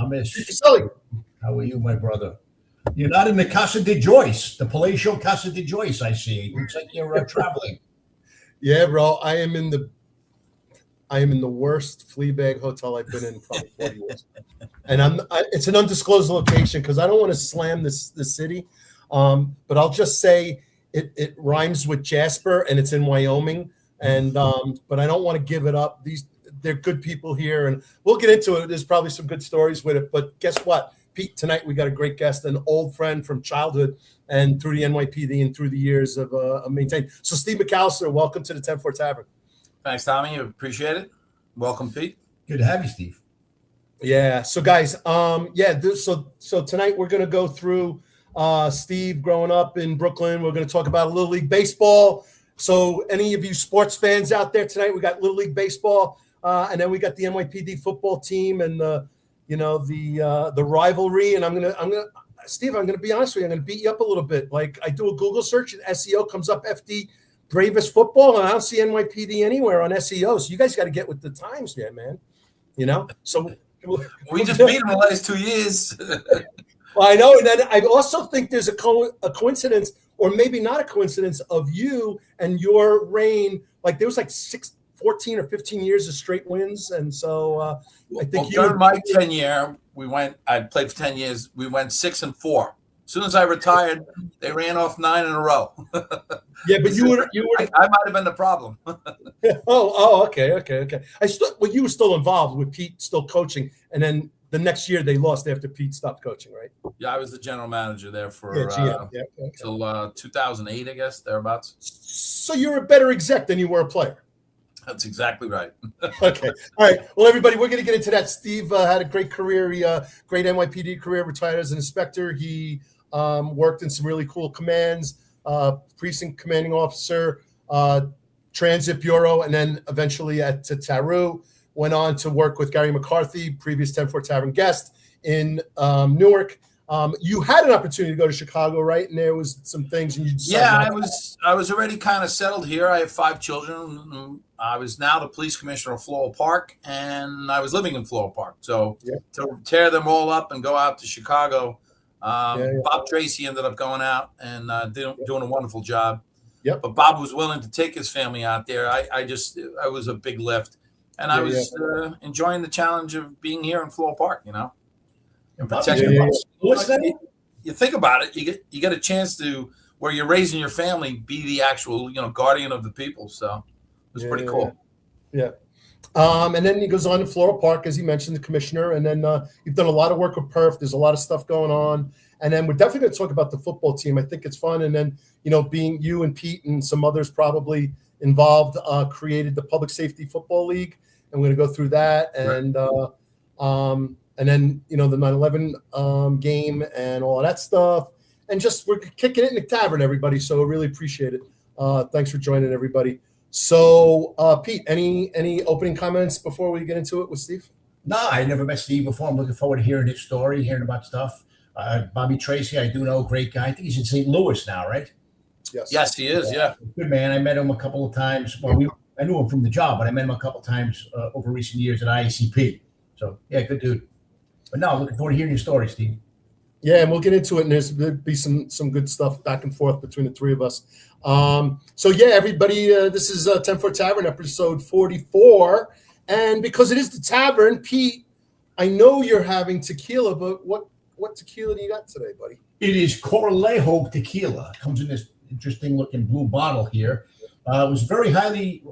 Thomas. Sully. How are you, my brother? You're not in the Casa de Joyce, the palatial Casa de Joyce, I see. Looks like you're traveling. Yeah, bro. I am in the worst flea bag hotel I've been in probably 40 years. And it's an undisclosed location because I don't want to slam the city. But I'll just say it rhymes with Jasper and it's in Wyoming. And but I don't want to give it up. They're good people here, and we'll get into it. There's probably some good stories with it. But guess what, Pete? Tonight we got a great guest, an old friend from childhood and through the NYPD and through the years of maintained. So Steve McAllister, welcome to the Ten-Four Tavern. Thanks, Tommy. Appreciate it. Welcome, Pete. Good to have you, Steve. Yeah. So guys, so tonight we're gonna go through Steve growing up in Brooklyn. We're gonna talk about Little League Baseball. So any of you sports fans out there tonight, we got Little League Baseball, and then we got the NYPD football team and the rivalry. And Steve, I'm gonna be honest with you, I'm gonna beat you up a little bit. Like I do a Google search and SEO comes up FD Bravest football, and I don't see NYPD anywhere on SEO. So you guys got to get with the times there, man. So we just beat them the last 2 years. Well, I know, and then I also think there's a coincidence, or maybe not a coincidence, of you and your reign. Like there was like 14 or 15 years of straight wins, and so I think during my 10 year, I played for 10 years. We went 6-4. As soon as I retired, they ran off 9 in a row. Yeah, but you were. I might have been the problem. Okay. You were still involved with Pete, still coaching, and then the next year they lost after Pete stopped coaching, right? Yeah, I was the general manager there for till 2008, I guess, thereabouts. So you're a better exec than you were a player. That's exactly right. Okay. All right. Well, everybody, we're going to get into that. Steve had a great career. He great NYPD career, retired as an inspector. He worked in some really cool commands, precinct commanding officer, transit bureau, and then eventually at TARU. Went on to work with Gary McCarthy, previous Ten-Four Tavern guest in Newark. You had an opportunity to go to Chicago, right? And there was some things, and you decided I was already kind of settled here. I have 5 children. I was now the police commissioner of Floral Park, and I was living in Floral Park. So to tear them all up and go out to Chicago, Bob Tracy ended up going out and doing a wonderful job. Yep. But Bob was willing to take his family out there. I was a big lift, and I was enjoying the challenge of being here in Floral Park. And protecting. You think about it, you get a chance to where you're raising your family, be the actual guardian of the people. So it was pretty cool. Yeah. And then he goes on to Floral Park, as he mentioned, the commissioner. And then you've done a lot of work with Perf. There's a lot of stuff going on. And then we're definitely going to talk about the football team. I think it's fun. And then, being you and Pete and some others probably involved, created the Public Safety Football League. And we're going to go through that. And then, the 9/11 game and all of that stuff. And just we're kicking it in the tavern, everybody. So I really appreciate it. Thanks for joining, everybody. So, Pete, any opening comments before we get into it with Steve? No, I never met Steve before. I'm looking forward to hearing his story, hearing about stuff. Bobby Tracy, I do know, great guy. I think he's in St. Louis now, right? Yes, he is. Yeah. Good man. I met him a couple of times. Well, I knew him from the job, but I met him a couple of times over recent years at IACP. So, yeah, good dude. But no, looking forward to hearing your story, Steve. Yeah, and we'll get into it, and there'll be some good stuff back and forth between the three of us. So, yeah, everybody, this is Ten-Four Tavern, episode 44. And because it is the tavern, Pete, I know you're having tequila, but what tequila do you got today, buddy? It is Corlejo tequila. It comes in this interesting-looking blue bottle here. It was very highly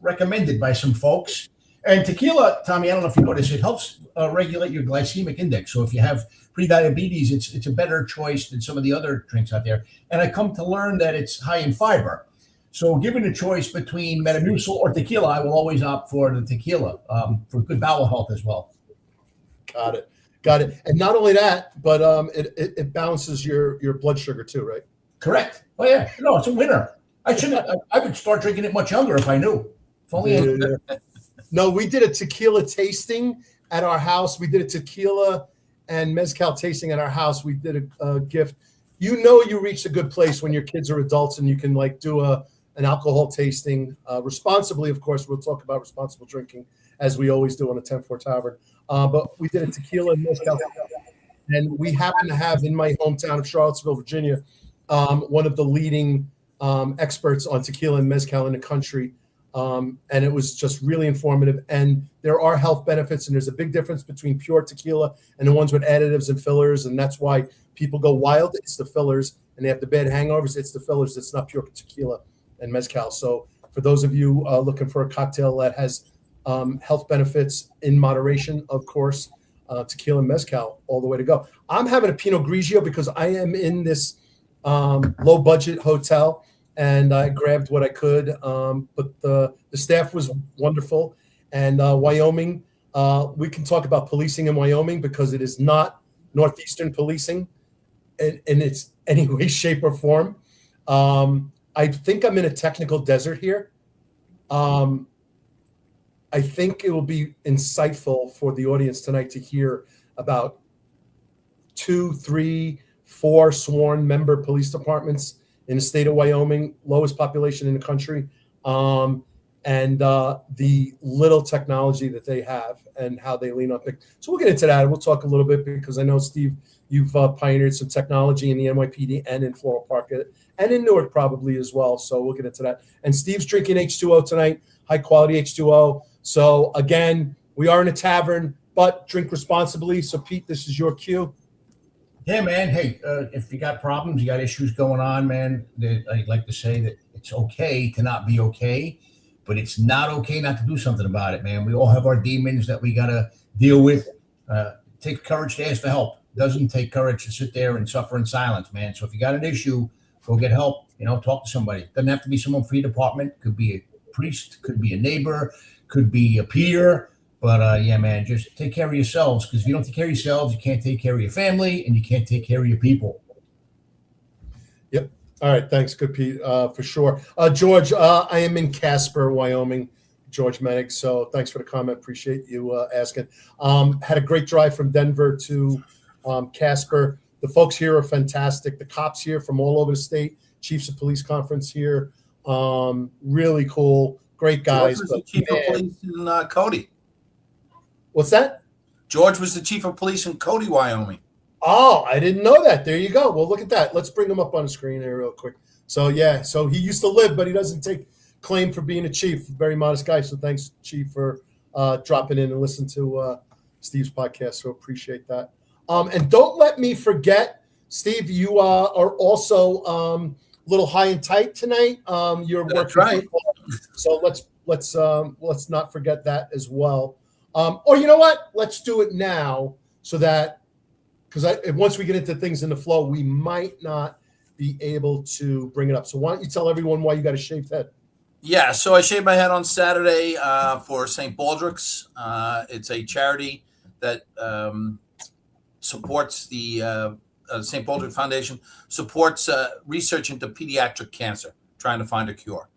recommended by some folks. And tequila, Tommy, I don't know if you noticed, it helps regulate your glycemic index. So if you have prediabetes, it's a better choice than some of the other drinks out there. And I come to learn that it's high in fiber. So given a choice between Metamucil or tequila, I will always opt for the tequila for good bowel health as well. Got it. And not only that, but it balances your blood sugar too, right? Correct. Oh, yeah. No, it's a winner. I would start drinking it much younger if I knew. If only No, we did a tequila tasting at our house. We did a tequila and mezcal tasting at our house. We did a gift. You reach a good place when your kids are adults and you can do an alcohol tasting responsibly. Of course, we'll talk about responsible drinking as we always do on the Ten-Four Tavern. But we did a tequila and mezcal. And we happen to have in my hometown of Charlottesville, Virginia, one of the leading experts on tequila and mezcal in the country. And it was just really informative. And there are health benefits, and there's a big difference between pure tequila and the ones with additives and fillers. And that's why people go wild. It's the fillers, and they have the bad hangovers. It's the fillers. It's not pure tequila and mezcal. So for those of you looking for a cocktail that has health benefits in moderation, of course, tequila and mezcal, all the way to go. I'm having a Pinot Grigio because I am in this low budget hotel, and I grabbed what I could. But the staff was wonderful. And Wyoming, we can talk about policing in Wyoming because it is not Northeastern policing in its any way, shape, or form. I think I'm in a technical desert here. I think it will be insightful for the audience tonight to hear about 2, 3, 4 sworn member police departments in the state of Wyoming, lowest population in the country, and the little technology that they have and how they lean on things. So we'll get into that. We'll talk a little bit because I know, Steve, you've pioneered some technology in the NYPD and in Floral Park and in Newark probably as well. So we'll get into that. And Steve's drinking H2O tonight, high quality H2O. So again, we are in a tavern, but drink responsibly. So Pete, this is your cue. Yeah, man. Hey, if you got problems, you got issues going on, man, I'd like to say that it's okay to not be okay, but it's not okay not to do something about it, man. We all have our demons that we got to deal with. Take courage to ask for help. It doesn't take courage to sit there and suffer in silence, man. So if you got an issue, go get help. Talk to somebody. Doesn't have to be someone for your department. Could be a priest, could be a neighbor, could be a peer. But yeah, man, just take care of yourselves, because if you don't take care of yourselves, you can't take care of your family and you can't take care of your people. Yep. All right. Thanks. Good, Pete, for sure. George, I am in Casper, Wyoming, George Menig. So thanks for the comment. Appreciate you asking. Had a great drive from Denver to Casper. The folks here are fantastic. The cops here from all over the state, Chiefs of Police Conference here. Really cool. Great guys. George was the chief of police in Cody. What's that? George was the chief of police in Cody, Wyoming. Oh, I didn't know that. There you go. Well, look at that. Let's bring him up on the screen here real quick. So, yeah, so he used to live, but he doesn't take claim for being a chief. Very modest guy. So thanks, Chief, for dropping in and listening to Steve's podcast. So appreciate that. And don't let me forget, Steve, you are also a little high and tight tonight. You're That's working right. football. So let's not forget that as well. Or you know what? Let's do it now so that, because once we get into things in the flow, we might not be able to bring it up. So why don't you tell everyone why you got a shaved head? Yeah, so I shaved my head on Saturday for St. Baldrick's. It's a charity that supports the St. Baldrick Foundation, supports research into pediatric cancer, trying to find a cure.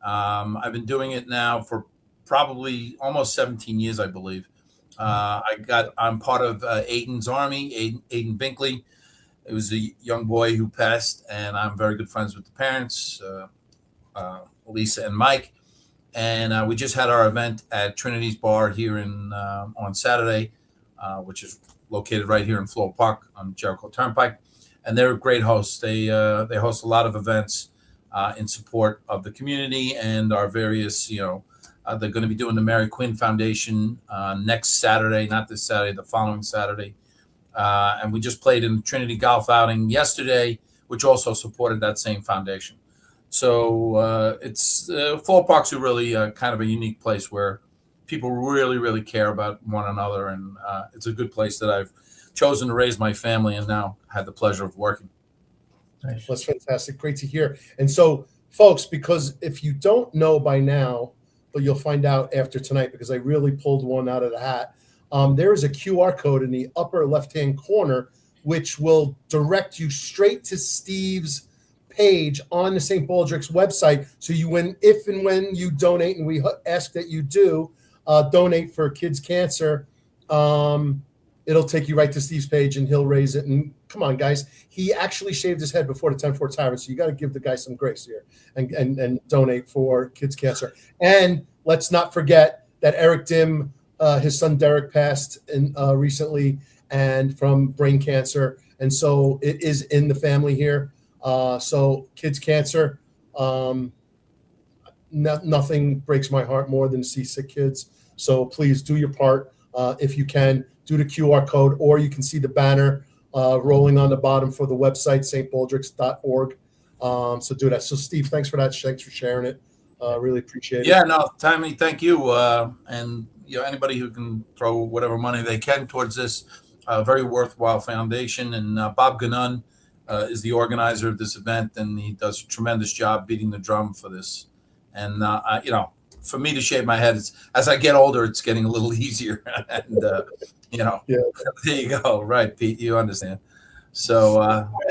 I've been doing it now for probably almost 17 years, I believe. I'm part of Aiden's army, Aiden Binkley. It was a young boy who passed, and I'm very good friends with the parents, Lisa and Mike. And we just had our event at Trinity's Bar here on Saturday, which is located right here in Floral Park on Jericho Turnpike. And they're great hosts. They host a lot of events in support of the community and our various, they're going to be doing the Mary Quinn Foundation next Saturday, not this Saturday, the following Saturday. And we just played in the Trinity Golf outing yesterday, which also supported that same foundation. So it's Floral Park's a really kind of a unique place where people really, really care about one another. And it's a good place that I've chosen to raise my family and now had the pleasure of working. Nice. That's fantastic. Great to hear. And so, folks, because if you don't know by now, but you'll find out after tonight because I really pulled one out of the hat. There is a QR code in the upper left-hand corner, which will direct you straight to Steve's page on the St. Baldrick's website. So if and when you donate, and we ask that you do donate for kids' cancer, it'll take you right to Steve's page and he'll raise it. And come on, guys, he actually shaved his head before the Ten-Four Tavern, so you got to give the guy some grace here and donate for kids' cancer. And let's not forget that Eric Dim, his son Derek, passed recently, and from brain cancer, and so it is in the family here. So kids' cancer, nothing breaks my heart more than to see sick kids. So please do your part if you can. Do the QR code, or you can see the banner rolling on the bottom for the website, stbaldrick's.org. So do that. So Steve, thanks for that. Thanks for sharing it. Really appreciate it. Yeah, no, Tommy, thank you. And anybody who can throw whatever money they can towards this very worthwhile foundation. And Bob Ganun is the organizer of this event, and he does a tremendous job beating the drum for this. And for me to shave my head, as I get older, it's getting a little easier. And yeah. There you go. Right, Pete, you understand. So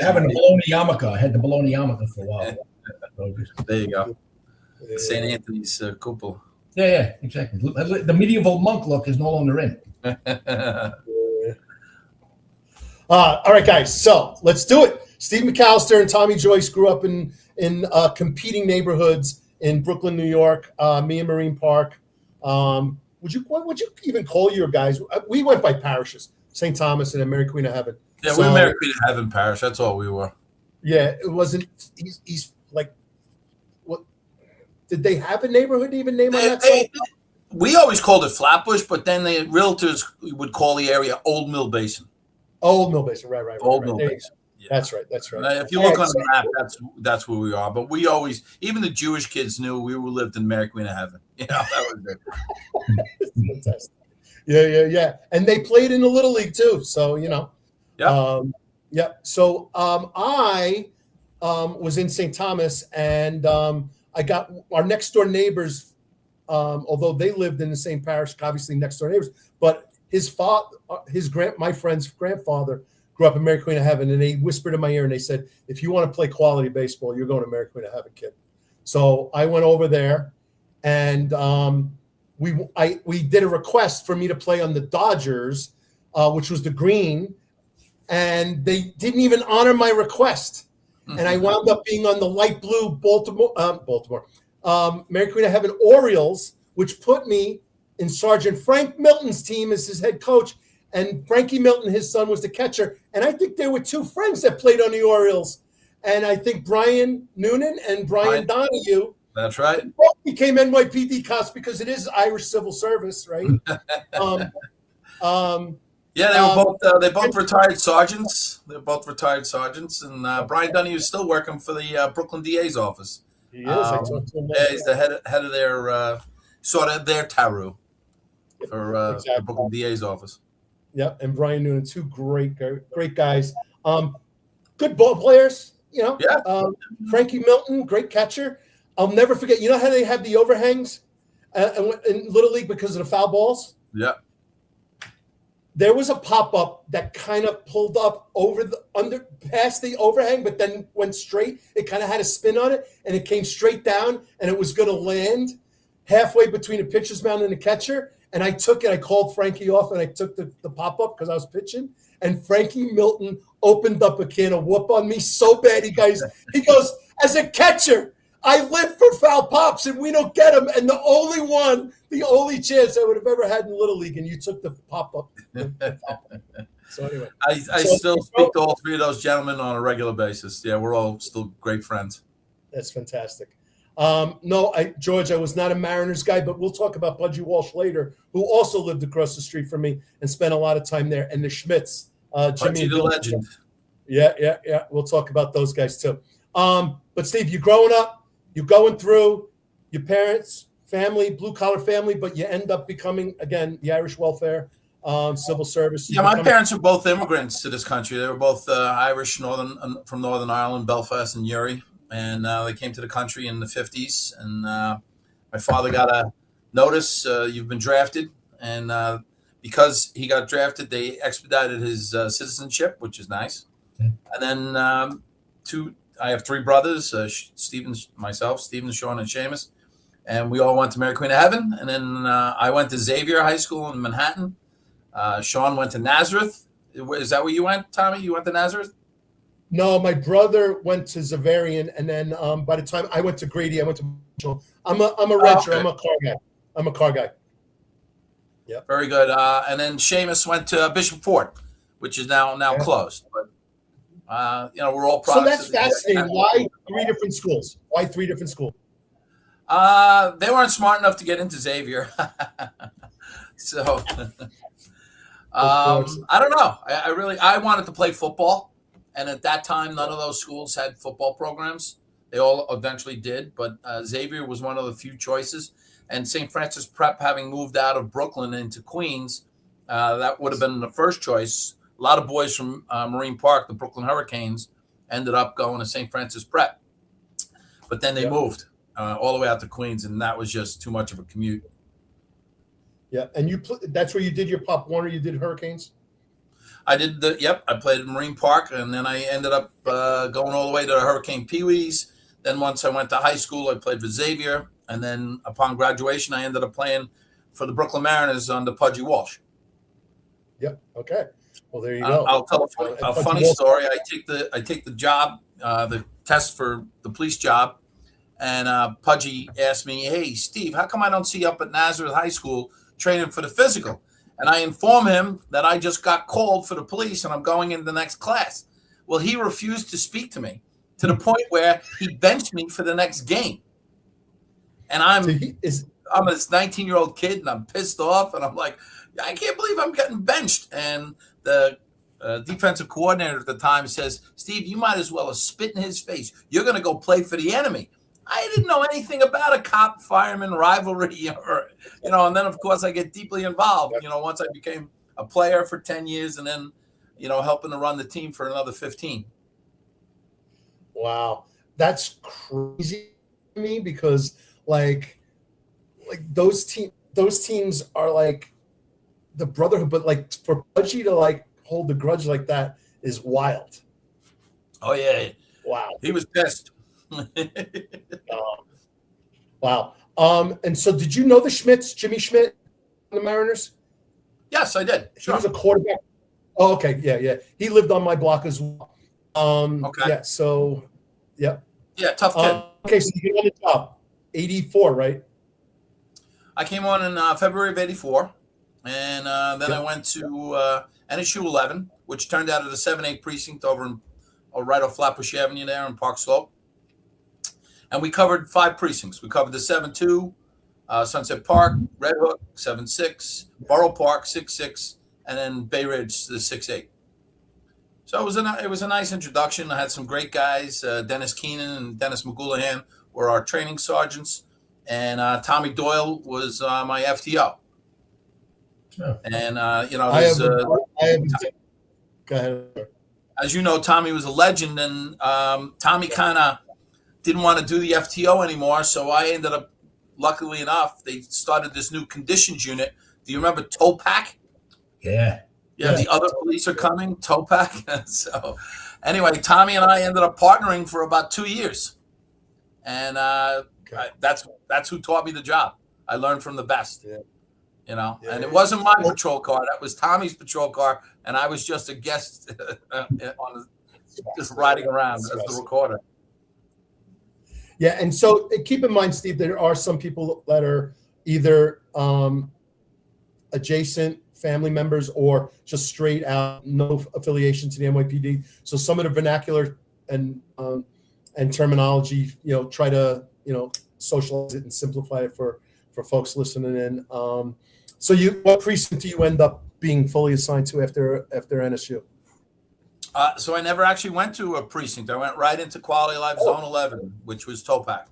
having a baloney yarmulke. I had the baloney yarmulke for a while. There you go. St. Anthony's cupola. Yeah, exactly. The medieval monk look is no longer in. All right, guys. So let's do it. Steve McAllister and Tommy Joyce grew up in competing neighborhoods in Brooklyn, New York. Me in Marine Park. What would you even call your guys? We went by parishes: St. Thomas and then Mary Queen of Heaven. Yeah, we're Mary Queen of Heaven parish. That's all we were. Yeah, it wasn't. He's like, what? Did they have a neighborhood even name on that side? We always called it Flatbush, but then the realtors would call the area Old Mill Basin. Old Mill Basin, right. Old Mill Basin. Yeah. That's right. If you look on the map, that's where we are. But we always, even the Jewish kids knew we lived in Mary Queen of Heaven. That was it. Fantastic. Yeah. And they played in the Little League too. So Yeah. So I was in St. Thomas, and I got our next door neighbors. Although they lived in the same parish, obviously next door neighbors, but my friend's grandfather grew up in Mary Queen of Heaven, and they whispered in my ear and they said, "If you want to play quality baseball, you're going to Mary Queen of Heaven, kid." So I went over there, and we did a request for me to play on the Dodgers, which was the green, and they didn't even honor my request, and I wound up being on the light blue Baltimore. Mary Queen of Heaven Orioles, which put me in Sergeant Frank Milton's team as his head coach. And Frankie Milton, his son, was the catcher. And I think there were two friends that played on the Orioles. And I think Brian Noonan and Brian Donahue. That's right. Both became NYPD cops because it is Irish civil service, right? Yeah, they both retired sergeants. They're both retired sergeants. And Brian Donahue is still working for the Brooklyn DA's office. He is. I talked to him. Yeah, he's the head of their their TARU for the Brooklyn DA's office. Yeah, and Brian Noonan, two great guys. Good ball players, Yeah. Frankie Milton, great catcher. I'll never forget. You know how they have the overhangs in Little League because of the foul balls? Yeah. There was a pop-up that kind of pulled up past the overhang, but then went straight. It kind of had a spin on it, and it came straight down, and it was going to land halfway between the pitcher's mound and the catcher. And I took it. I called Frankie off, and I took the pop-up because I was pitching. And Frankie Milton opened up a can of whoop on me so bad. He goes, as a catcher, I live for foul pops, and we don't get them. And the only chance I would have ever had in Little League, and you took the pop-up. So anyway. I still speak to all three of those gentlemen on a regular basis. Yeah, we're all still great friends. That's fantastic. George, I was not a Mariners guy, but we'll talk about Budgie Walsh later, who also lived across the street from me and spent a lot of time there. And the Schmitz, Jimmy the legend. Yeah. We'll talk about those guys too. But Steve, you're growing up, you're going through your parents, family, blue collar family, but you end up becoming, again, the Irish welfare, civil service. Yeah, my parents were both immigrants to this country. They were both Irish from Northern Ireland, Belfast and Uri. And they came to the country in the 50s. And my father got a notice, you've been drafted. And because he got drafted, they expedited his citizenship, which is nice. Okay. And then I have three brothers, Stephen, Sean, and Seamus. And we all went to Mary Queen of Heaven. And then I went to Xavier High School in Manhattan. Sean went to Nazareth. Is that where you went, Tommy? You went to Nazareth? No, my brother went to Zavarian, and then by the time I went to Grady, I went to Marshall. I'm a redger. Okay. I'm a car guy. Yep. Very good. And then Seamus went to Bishop Ford, which is now closed. But we're all So products. that's fascinating. Why 3 different schools? Why 3 different schools? They weren't smart enough to get into Xavier. So I don't know. I wanted to play football. And at that time, none of those schools had football programs. They all eventually did. But Xavier was one of the few choices. And St. Francis Prep, having moved out of Brooklyn into Queens, that would have been the first choice. A lot of boys from Marine Park, the Brooklyn Hurricanes, ended up going to St. Francis Prep. But then they moved all the way out to Queens, and that was just too much of a commute. Yeah, and that's where you did your Pop Warner, you did Hurricanes? I did I played at Marine Park, and then I ended up going all the way to the Hurricane Pee-wees. Then once I went to high school, I played for Xavier. And then upon graduation, I ended up playing for the Brooklyn Mariners under Pudgy Walsh. Yep. Okay. Well, there you go. I'll tell a funny story. I take the job, the test for the police job, and Pudgy asked me, "Hey, Steve, how come I don't see you up at Nazareth High School training for the physical?" And I inform him that I just got called for the police and I'm going into the next class. Well, he refused to speak to me to the point where he benched me for the next game. And I'm this 19-year-old kid, and I'm pissed off, and I'm like, I can't believe I'm getting benched. And the defensive coordinator at the time says, "Steve, you might as well have spit in his face. You're going to go play for the enemy." I didn't know anything about a cop-fireman rivalry, and then, of course, I get deeply involved, once I became a player for 10 years and then, helping to run the team for another 15. Wow. That's crazy to me because like those teams are like the brotherhood, but like for Pudgy to like hold the grudge like that is wild. Oh yeah. Wow. He was pissed. Wow. And so did you know the Schmitz, Jimmy Schmidt, the Mariners? Yes, I did. Sure. He was a quarterback. Oh, okay. Yeah. He lived on my block as well. Okay. Yeah. So, yeah. Yeah, tough kid. Okay, so you get on the job, 84, right? I came on in February of 84, and then I went to NSU 11, which turned out at a 7-8 precinct over right off Flatbush Avenue there in Park Slope. And we covered 5 precincts. We covered the 7-2, Sunset Park, Red Hook, 7-6, Borough Park, 6-6, and then Bay Ridge, the 6-8. So it was a nice introduction. I had some great guys. Dennis Keenan and Dennis McGoulahan were our training sergeants, and Tommy Doyle was my FTO. Yeah. And go ahead. As you know, Tommy was a legend, and Tommy kind of didn't want to do the FTO anymore. So I ended up, luckily enough, they started this new conditions unit. Do you remember TOPAC? Yeah. Yeah, the other police are coming, TOPAC. So anyway, Tommy and I ended up partnering for about 2 years. And that's who taught me the job. I learned from the best, and it wasn't my patrol car. That was Tommy's patrol car. And I was just a guest just riding around as the recorder. Yeah. And so keep in mind, Steve, there are some people that are either adjacent family members or just straight out, no affiliation to the NYPD. So some of the vernacular and terminology, try to, socialize it and simplify it for folks listening in. So what precinct do you end up being fully assigned to after NSU? So I never actually went to a precinct. I went right into Quality of Life Zone 11, which was TOPAC.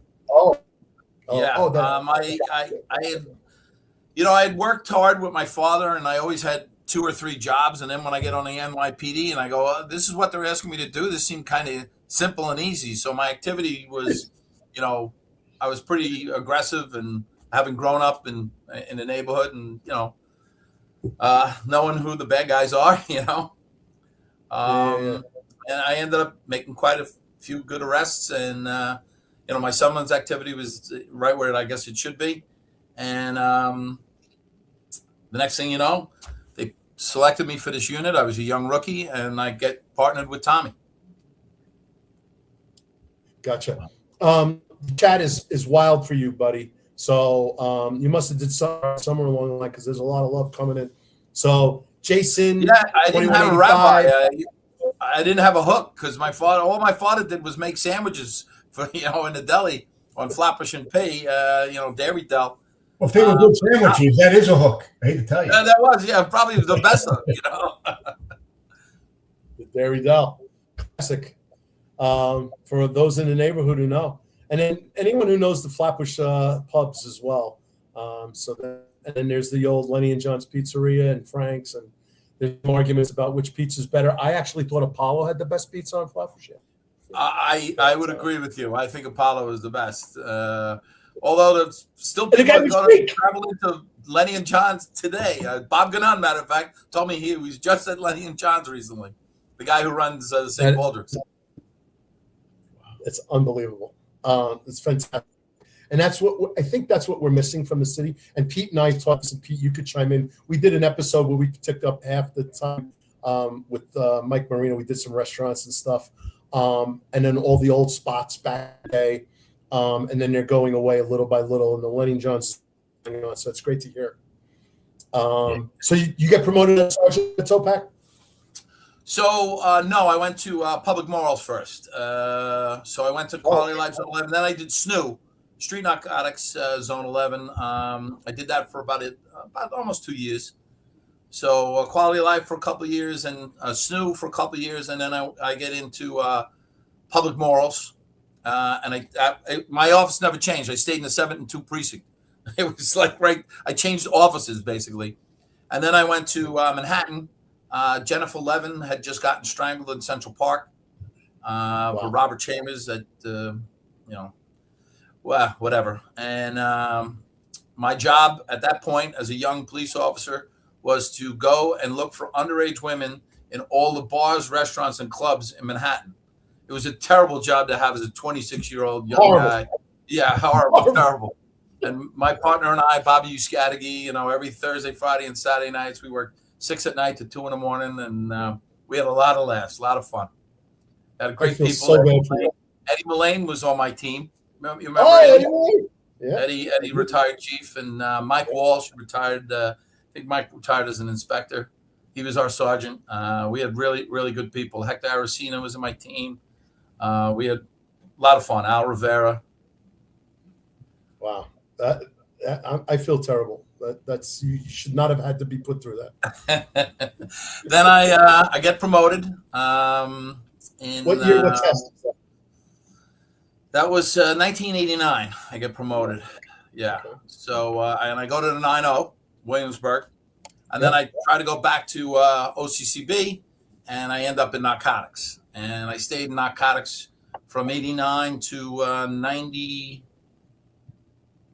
I had worked hard with my father, and I always had 2 or 3 jobs. And then when I get on the NYPD and I go, this is what they're asking me to do. This seemed kind of simple and easy. So my activity was, I was pretty aggressive, and having grown up in the neighborhood and, knowing who the bad guys are, And I ended up making quite a few good arrests, and, my summons activity was right where I guess it should be. And the next thing you know, they selected me for this unit. I was a young rookie, and I get partnered with Tommy. Gotcha. The chat is wild for you, buddy. So you must have did somewhere along the line because there's a lot of love coming in. So Jason, Yeah, I didn't have a 2185. rabbi. I didn't have a hook because all my father did was make sandwiches for, in the deli on Flatbush and P, Dairy Dell. Well, if they were good sandwiches, that is a hook. I hate to tell you. That was, probably the best hook, The Dairy Dell. Classic. For those in the neighborhood who know. And then anyone who knows the Flatbush pubs as well. And then there's the old Lenny and John's Pizzeria and Frank's, and there's arguments about which pizza's better. I actually thought Apollo had the best pizza on Flatbush. I would agree with you. I think Apollo is the best. Although there's still people that go to travel into Lenny and John's today. Bob Gannon, matter of fact, told me he was just at Lenny and John's recently. The guy who runs St. Baldrick's. It's unbelievable. It's fantastic. And I think that's what we're missing from the city. And Pete and I talked, and Pete, you could chime in. We did an episode where we took up half the time with Mike Marino. We did some restaurants and stuff. And then all the old spots back in the day. And then they're going away little by little. And the Lenny John's, so it's great to hear. So you get promoted as sergeant at Topac? So, no, I went to public morals first. So I went to Quality Life Zone 11. Then I did SNU, Street Narcotics Zone 11. I did that for about almost 2 years. So Quality Life for a couple of years and SNU for a couple of years. And then I get into public morals. And my office never changed. I stayed in the 7th and 2 precinct. It was like, I changed offices basically. And then I went to Manhattan. Jennifer Levin had just gotten strangled in Central Park with Robert Chambers at, whatever. And my job at that point as a young police officer was to go and look for underage women in all the bars, restaurants, and clubs in Manhattan. It was a terrible job to have as a 26-year-old young guy. Yeah, horrible, terrible. And my partner and I, Bobby Uskadegi, every Thursday, Friday, and Saturday nights, we worked 6 at night to 2 in the morning, and we had a lot of laughs, a lot of fun. Had great people. So Eddie Mullane was on my team. You remember Eddie? Yeah. Eddie retired chief, and Mike Walsh retired. I think Mike retired as an inspector. He was our sergeant. We had really, really good people. Hector Aracena was on my team. We had a lot of fun. Al Rivera. Wow. I feel terrible. That's you should not have had to be put through that. Then I get promoted. What year? What test? That was 1989. I get promoted. Yeah. Okay. So and I go to the 90 Williamsburg, and then I try to go back to OCCB, and I end up in narcotics. And I stayed in narcotics from 89 to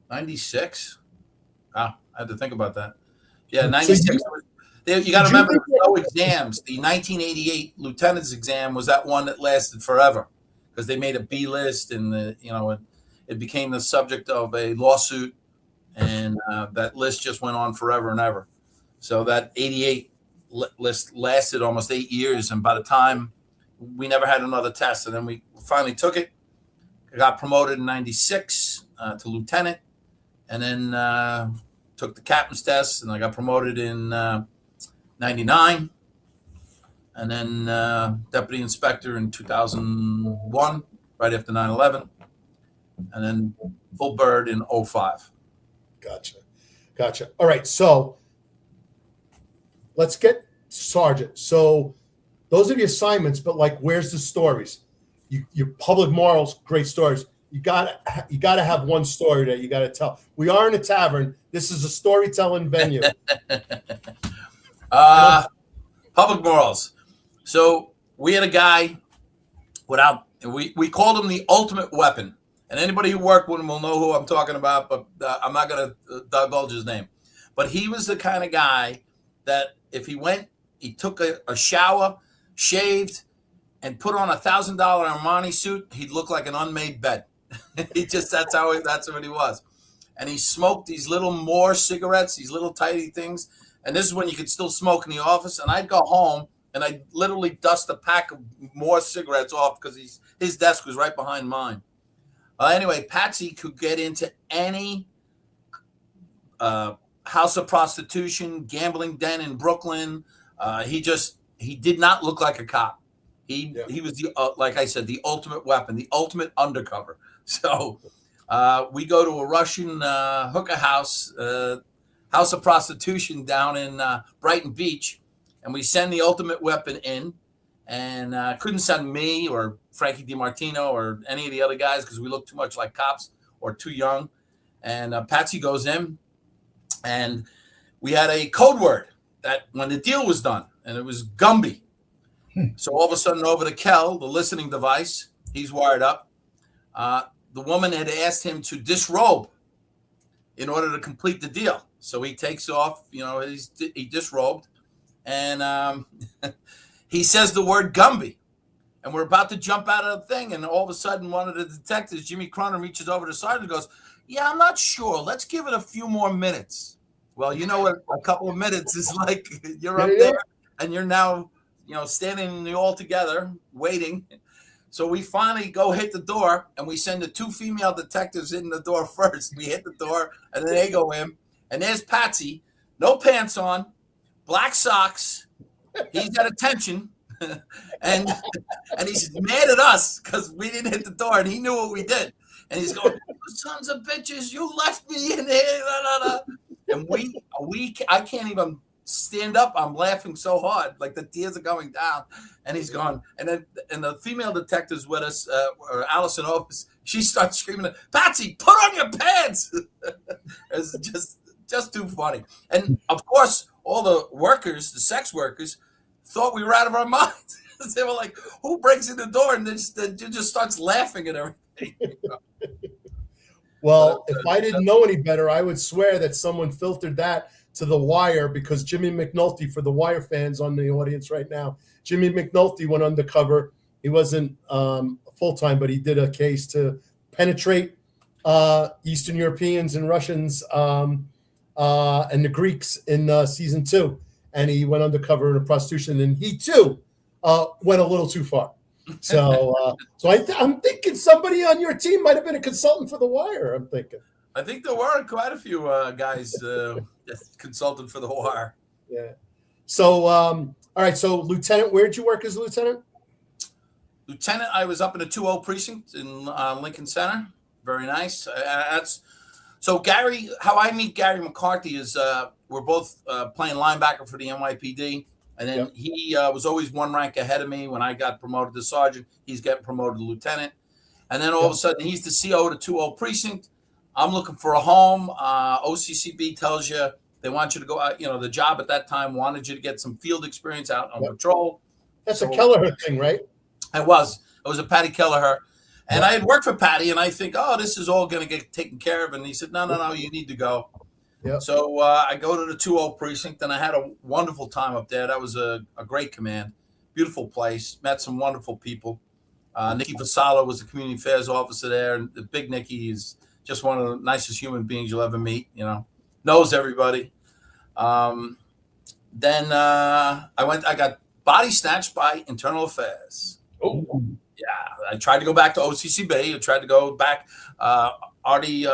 96. Wow, I had to think about that. Yeah, 96. You got to remember, there were no exams. The 1988 lieutenant's exam was that one that lasted forever because they made a B list, and it became the subject of a lawsuit, and that list just went on forever and ever. So that 88 list lasted almost 8 years, and by the time we never had another test, and then we finally took it. I got promoted in 96 to lieutenant, and then took the captain's test, and I got promoted in 99, and then deputy inspector in 2001, right after 9/11, and then full bird in 05. Gotcha. All right, so let's get sergeant. So those are the assignments, but where's the stories? Your public morals, great stories. You gotta have one story that you gotta tell. We are in a tavern. This is a storytelling venue. Public morals. So we had a guy we called him the ultimate weapon. And anybody who worked with him will know who I'm talking about, but I'm not going to divulge his name. But he was the kind of guy that if he took a shower, shaved, and put on $1,000 Armani suit, he'd look like an unmade bed. That's what he was. And he smoked these little Moore cigarettes, these little tiny things. And this is when you could still smoke in the office. And I'd go home and I'd literally dust a pack of Moore cigarettes off because his desk was right behind mine. Anyway, Patsy could get into any house of prostitution, gambling den in Brooklyn. He did not look like a cop. He was the like I said, the ultimate weapon, the ultimate undercover. So we go to a Russian hookah house, house of prostitution down in Brighton Beach, and we send the ultimate weapon in. And couldn't send me or Frankie DiMartino or any of the other guys because we look too much like cops or too young. And Patsy goes in, and we had a code word that when the deal was done, and it was Gumby. So all of a sudden, over to Kel, the listening device, he's wired up. The woman had asked him to disrobe in order to complete the deal. So he takes off, he disrobed, and he says the word Gumby. And we're about to jump out of the thing, and all of a sudden, one of the detectives, Jimmy Cronin, reaches over to the sergeant and goes, "Yeah, I'm not sure. Let's give it a few more minutes." Well, you know what? A couple of minutes is like you're up there, and you're now, standing all together waiting. So we finally go hit the door, and we send the two female detectives in the door first. We hit the door, and then they go in, and there's Patsy, no pants on, black socks. He's at attention. and he's mad at us because we didn't hit the door, and he knew what we did. And he's going, "Sons of bitches, you left me in here." And I can't even stand up. I'm laughing so hard, like the tears are going down. And he's gone. And the female detective's with us, or Allison Opus, she starts screaming, "Patsy, put on your pants!" It's just too funny. And of course, all the workers, the sex workers, thought we were out of our minds. They were like, "Who breaks in the door?" And just starts laughing at everything. Well, if I didn't know any better, I would swear that someone filtered that to The Wire, because Jimmy McNulty, for the Wire fans on the audience right now, Jimmy McNulty went undercover. He wasn't full-time, but he did a case to penetrate Eastern Europeans and Russians and the Greeks in season 2. And he went undercover in a prostitution, and he too went a little too far. So, I'm thinking somebody on your team might have been a consultant for The Wire. I'm thinking. I think there were quite a few guys consultant for The Wire. Yeah. So, all right. So, Lieutenant, where did you work as a lieutenant? Lieutenant, I was up in the 2-0 precinct in Lincoln Center. Very nice. So Gary. How I meet Gary McCarthy is we're both playing linebacker for the NYPD. And then he was always one rank ahead of me. When I got promoted to sergeant, he's getting promoted to lieutenant. And then all of a sudden, he's the CO of the 2-0 precinct. I'm looking for a home. OCCB tells you they want you to go out. The job at that time wanted you to get some field experience out on patrol. That's a Kelleher thing, right? It was a Patty Kelleher. And I had worked for Patty, and I think, this is all going to get taken care of. And he said, no, you need to go. Yep. So I go to the 2-0 precinct, and I had a wonderful time up there. That was a great command. Beautiful place. Met some wonderful people. Nikki Vassallo was the community affairs officer there. And the big Nikki is just one of the nicest human beings you'll ever meet, knows everybody. Then I got body snatched by internal affairs. Oh, yeah. I tried to go back to OCCB. I tried to go back. Artie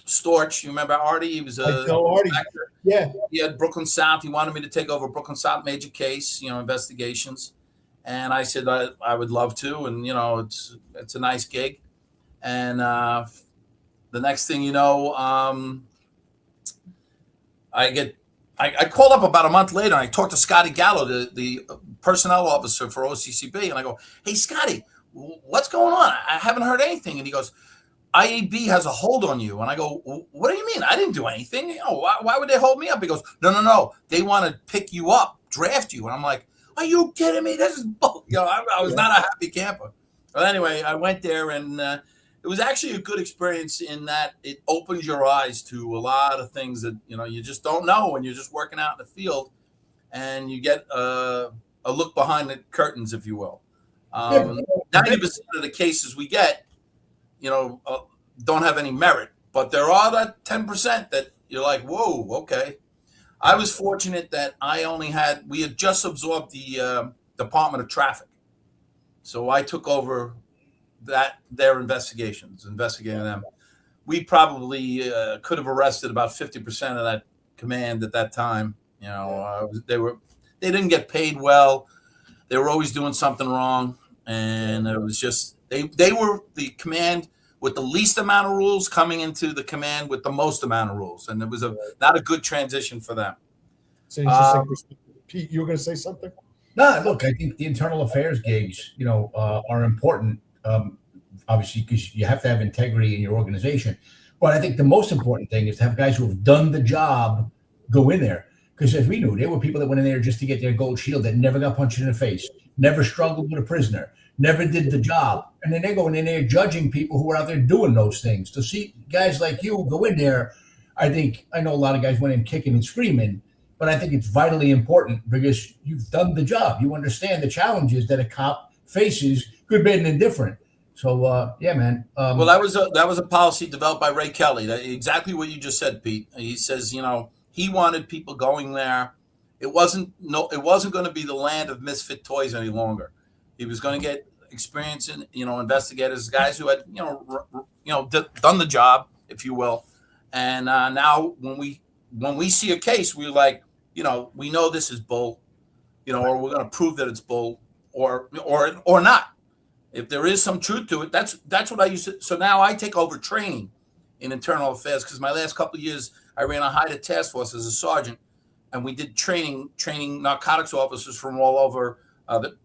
Storch, you remember Artie? He was a inspector. Yeah. He had Brooklyn South. He wanted me to take over Brooklyn South major case, investigations. And I said I would love to, and it's a nice gig. And the next thing you know, I called up about a month later, and I talked to Scotty Gallo, the personnel officer for OCCB, and I go, "Hey, Scotty, what's going on? I haven't heard anything." And he goes, "IAB has a hold on you." And I go, "What do you mean? I didn't do anything. Why would they hold me up?" He goes, No. They want to pick you up, draft you." And I'm like, "Are you kidding me? This is bull." I was not a happy camper. But anyway, I went there, and it was actually a good experience in that it opens your eyes to a lot of things that, you just don't know when you're just working out in the field, and you get a look behind the curtains, if you will. 90% of the cases we get, don't have any merit, but there are that 10% that you're like, whoa, okay. I was fortunate that we had just absorbed the Department of Traffic. So I took over their investigating them. we probably could have arrested about 50% of that command at that time. You know, they didn't get paid well. They were always doing something wrong, and it was just they were the command with the least amount of rules coming into the command with the most amount of rules, and it was not a good transition for them. It's an interesting perspective. Pete, you were going to say something? No, look, I think the internal affairs gigs, are important, obviously, because you have to have integrity in your organization. But I think the most important thing is to have guys who have done the job go in there. Because as we knew, there were people that went in there just to get their gold shield that never got punched in the face, never struggled with a prisoner, never did the job. And then they're going in there judging people who are out there doing those things. To see guys like you go in there, I know a lot of guys went in kicking and screaming, but I think it's vitally important because you've done the job. You understand the challenges that a cop faces, good, bad, and indifferent. So, yeah, man. Well, that was a policy developed by Ray Kelly. Exactly what you just said, Pete. He says, he wanted people going there. It wasn't going to be the land of misfit toys any longer. He was going to get experience in, investigators, guys who had, done the job, if you will. And now when we see a case, we're like, we know this is bull, or we're going to prove that it's bull, or not. If there is some truth to it, that's what I used to. So now I take over training in internal affairs because my last couple of years I ran a high-tech task force as a sergeant, and we did training narcotics officers from all over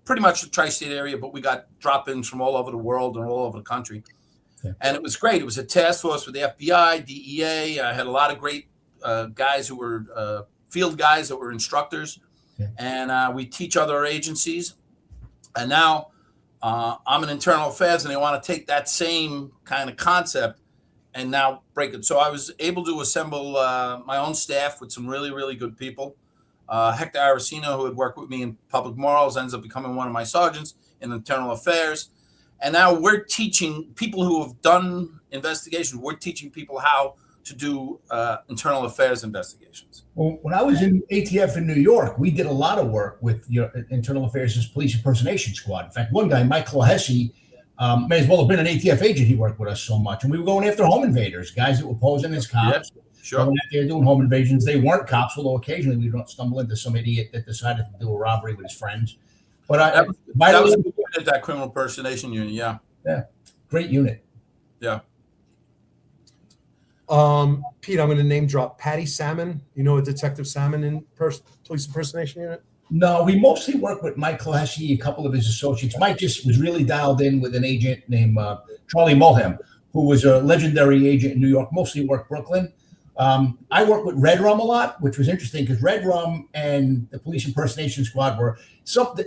pretty much the tri-state area, but we got drop-ins from all over the world and all over the country. Yeah. And it was great. It was a task force with the FBI, DEA. I had a lot of great guys who were field guys that were instructors, and we teach other agencies. And now I'm in internal affairs, and they want to take that same kind of concept and now break it. So I was able to assemble my own staff with some really, really good people. Hector Aracino, who had worked with me in public morals, ends up becoming one of my sergeants in internal affairs. And now we're teaching people who have done investigations, we're teaching people how to do internal affairs investigations. Well, when I was in ATF in New York, we did a lot of work with internal affairs police impersonation squad. In fact, one guy, Michael Hesse, may as well have been an ATF agent. He worked with us so much. And we were going after home invaders, guys that were posing as cops. Yeah, sure. Going out there doing home invasions. They weren't cops, although occasionally we don't stumble into some idiot that decided to do a robbery with his friends. But that was that criminal impersonation unit, yeah. Yeah, great unit. Yeah. Pete, I'm going to name drop Patty Salmon. You know a Detective Salmon in police impersonation unit? No, we mostly work with Mike Hesse, a couple of his associates. Mike just was really dialed in with an agent named Charlie Mulham, who was a legendary agent in New York, mostly worked Brooklyn. I worked with Red Rum a lot, which was interesting because Red Rum and the police impersonation squad were something,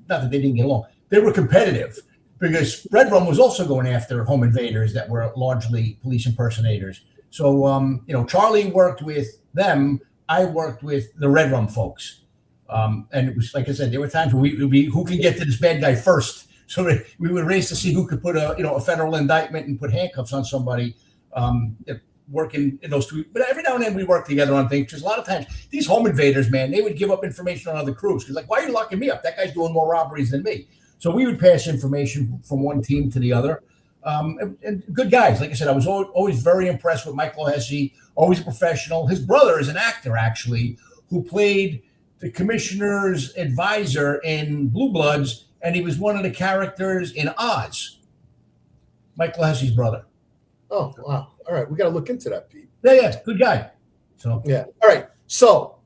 not that they didn't get along, they were competitive because Red Rum was also going after home invaders that were largely police impersonators. So, Charlie worked with them. I worked with the Red Rum folks. And it was, like I said, there were times where we who can get to this bad guy first. So we would race to see who could put a federal indictment and put handcuffs on somebody, working in those two. But every now and then we work together on things because a lot of times these home invaders, man, they would give up information on other crews. Because why are you locking me up? That guy's doing more robberies than me. So we would pass information from one team to the other. And good guys. Like I said, I was always very impressed with Michael Hesse, always a professional. His brother is an actor, actually, who played the commissioner's advisor in Blue Bloods, and he was one of the characters in Oz. Michael Hesse's brother. Oh, wow. All right. We got to look into that, Pete. Yeah. Good guy. So yeah. All right. So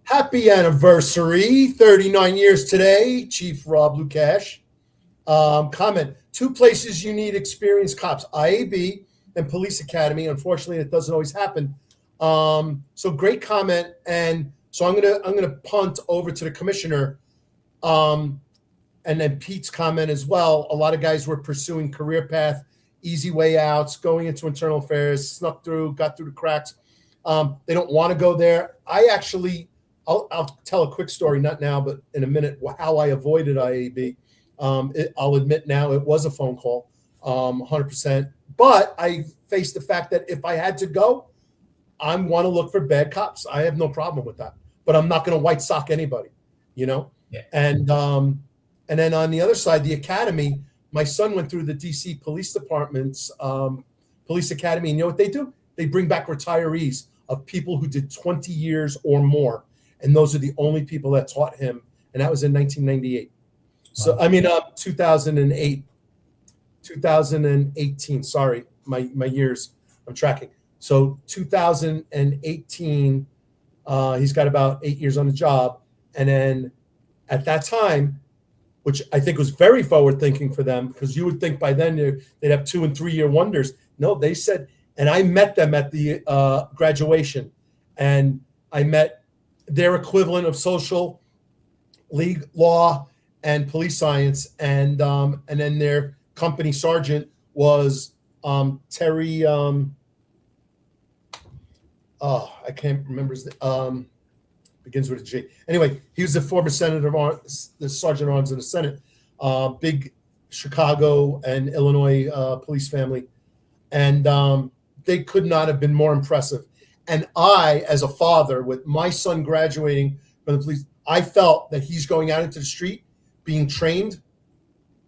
happy anniversary. 39 years today, Chief Rob Lukash. Comment: 2 places you need experienced cops, IAB and Police Academy. Unfortunately, it doesn't always happen. So great comment. And so I'm gonna punt over to the commissioner. And then Pete's comment as well. A lot of guys were pursuing career path, easy way outs, going into internal affairs, got through the cracks. They don't want to go there. I'll tell a quick story, not now, but in a minute, how I avoided IAB. I'll admit now it was a phone call, 100%. But I faced the fact that if I had to go, I want to look for bad cops. I have no problem with that. But I'm not going to white sock anybody, Yeah. And then on the other side, the academy, my son went through the DC Police Department's police academy. And you know what they do? They bring back retirees of people who did 20 years or more. And those are the only people that taught him. And that was in 1998. So, Wow. I mean, 2018. Sorry, my years I'm tracking. So 2018, he's got about 8 years on the job. And then at that time, which I think was very forward thinking for them, because you would think by then they'd have 2 and 3 year wonders. No, they said, and I met them at the graduation, and I met their equivalent of social, league, law, and police science, and then their company sergeant was Terry. I can't remember his name. Begins with a G. Anyway, he was the former senator of the sergeant at arms in the Senate. Big Chicago and Illinois police family, and they could not have been more impressive. And I, as a father, with my son graduating from the police, I felt that he's going out into the street, being trained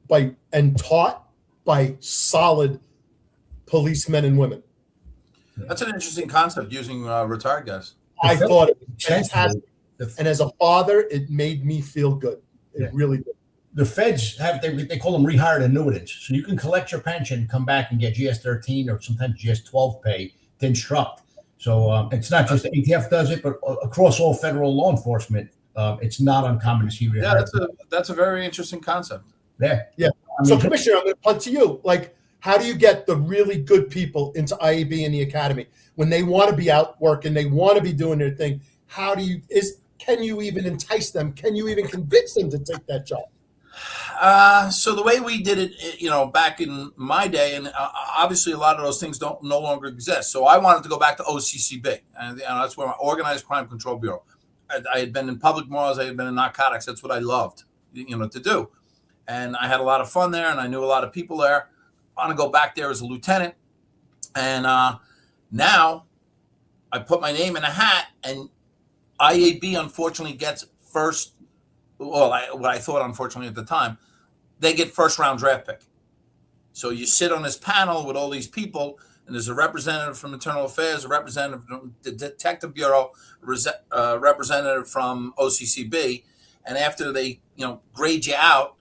by and taught by solid policemen and women. That's an interesting concept, using retired guys. I thought it was fantastic. And as a father, it made me feel good. It really did. The feds have, they call them rehired annuitants. So you can collect your pension, come back and get GS-13 or sometimes GS-12 pay to instruct. So it's not just the ATF does it, but across all federal law enforcement, it's not uncommon to see rehired. Yeah, that's a very interesting concept. Yeah. Yeah. So, Commissioner, I'm going to punt to you. Like, how do you get the really good people into IAB and the academy when they want to be out working, they want to be doing their thing? How do you can you even entice them? Can you even convince them to take that job? So the way we did it, back in my day, and obviously a lot of those things no longer exist. So I wanted to go back to OCCB, and that's where my Organized Crime Control Bureau. I had been in public morals, I had been in narcotics. That's what I loved, to do, and I had a lot of fun there, and I knew a lot of people there. I want to go back there as a lieutenant, and now I put my name in a hat, and IAB unfortunately gets first. Well, what I thought, unfortunately, at the time, they get first round draft pick. So you sit on this panel with all these people, and there's a representative from Internal Affairs, a representative from the Detective Bureau, a representative from OCCB, and after they, grade you out,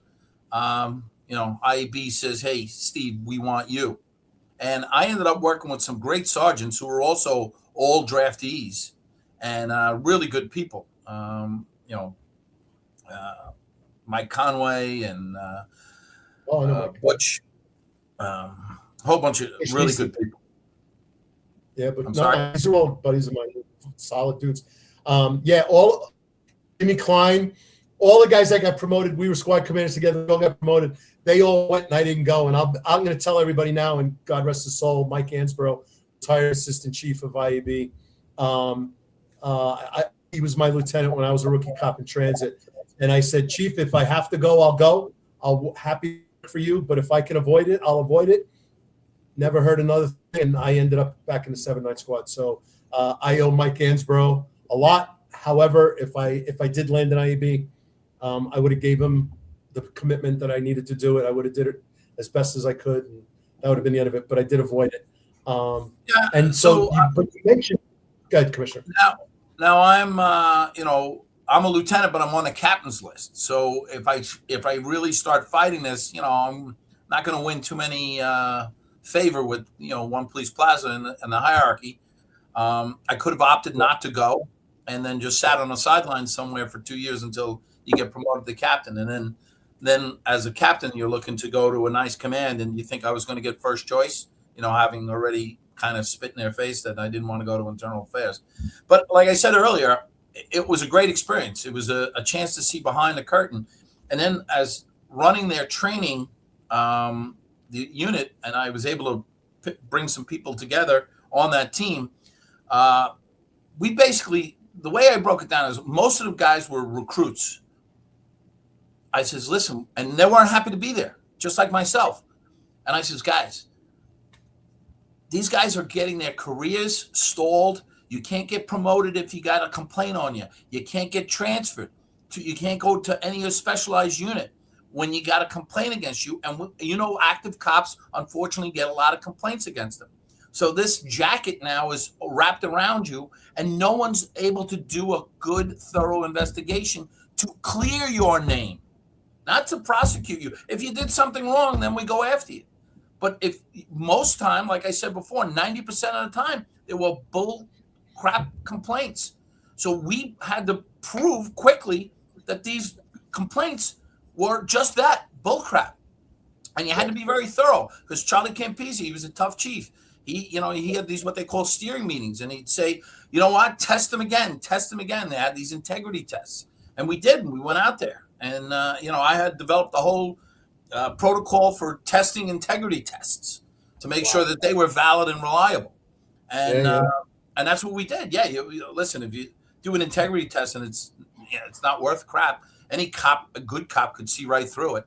IAB says, "Hey, Steve, we want you." And I ended up working with some great sergeants who were also all draftees and really good people. Mike Conway and Butch, a whole bunch of really good people. Yeah, but these are all buddies of mine, solid dudes. All Jimmy Klein, all the guys that got promoted, we were squad commanders together, we all got promoted. They all went and I didn't go. And I'm going to tell everybody now, and God rest his soul, Mike Ansborough, retired assistant chief of IAB. He was my lieutenant when I was a rookie cop in transit. And I said, Chief, if I have to go, I'll go. I'll happy for you. But if I can avoid it, I'll avoid it. Never heard another thing. And I ended up back in the 7-9 squad. So I owe Mike Ansborough a lot. However, if I did land in IAB, I would have gave him the commitment that I needed to do it. I would have did it as best as I could. And that would have been the end of it. But I did avoid it. And so but you mentioned, go ahead, Commissioner. Now I'm, I'm a lieutenant, but I'm on the captain's list. So if I really start fighting this, I'm not going to win too many favor with One Police Plaza in the hierarchy. I could have opted not to go and then just sat on the sidelines somewhere for 2 years until you get promoted to captain. And then as a captain, you're looking to go to a nice command, and you think I was going to get first choice, having already kind of spit in their face that I didn't want to go to Internal Affairs. But like I said earlier, it was a great experience. It was a chance to see behind the curtain. And then as running their training, the unit, and I was able to bring some people together on that team, we basically, the way I broke it down is most of the guys were recruits. I says, listen, and they weren't happy to be there, just like myself. And I says, guys, these guys are getting their careers stalled. You can't get promoted if you got a complaint on you. You can't get transferred. You can't go to any specialized unit when you got a complaint against you. And active cops, unfortunately, get a lot of complaints against them. So this jacket now is wrapped around you, and no one's able to do a good, thorough investigation to clear your name, not to prosecute you. If you did something wrong, then we go after you. But if most time, like I said before, 90% of the time, there were bull crap complaints. So we had to prove quickly that these complaints were just that, bull crap. And you had to be very thorough, because Charlie Campisi, he was a tough chief. He had these what they call steering meetings, and he'd say, you know what, test them again. They had these integrity tests, and we did. And we went out there, and I had developed a whole protocol for testing integrity tests to make sure that they were valid and reliable, and that's what we did. Yeah, listen, if you do an integrity test and it's not worth crap, a good cop could see right through it.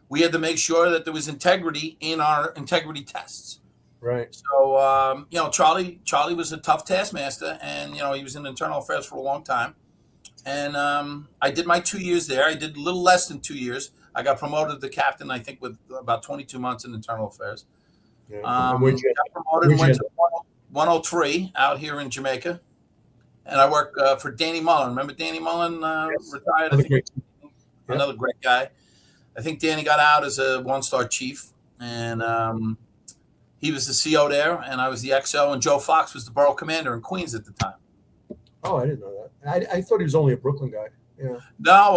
We had to make sure that there was integrity in our integrity tests. Right. So, Charlie was a tough taskmaster, and, he was in internal affairs for a long time. And I did my 2 years there. I did a little less than 2 years. I got promoted to captain, I think, with about 22 months in internal affairs. Yeah. Got promoted, went to 103 out here in Jamaica. And I worked for Danny Mullen. Remember Danny Mullen retired? Another great guy. I think Danny got out as a one-star chief. And he was the CO there, and I was the XO, and Joe Fox was the borough commander in Queens at the time. Oh, I didn't know that. I thought he was only a Brooklyn guy. Yeah. No,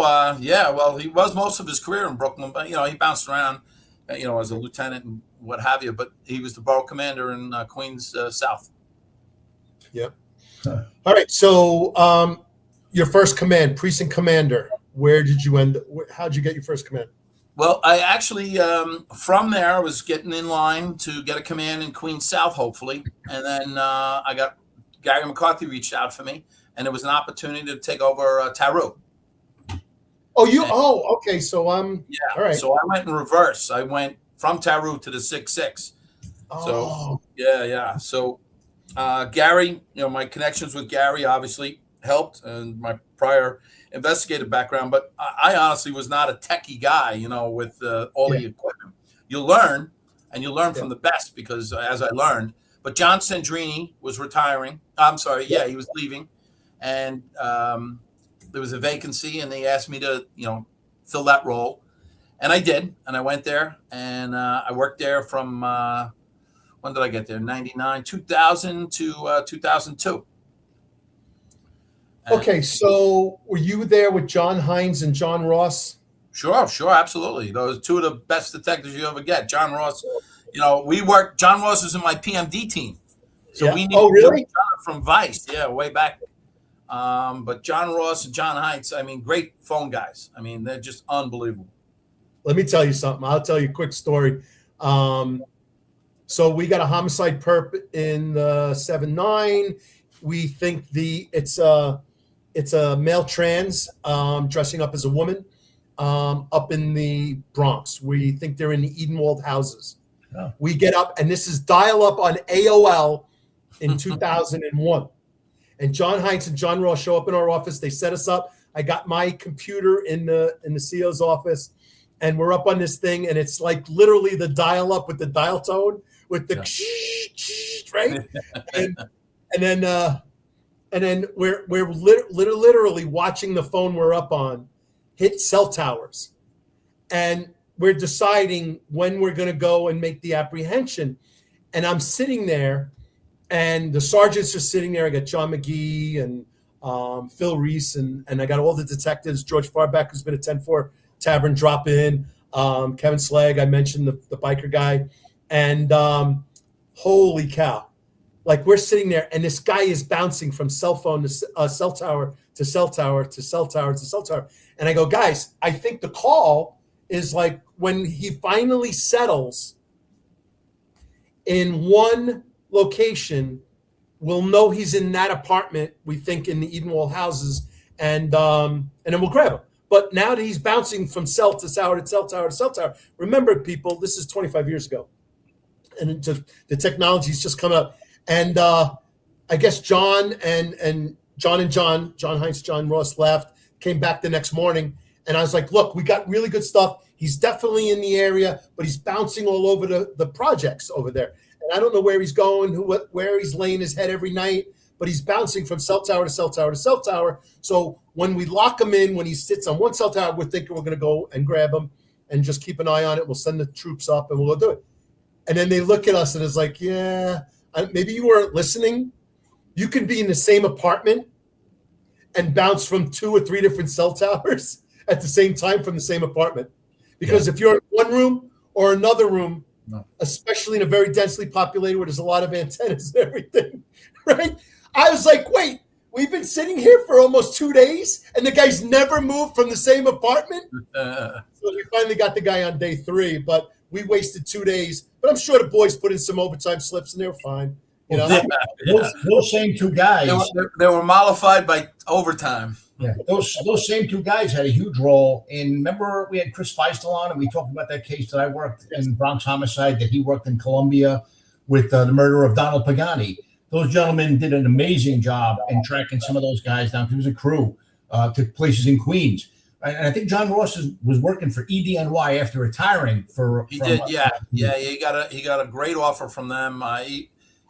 well, he was most of his career in Brooklyn, but, he bounced around, as a lieutenant and what have you, but he was the borough commander in Queens South. Yep. All right, so your first command, precinct commander, where did you end? How did you get your first command? Well, I actually, from there, I was getting in line to get a command in Queens South, hopefully. And then Gary McCarthy reached out for me, and it was an opportunity to take over TARU. Okay. So all right. So I went in reverse. I went from TARU to the 6-6. So So Gary, my connections with Gary obviously helped, and my prior investigative background, but I honestly was not a techie guy, with all the equipment. You learn, and you learn from the best, because as I learned. But John Sandrini was retiring. I'm sorry, he was leaving, and there was a vacancy, and they asked me to, fill that role, and I did, and I went there, and I worked there from when did I get there? 99, 2000 to 2002. Okay, so were you there with John Hines and John Ross? Sure, absolutely. Those two of the best detectives you ever get. John Ross, we worked. John Ross was in my PMD team, so we knew John from Vice, way back. But John Ross and John Hines, great phone guys. They're just unbelievable. Let me tell you something. I'll tell you a quick story. So we got a homicide perp in the 7-9. We think it's a male trans dressing up as a woman up in the Bronx. We think they're in the Edenwald houses. Oh. We get up, and this is dial-up on AOL in 2001. And John Hines and John Ross show up in our office. They set us up. I got my computer in the CO's office, and we're up on this thing, and it's like literally the dial-up with the dial tone with the right, and then we're literally watching the phone we're up on hit cell towers, and we're deciding when we're going to go and make the apprehension. And I'm sitting there, and the sergeants are sitting there. I got John McGee and Phil Reese, and I got all the detectives. George Farback, who's been at Ten-Four Tavern, drop in. Kevin Slag, I mentioned the biker guy, and holy cow. Like, we're sitting there, and this guy is bouncing from cell phone to cell tower to cell tower to cell tower to cell tower. And I go, guys, I think the call is like when he finally settles in one location, we'll know he's in that apartment, we think in the Edenwald houses, and then we'll grab him. But now that he's bouncing from cell to tower to cell tower to cell tower, remember, people, this is 25 years ago. And the technology's just come up. And I guess John Hines, John Ross left, came back the next morning, And I was like, look, we got really good stuff. He's definitely in the area, but he's bouncing all over the projects over there. And I don't know where he's going, where he's laying his head every night, but he's bouncing from cell tower to cell tower to cell tower. So when we lock him in, when he sits on one cell tower, we're thinking we're going to go and grab him and just keep an eye on it. We'll send the troops up and we'll go do it. And then they look at us and it's like, yeah, maybe you weren't listening. You can be in the same apartment and bounce from 2 or 3 different cell towers at the same time from the same apartment. Because if you're in one room or another room, especially in a very densely populated where there's a lot of antennas and everything, right? I was like, wait, we've been sitting here for almost 2 days and the guy's never moved from the same apartment? So we finally got the guy on day 3, but we wasted 2 days. But I'm sure the boys put in some overtime slips and they were fine. You know? Those same 2 guys. They were mollified by overtime. Yeah, those same 2 guys had a huge role in. Remember, we had Chris Feistel on, and we talked about that case that I worked in, Bronx homicide, that he worked in Colombia with the murder of Donald Pagani. Those gentlemen did an amazing job in tracking some of those guys down. It was a crew to places in Queens, and I think John Ross was working for EDNY after retiring. He got a great offer from them.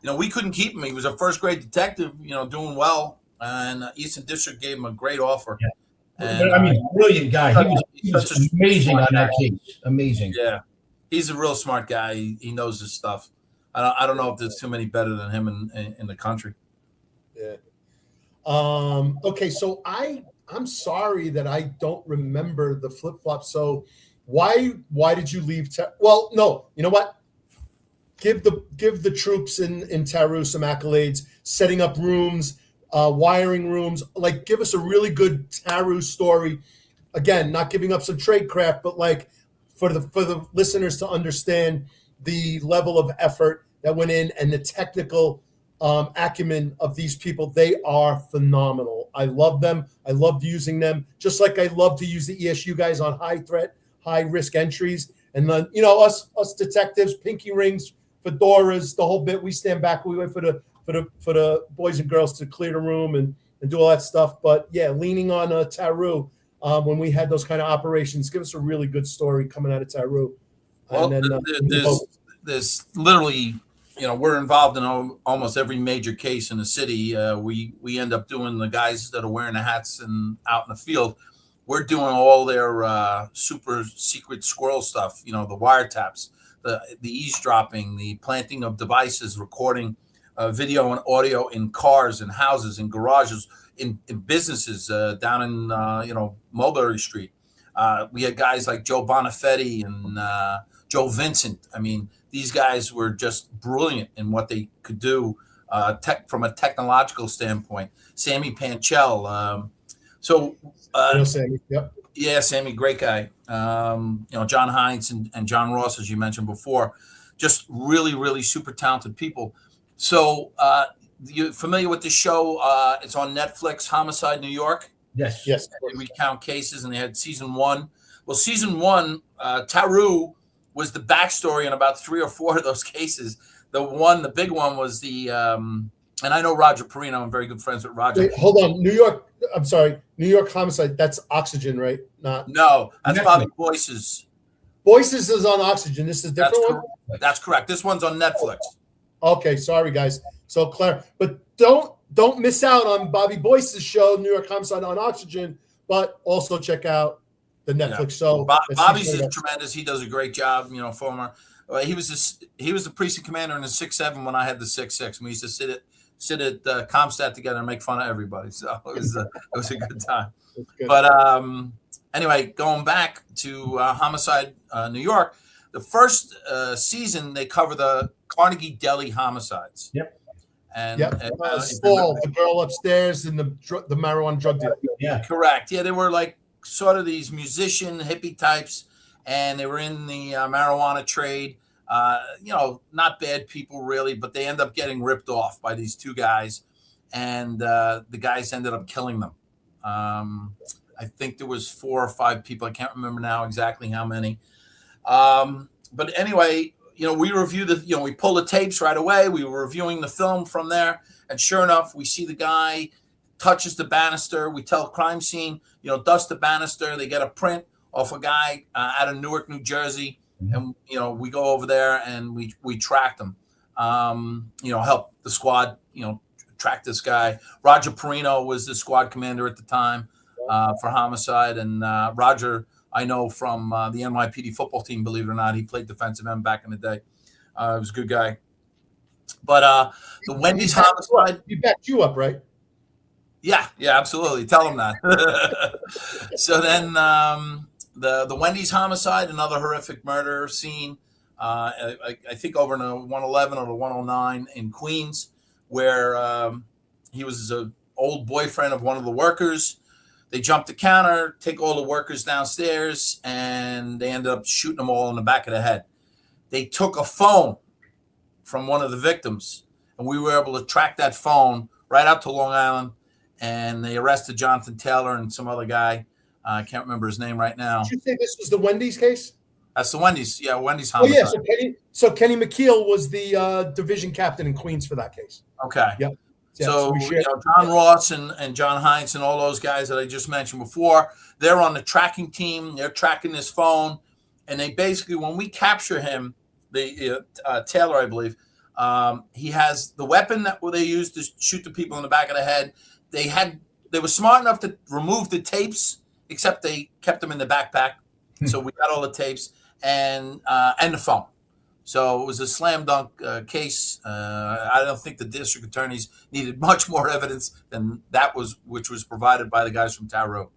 We couldn't keep him. He was a first grade detective, doing well. And Eastern District gave him a great offer. Yeah. And, brilliant guy. He was amazing on that case. Amazing. Yeah, he's a real smart guy. He knows his stuff. I don't know if there's too many better than him in the country. Yeah. Okay, so I'm sorry that I don't remember the flip flop. So why did you leave? Well, no. You know what? Give the troops in TARU some accolades, setting up rooms. Wiring rooms, like give us a really good TARU story. Again, not giving up some trade craft, but like for the listeners to understand the level of effort that went in and the technical acumen of these people. They are phenomenal. I love them. I loved using them, just like I love to use the ESU guys on high threat, high risk entries. And then us detectives, pinky rings, fedoras, the whole bit. We stand back. We wait for the boys and girls to clear the room and do all that stuff. But yeah, leaning on TARU when we had those kind of operations, give us a really good story coming out of TARU. Well, and then, there's literally, we're involved in almost every major case in the city. We end up doing the guys that are wearing the hats and out in the field. We're doing all their super secret squirrel stuff. The wiretaps, the eavesdropping, the planting of devices, recording video and audio in cars and houses and garages in businesses down in Mulberry Street. We had guys like Joe Bonifetti and Joe Vincent. I mean, these guys were just brilliant in what they could do from a technological standpoint. Sammy Panchel. Sammy. Yep. Yeah, Sammy, great guy. John Hines and John Ross, as you mentioned before, just really, really super talented people. So, you're familiar with the show? It's on Netflix, Homicide New York. Yes. They recount cases, and they had season 1. Well, season 1, TARU was the backstory on about 3 or 4 of those cases. The big one was the, and I know Roger Perino. I'm very good friends with Roger. Wait, hold on, New York. I'm sorry, New York Homicide. That's Oxygen, right? No, that's Netflix. Bobby Boyce's. Boyce's is on Oxygen. This is a different one. That's correct. This one's on Netflix. Okay, sorry guys. So Claire, but don't miss out on Bobby Boyce's show, New York Homicide on Oxygen, but also check out the Netflix show. Bobby's is tremendous. He does a great job. Former. He was the precinct commander in the 6-7 when I had the 6-6. We used to sit at CompStat together and make fun of everybody. So it was a good time. Good. But anyway, going back to Homicide New York. The first season, they cover the Carnegie Deli homicides. Yep. And the girl upstairs and the marijuana drug deal. Yeah. Correct. Yeah, they were like sort of these musician hippie types, and they were in the marijuana trade. Not bad people really, but they end up getting ripped off by these 2 guys, and the guys ended up killing them. I think there was 4 or 5 people. I can't remember now exactly how many. But anyway, we review we pull the tapes right away. We were reviewing the film from there, and sure enough, we see the guy touches the banister. We tell crime scene, dust the banister. They get a print off a guy out of Newark, New Jersey, and we go over there and we track them. Help the squad, track this guy. Roger Perino was the squad commander at the time for homicide, and Roger, I know from the NYPD football team. Believe it or not, he played defensive end back in the day. He was a good guy. But the Wendy's homicide, he backed you up, right? Yeah, absolutely. Tell him that. So then the Wendy's homicide, another horrific murder scene. I think over in the 111 or the 109 in Queens, where he was an old boyfriend of one of the workers. They jumped the counter, take all the workers downstairs, and they ended up shooting them all in the back of the head. They took a phone from one of the victims, and we were able to track that phone right out to Long Island, and they arrested Jonathan Taylor and some other guy. I can't remember his name right now. Did you say this was the Wendy's case? That's the Wendy's. Yeah, Wendy's homicide. Oh, yeah, so Kenny McKeel was the division captain in Queens for that case. Okay. Yep. Yeah, so John Ross and John Heinz and all those guys that I just mentioned before, they're on the tracking team. They're tracking this phone, and they basically, when we capture him, Taylor, I believe, he has the weapon that they used to shoot the people in the back of the head. They were smart enough to remove the tapes, except they kept them in the backpack. So we got all the tapes and the phone. So it was a slam dunk case. I don't think the district attorneys needed much more evidence than which was provided by the guys from TARU.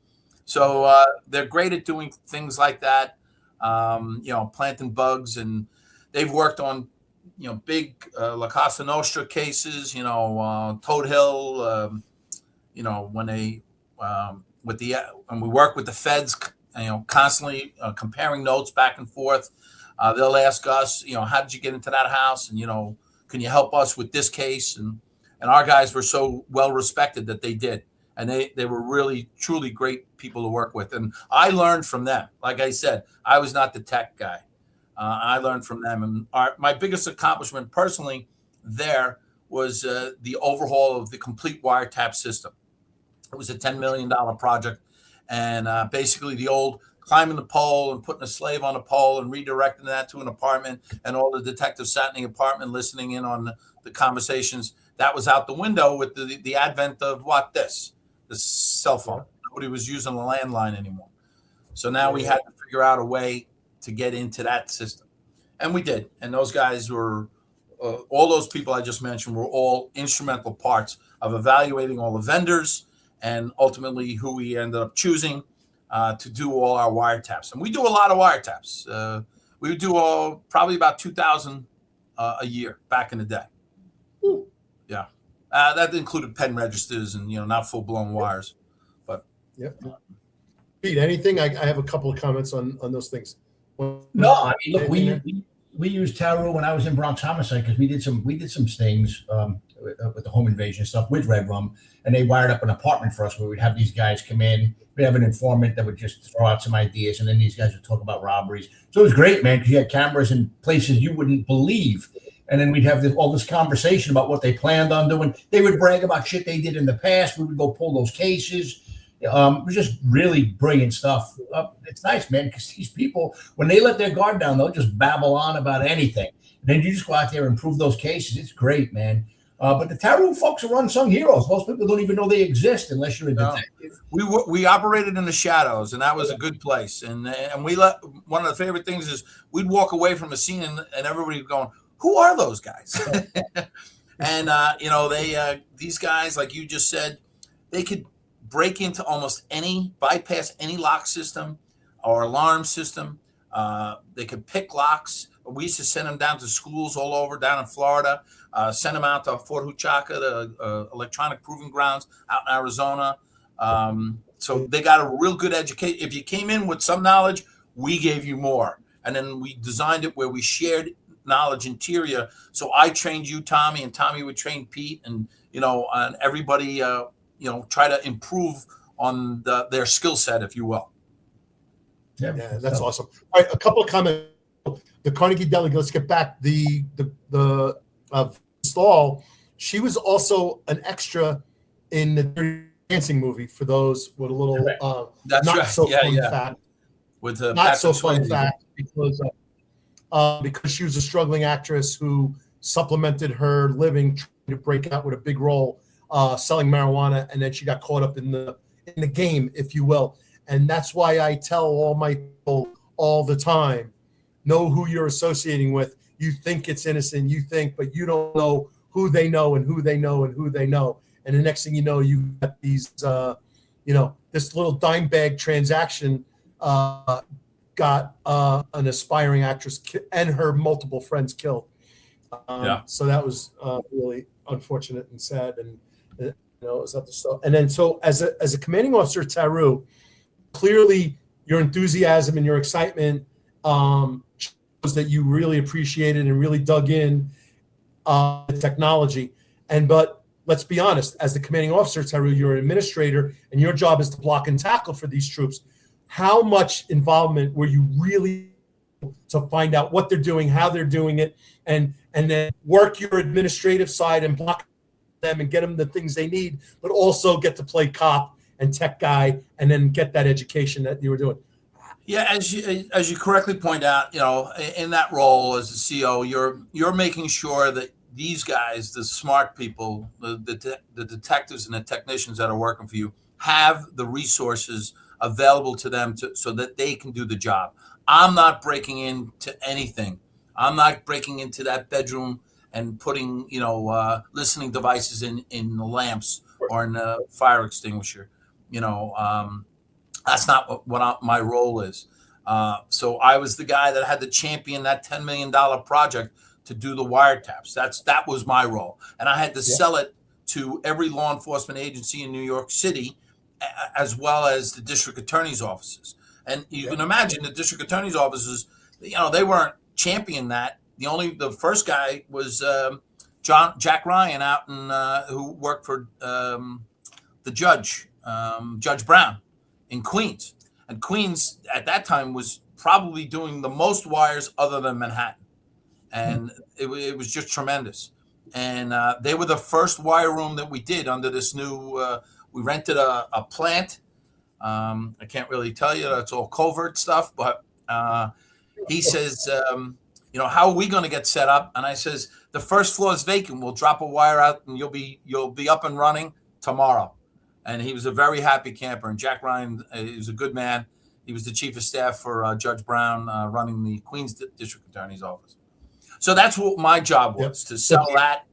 So they're great at doing things like that, planting bugs, and they've worked on, big La Cosa Nostra cases, Toad Hill, when they, when we work with the feds, constantly comparing notes back and forth. They'll ask us, how did you get into that house? And, can you help us with this case? And our guys were so well respected that they did. And they were really, truly great people to work with. And I learned from them. Like I said, I was not the tech guy. I learned from them. And my biggest accomplishment personally there was the overhaul of the complete wiretap system. It was a $10 million project. And basically the old climbing the pole and putting a slave on a pole and redirecting that to an apartment, and all the detectives sat in the apartment listening in on the conversations. That was out the window with the advent of the cell phone. Nobody was using a landline anymore. So now we had to figure out a way to get into that system. And we did. And those guys were, all those people I just mentioned were all instrumental parts of evaluating all the vendors and ultimately who we ended up choosing to do all our wiretaps. And we do a lot of wiretaps. We would do probably about 2,000 a year back in the day. Ooh. Yeah. That included pen registers and, not full-blown wires. But Pete, anything? I have a couple of comments on those things. No, I mean, look, we used TARU when I was in Bronx Homicide because we did some stings with the home invasion stuff with Red Rum, and they wired up an apartment for us where we'd have these guys come in. We'd have an informant that would just throw out some ideas, and then these guys would talk about robberies. So it was great, man, because you had cameras in places you wouldn't believe. And then we'd have all this conversation about what they planned on doing. They would brag about shit they did in the past. We would go pull those cases. It was just really brilliant stuff. It's nice, man, because these people, when they let their guard down, they'll just babble on about anything. And then you just go out there and prove those cases. It's great, man. But the TARU folks are unsung heroes. Most people don't even know they exist unless you're a detective. We operated in the shadows, and that was a good place. And we one of the favorite things is we'd walk away from a scene, and everybody would going, "Who are those guys?" And these guys, like you just said, they could break into bypass any lock system or alarm system. They could pick locks. We used to send them down to schools all over down in Florida, send them out to Fort Huachuca, the electronic proving grounds out in Arizona. So they got a real good education. If you came in with some knowledge, we gave you more. And then we designed it where we shared knowledge interior. So I trained you, Tommy, and Tommy would train Pete, and and everybody try to improve on their skill set, if you will. Yeah, that's awesome. All right, a couple of comments. The Carnegie delegate. Let's get back. The Stall. She was also an extra in the dancing movie for those with a little That's not right. so Yeah, fun yeah. fact. With Not so Patrick fun Swayze. fact because she was a struggling actress who supplemented her living trying to break out with a big role selling marijuana, and then she got caught up in the game, if you will. And that's why I tell all my people all the time, know who you're associating with. You think it's innocent, but you don't know who they know and who they know and who they know. And the next thing you know, you got these, this little dime bag transaction got an aspiring actress and her multiple friends killed. So that was really unfortunate and sad, and it was not the stuff. And then so as a commanding officer at TARU, clearly your enthusiasm and your excitement shows that you really appreciated and really dug in the technology. But let's be honest, as the commanding officer at TARU, you're an administrator, and your job is to block and tackle for these troops. How much involvement were you really to find out what they're doing, how they're doing it, and then work your administrative side and block them and get them the things they need, but also get to play cop and tech guy and then get that education that you were doing? Yeah, as you correctly point out, in that role as a CO, you're making sure that these guys, the smart people, the detectives and the technicians that are working for you, have the resources available to them so that they can do the job. I'm not breaking into anything. I'm not breaking into that bedroom and putting, listening devices in the lamps or in the fire extinguisher. That's not what my role is. So I was the guy that had to champion that $10 million project to do the wiretaps. That was my role. And I had to sell it to every law enforcement agency in New York City, as well as the district attorney's offices. And you can imagine the district attorney's offices, they weren't championing that. The first guy was Jack Ryan out in who worked for the judge, Judge Brown in Queens. And Queens at that time was probably doing the most wires other than Manhattan. And it was just tremendous. And they were the first wire room that we did under this new, we rented a plant. I can't really tell you, that's all covert stuff, but he says, how are we going to get set up? And I says, the first floor is vacant. We'll drop a wire out and you'll be up and running tomorrow. And he was a very happy camper. And Jack Ryan, he was a good man. He was the chief of staff for Judge Brown, running the Queens District Attorney's Office. So that's what my job was, to sell that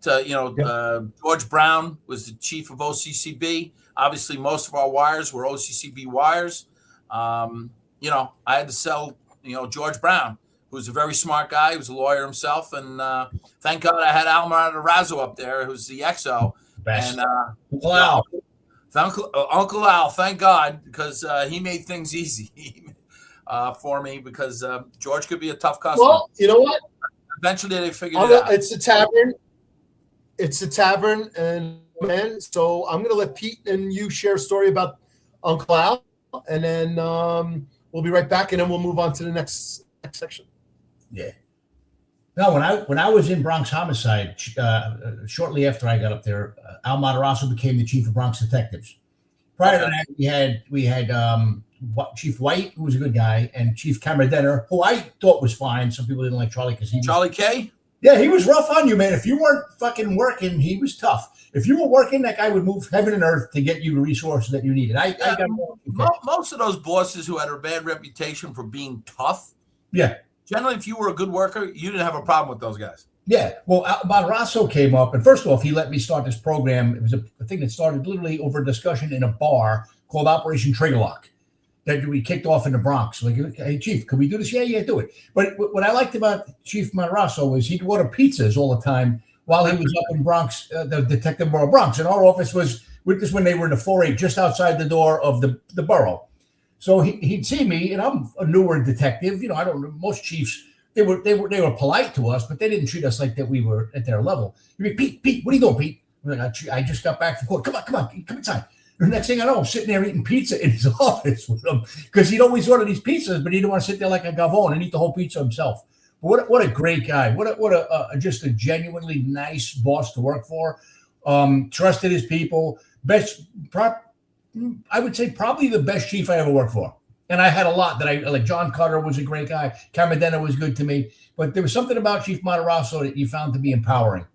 to, George Brown was the chief of OCCB. Obviously, most of our wires were OCCB wires. I had to sell, George Brown, who's a very smart guy. He was a lawyer himself. And thank God I had Al Matarazzo up there, who's the XO. Best. And Uncle Al. Uncle Al, thank God, because he made things easy for me, because George could be a tough customer. Well, you know what? Eventually, they figured it out. It's a tavern. It's a tavern, and man. So I'm going to let Pete and you share a story about Uncle Al, and then we'll be right back, and then we'll move on to the next section. Yeah. No, when I was in Bronx Homicide, shortly after I got up there, Al Matarazzo became the chief of Bronx Detectives. Prior to that, we had Chief White, who was a good guy, and Chief Camadenner, who I thought was fine. Some people didn't like Charlie because Charlie K. Yeah, he was rough on you, man. If you weren't fucking working, he was tough. If you were working, that guy would move heaven and earth to get you the resources that you needed. I got most of those bosses who had a bad reputation for being tough. Yeah. Generally, if you were a good worker, you didn't have a problem with those guys. Yeah. Well, Matarazzo came up, and first off, he let me start this program. It was a thing that started literally over a discussion in a bar called Operation Trigger Lock that we kicked off in the Bronx. Like, hey, Chief, can we do this? Yeah, do it. But what I liked about Chief Matarazzo was he'd order pizzas all the time while he was up in Bronx, the Detective Borough Bronx. And our office was with this when they were in the 4-8, just outside the door of the borough. So he'd see me, and I'm a newer detective. I don't know, most chiefs, they were polite to us, but they didn't treat us like that we were at their level. You'd be, Pete, what are you doing, Pete? I'm like, I just got back from court. Come on, come inside. The next thing I know, I'm sitting there eating pizza in his office with him, because he'd always order these pizzas, but he didn't want to sit there like a gavone and eat the whole pizza himself. But what a great guy! What a just a genuinely nice boss to work for. trusted his people. I would say probably the best chief I ever worked for. And I had a lot that I like. John Cutter was a great guy. Camadena was good to me. But there was something about Chief Matarazzo that you found to be empowering.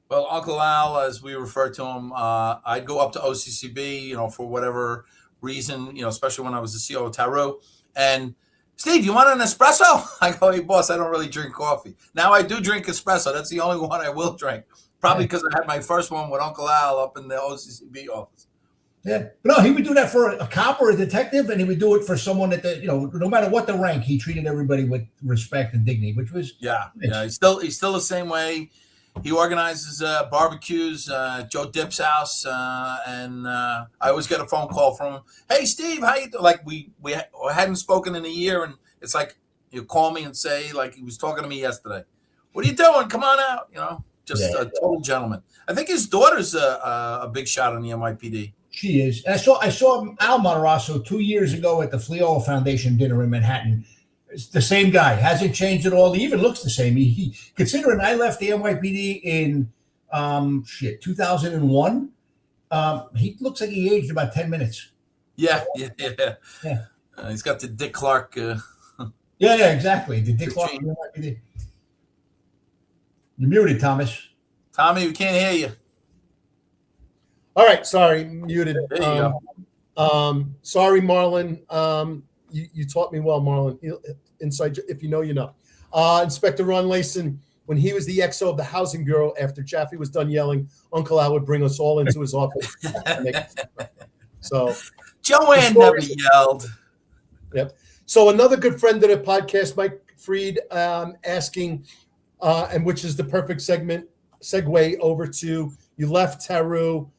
Well, Uncle Al, as we refer to him, I'd go up to OCCB, for whatever reason, especially when I was the CO of TARU. And Steve, you want an espresso? I go, hey, boss, I don't really drink coffee. Now I do drink espresso. That's the only one I will drink. Probably because I had my first one with Uncle Al up in the OCCB office. Yeah, no, he would do that for a cop or a detective, and he would do it for someone that no matter what the rank, he treated everybody with respect and dignity, which was yeah. He's still the same way. He organizes barbecues, Joe Dip's house, and I always get a phone call from him. Hey, Steve, how you doing? Like we hadn't spoken in a year, and it's like he'll call me and say like he was talking to me yesterday. What are you doing? Come on out. Just a total gentleman. I think his daughter's a big shot on the NYPD. She is. And I saw Al Matarazzo 2 years ago at the Floral Foundation dinner in Manhattan. It's the same guy. Hasn't changed at all. He even looks the same. He considering I left the NYPD in 2001. He looks like he aged about 10 minutes. Yeah. He's got the Dick Clark. Yeah, exactly. The Dick Clark. NYPD. You're muted, Thomas. Tommy, we can't hear you. All right, sorry, muted. There you go. Sorry, Marlon. You taught me well, Marlon. Inside, if you know, you know. Inspector Ron Layson, when he was the XO of the Housing Bureau, after Jaffe was done yelling, Uncle Al would bring us all into his office. So Joanne never yelled. Yep. So another good friend of the podcast, Mike Freed, asking, and which is the perfect segue over to you left TARU.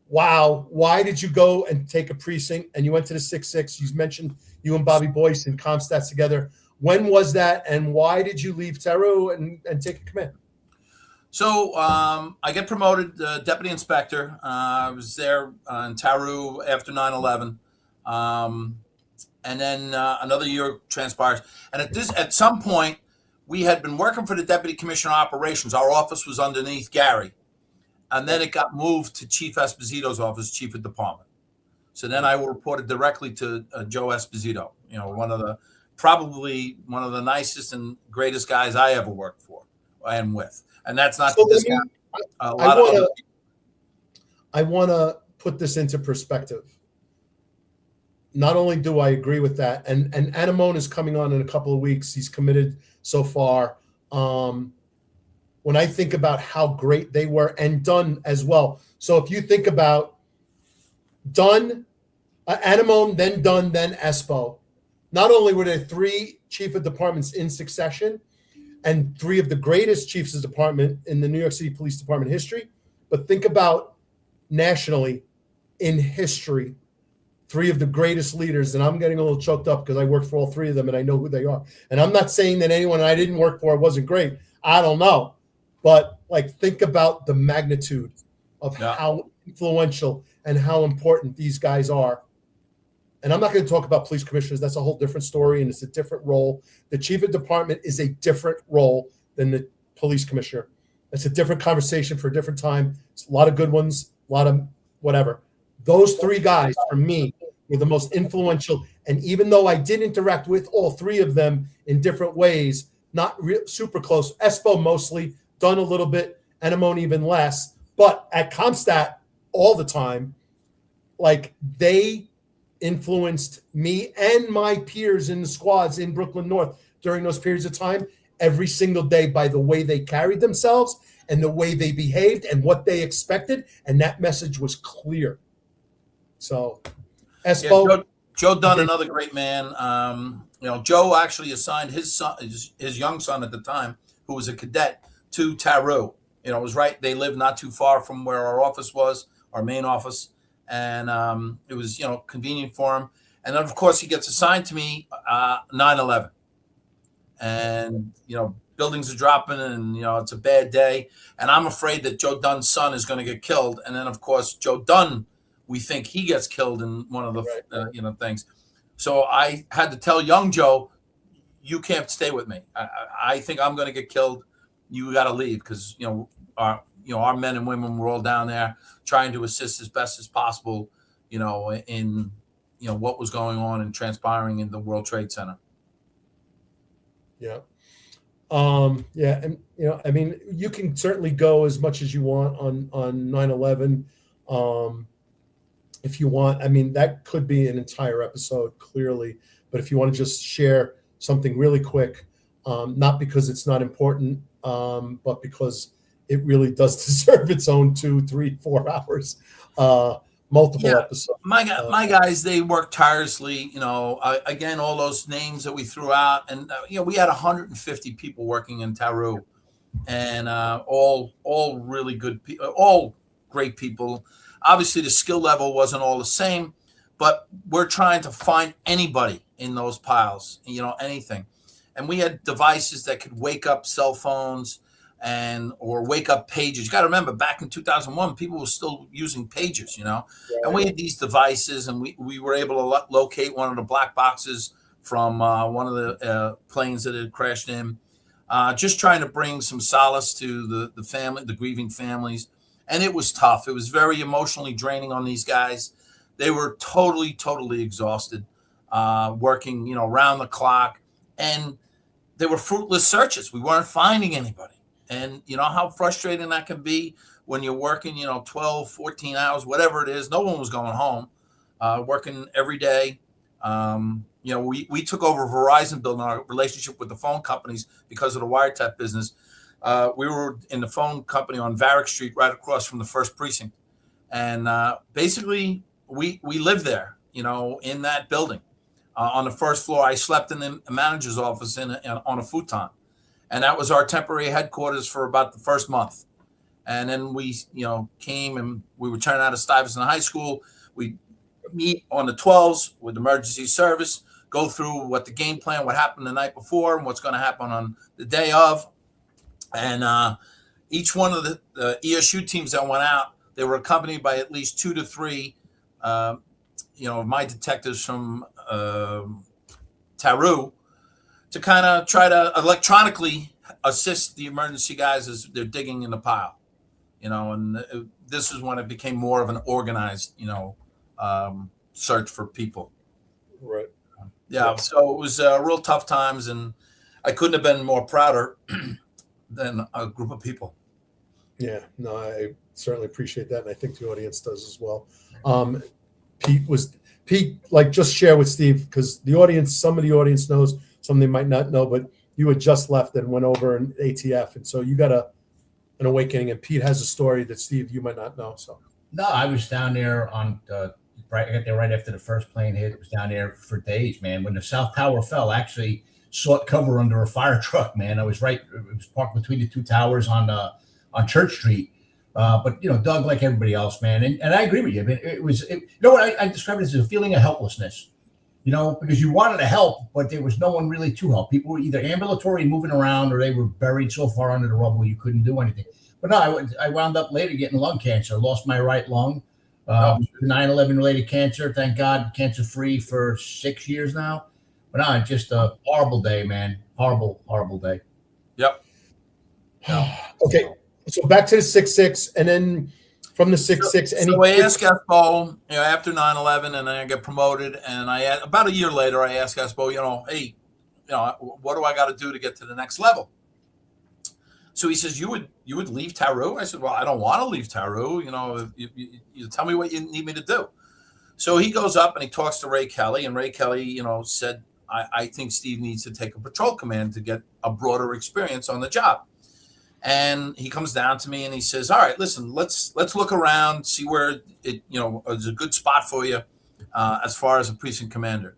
Wow. Why did you go and take a precinct and you went to the 6-6? You mentioned you and Bobby Boyce and CompStat together. When was that? And why did you leave TARU and take a command? So I get promoted deputy inspector. I was there in TARU after 9/11. And then another year transpires. And at some point, we had been working for the deputy commissioner of operations. Our office was underneath Gary. And then it got moved to Chief Esposito's office, chief of department. So then I reported directly to Joe Esposito, probably one of the nicest and greatest guys I ever worked for and with. And that's not to discount a lot of other people. I want to put this into perspective. Not only do I agree with that, and Anamone is coming on in a couple of weeks. He's committed so far. When I think about how great they were and Dunn as well. So if you think about Dunn, Anamone, then Dunn, then Espo, not only were there 3 chief of departments in succession and 3 of the greatest chiefs of department in the New York City Police Department history, but think about nationally in history, 3 of the greatest leaders. And I'm getting a little choked up because I worked for all 3 of them and I know who they are. And I'm not saying that anyone I didn't work for wasn't great. I don't know. But think about the magnitude of how influential and how important these guys are. And I'm not going to talk about police commissioners. That's a whole different story, and it's a different role. The chief of department is a different role than the police commissioner. It's a different conversation for a different time. It's a lot of good ones, a lot of whatever. Those 3 guys, for me, were the most influential. And even though I did interact with all 3 of them in different ways, not super close, Espo mostly, Done a little bit, Anamone even less, but at CompStat all the time, they influenced me and my peers in the squads in Brooklyn North during those periods of time every single day by the way they carried themselves and the way they behaved and what they expected, and that message was clear. So, Espo, Joe Dunn, another great man. Joe actually assigned his son, his young son at the time, who was a cadet, to TARU. It was right. They lived not too far from where our office was, our main office. And it was, convenient for him. And then, of course, he gets assigned to me 9/11. And, buildings are dropping and, it's a bad day. And I'm afraid that Joe Dunn's son is going to get killed. And then, of course, Joe Dunn, we think he gets killed in one of the, things. So I had to tell young Joe, you can't stay with me. I think I'm going to get killed. You got to leave because, our men and women were all down there trying to assist as best as possible, in what was going on and transpiring in the World Trade Center. Yeah. Yeah. And, I mean, you can certainly go as much as you want on 9/11. If you want, I mean, that could be an entire episode clearly, but if you want to just share something really quick, not because it's not important, but because it really does deserve its own 2, 3, 4 hours, multiple episodes. My guys, they worked tirelessly. Again, all those names that we threw out, and we had 150 people working in TARU, and all really good people, all great people. Obviously, the skill level wasn't all the same, but we're trying to find anybody in those piles, anything. And we had devices that could wake up cell phones or wake up pages. You got to remember, back in 2001, people were still using pages, Right. And we had these devices, and we were able to locate one of the black boxes from one of the planes that had crashed in, just trying to bring some solace to the family, the grieving families. And it was tough. It was very emotionally draining on these guys. They were totally, totally exhausted, working, around the clock. And they were fruitless searches. We weren't finding anybody. And you know how frustrating that can be when you're working, 12, 14 hours, whatever it is. No one was going home, working every day. We took over Verizon, building our relationship with the phone companies because of the wiretap business. We were in the phone company on Varick Street, right across from the First Precinct. And basically, we lived there, in that building. On the first floor, I slept in the manager's office on a futon. And that was our temporary headquarters for about the first month. And then we, came and we were turning out of Stuyvesant High School. We meet on the 12s with emergency service, go through what the game plan, what happened the night before, and what's going to happen on the day of. And each one of the ESU teams that went out, they were accompanied by at least 2 to 3, my detectives from TARU to kind of try to electronically assist the emergency guys as they're digging in the pile, and this is when it became more of an organized, search for people. Right. Yeah. So it was real tough times, and I couldn't have been more prouder than a group of people. Yeah, no, I certainly appreciate that. And I think the audience does as well. Pete, like, just share with Steve, because some of the audience knows, some they might not know, but you had just left and went over in ATF. And so you got an awakening, and Pete has a story that Steve, you might not know. So. No, I was down there I got there right after the first plane hit. It was down there for days, man. When the South Tower fell, actually sought cover under a fire truck, man. It was parked between the two towers on Church Street. But Doug, like everybody else, man, and I agree with you. I mean, I describe it as a feeling of helplessness, because you wanted to help, but there was no one really to help. People were either ambulatory, moving around, or they were buried so far under the rubble you couldn't do anything. But no, I wound up later getting lung cancer. Lost my right lung. 9/11 related cancer. Thank God, cancer free for 6 years now. But no, just a horrible day, man. Horrible, horrible day. Yep. Okay. So back to the 6.6, and then from the 6.6. So I asked Espo, after 9/11, and then I got promoted, and about a year later, I asked Espo, hey, what do I got to do to get to the next level? So he says, you would leave TARU? I said, well, I don't want to leave TARU. You tell me what you need me to do. So he goes up and he talks to Ray Kelly, and Ray Kelly, said, I think Steve needs to take a patrol command to get a broader experience on the job. And he comes down to me and he says, all right, listen, let's look around, see where it, is a good spot for you as far as a precinct commander.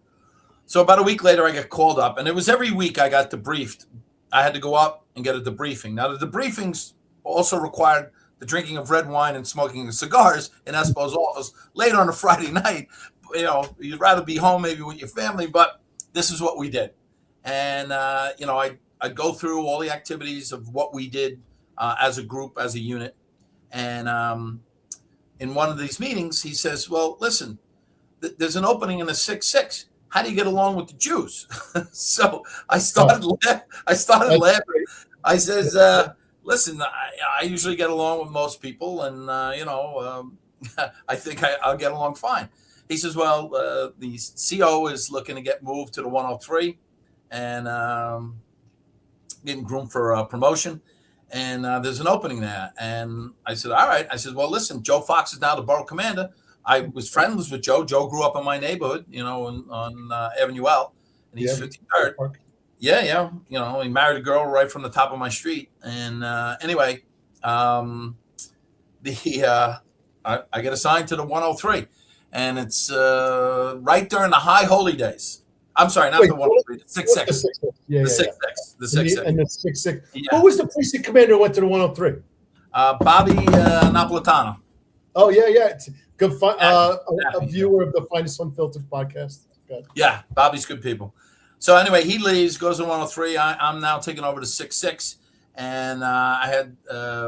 So about a week later, I got called up, and it was every week I got debriefed. I had to go up and get a debriefing. Now, the debriefings also required the drinking of red wine and smoking of cigars in Espo's office late on a Friday night. You'd rather be home maybe with your family, but this is what we did. And, I'd go through all the activities of what we did as a group, as a unit. And in one of these meetings, he says, well, listen, there's an opening in the 6.6. How do you get along with the Jews? So I started laughing. I says, Listen, I usually get along with most people, and I think I'll get along fine. He says, well, the CO is looking to get moved to the 103 and getting groomed for a promotion. And there's an opening there. And I said, all right. I said, well, listen, Joe Fox is now the borough commander. I was friends with Joe. Joe grew up in my neighborhood, on Avenue L, and he's 53rd. Yeah. He married a girl right from the top of my street. And anyway, I get assigned to the 103, and it's right during the high holy days. I'm sorry, not the 103, the 66. The 66. The 66. And the 66. Yeah. Who was the precinct commander who went to the 103? Bobby Napolitano. Oh, yeah. It's good. A viewer of the Finest Unfiltered podcast. Good. Yeah, Bobby's good people. So anyway, he leaves, goes to 103. I'm now taking over to 66. And I had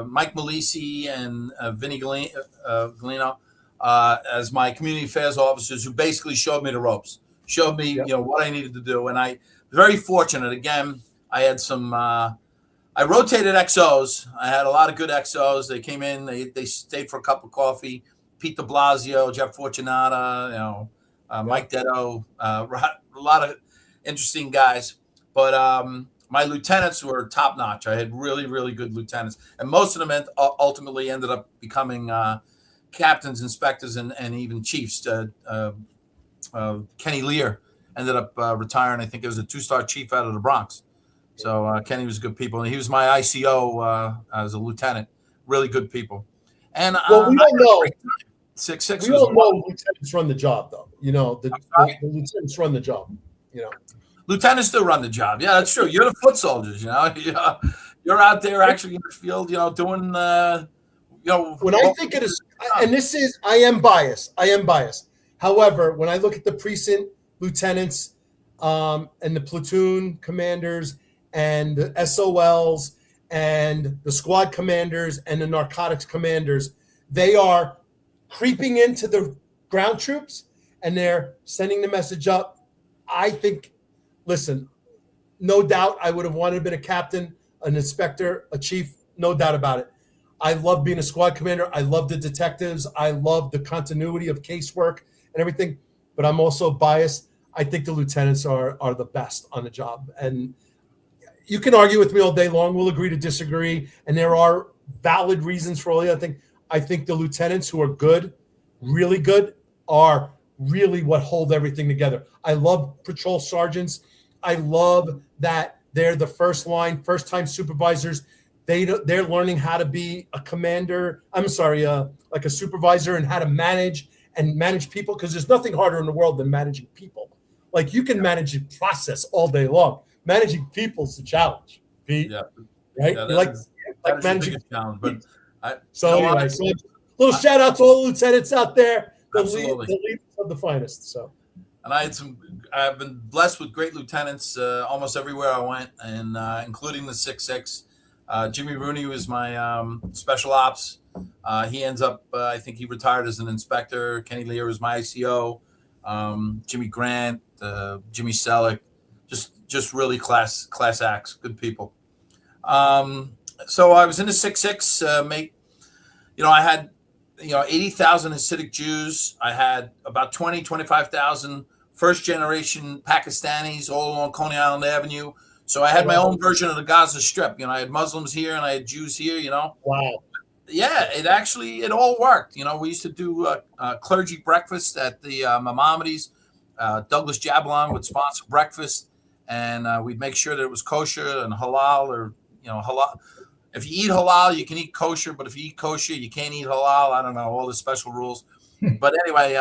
Mike Malisi and Vinny Galino as my community affairs officers, who basically showed me the ropes, showed me what I needed to do. And I was very fortunate. Again, I had some I rotated XOs. I had a lot of good XOs. They came in, they stayed for a cup of coffee. Pete de Blasio, Jeff Fortunata, Mike Detto, a lot of interesting guys. But my lieutenants were top notch. I had really, really good lieutenants, and most of them ultimately ended up becoming captains, inspectors, and even chiefs. Kenny Lear ended up retiring. I think it was a 2-star chief out of the Bronx. So Kenny was good people, and he was my ICO as a lieutenant. Really good people. And we don't know. 66. We don't know lieutenants run the job, though. The lieutenants run the job. Lieutenants still run the job. Yeah, that's true. You're the foot soldiers. You're out there actually in the field. Doing. When I think it is, and this is, I am biased. However, when I look at the precinct lieutenants and the platoon commanders and the SOLs and the squad commanders and the narcotics commanders, they are creeping into the ground troops and they're sending the message up. I think, listen, no doubt I would have wanted to be a captain, an inspector, a chief, no doubt about it. I love being a squad commander. I love the detectives. I love the continuity of casework and everything, but I'm also biased. I think the lieutenants are the best on the job. And you can argue with me all day long. We'll agree to disagree. And there are valid reasons for all the other thing. I think the lieutenants who are good, really good, are really what hold everything together. I love patrol sergeants. I love that they're the first-time supervisors. They're learning how to be a commander. Like a supervisor, and how to manage people, because there's nothing harder in the world than managing people. Like, you can manage a process all day long. Managing people's the challenge, Pete. Yeah. Right? Yeah, like managing a challenge. But anyway, little shout out to all the lieutenants out there, the leaders of the finest. So, and I've been blessed with great lieutenants almost everywhere I went, and including the 6'6". Jimmy Rooney was my special ops. He ends up, I think he retired as an inspector. Kenny Lear was my ICO. Jimmy Grant, Jimmy Selleck, just really class acts, good people. So I was in the 6'6", I had 80,000 Hasidic Jews. I had about 25,000 first generation Pakistanis all along Coney Island Avenue. So I had my own version of the Gaza Strip. I had Muslims here and I had Jews here, Wow. Yeah, it all worked. We used to do clergy breakfast at the Maimonides. Douglas Jablon would sponsor breakfast, and we'd make sure that it was kosher and halal, or halal. If you eat halal, you can eat kosher, but if you eat kosher, you can't eat halal. I don't know, all the special rules. But anyway,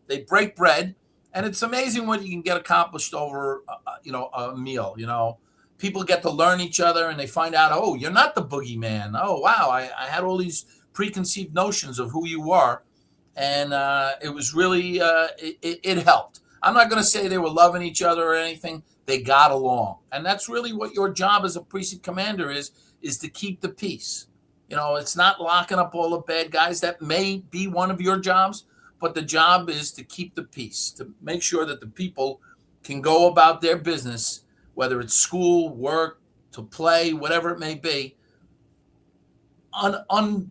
they break bread, and it's amazing what you can get accomplished over a meal. People get to learn each other, and they find out, oh, you're not the boogeyman. Oh, wow, I had all these preconceived notions of who you are, and it was really it helped. I'm not going to say they were loving each other or anything. They got along, and that's really what your job as a precinct commander is to keep the peace. It's not locking up all the bad guys. That may be one of your jobs, but the job is to keep the peace, to make sure that the people can go about their business, whether it's school, work, to play, whatever it may be, unblemished,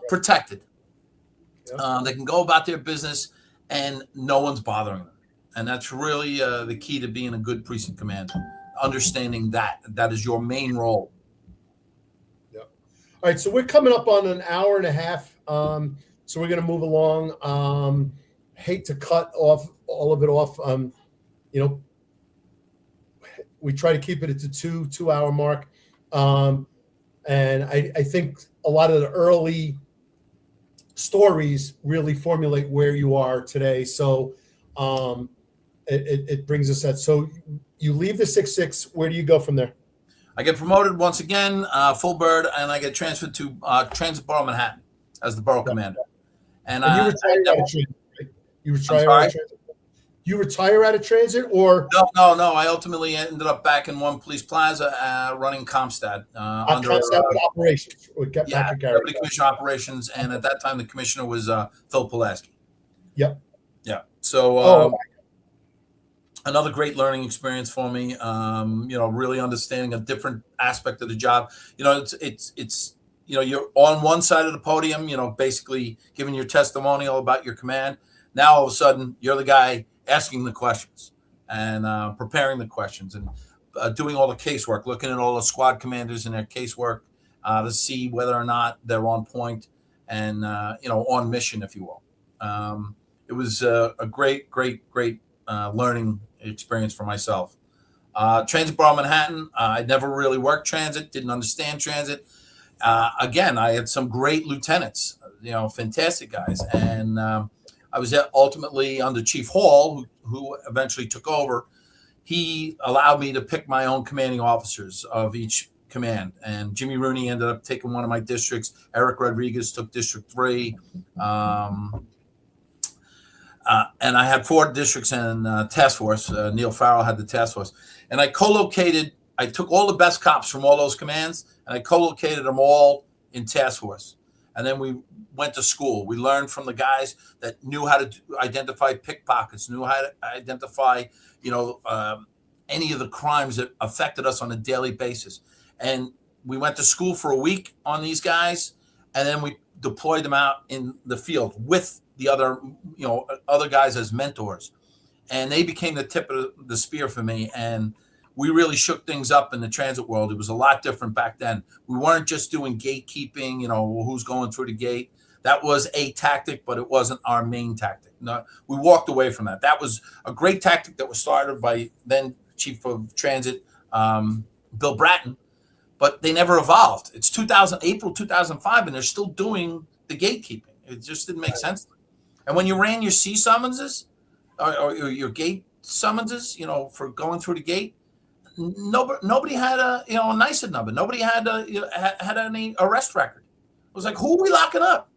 protected. Yeah. They can go about their business and no one's bothering them. And that's really the key to being a good precinct commander, understanding that is your main role. Yeah. All right. So we're coming up on an hour and a half. So we're going to move along. Hate to cut off all of it off. We try to keep it at the 2-hour mark. And I think a lot of the early stories really formulate where you are today. So it brings us that. So you leave the 6-6. Where do you go from there? I get promoted once again, full bird, and I get transferred to Transit Borough Manhattan as the borough commander. And you retire out of transit, right? You retire out of transit? You retire out of transit, or no. I ultimately ended up back in One Police Plaza running CompStat under operations. Deputy Commissioner Operations, and at that time the commissioner was Phil Pulaski. Yep. Yeah. So another great learning experience for me. Really understanding a different aspect of the job. It's you're on one side of the podium, basically giving your testimonial about your command. Now all of a sudden you're the guy asking the questions and preparing the questions and doing all the casework, looking at all the squad commanders and their casework to see whether or not they're on point and on mission, if you will. It was a great learning experience for myself. Transit Borough Manhattan, I never really worked transit, didn't understand transit. Again, I had some great lieutenants, fantastic guys. And I was ultimately under Chief Hall, who eventually took over. He allowed me to pick my own commanding officers of each command. And Jimmy Rooney ended up taking one of my districts. Eric Rodriguez took District 3. And I had 4 districts in task force. Neil Farrell had the task force. And I took all the best cops from all those commands, and I co-located them all in task force. And then we went to school. We learned from the guys that knew how to identify pickpockets, knew how to identify, any of the crimes that affected us on a daily basis. And we went to school for a week on these guys, and then we deployed them out in the field with the other guys as mentors. And they became the tip of the spear for me. And we really shook things up in the transit world. It was a lot different back then. We weren't just doing gatekeeping, who's going through the gate. That was a tactic, but it wasn't our main tactic. No, we walked away from that. That was a great tactic that was started by then Chief of Transit, Bill Bratton, but they never evolved. It's April 2005, and they're still doing the gatekeeping. It just didn't make sense. And when you ran your C summonses or your gate summonses, for going through the gate, nobody had a NYSID number. Nobody had had any arrest record. It was like, who are we locking up?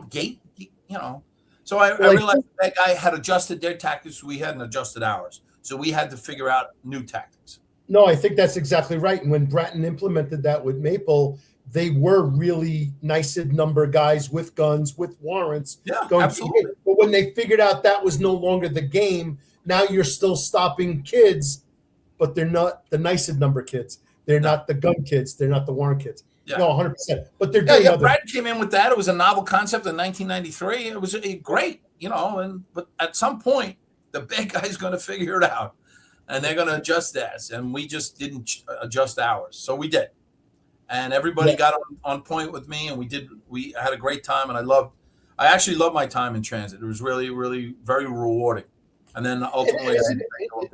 Gate. So I realized that guy had adjusted their tactics. We hadn't adjusted ours. So we had to figure out new tactics. No, I think that's exactly right. And when Bratton implemented that with Maple, they were really NYSID number guys with guns, with warrants. Yeah, going absolutely. But when they figured out that was no longer the game, now you're still stopping kids, but they're not the NYSID number kids. They're not the gun kids. They're not the warrant kids. Yeah. No, 100%. But they're doing other. Brad came in with that. It was a novel concept in 1993. It was great, but at some point, the big guy's going to figure it out, and they're going to adjust theirs. And we just didn't adjust ours. So we did. And everybody got on point with me, and we had a great time. And I actually loved my time in transit. It was really, really very rewarding. And then ultimately,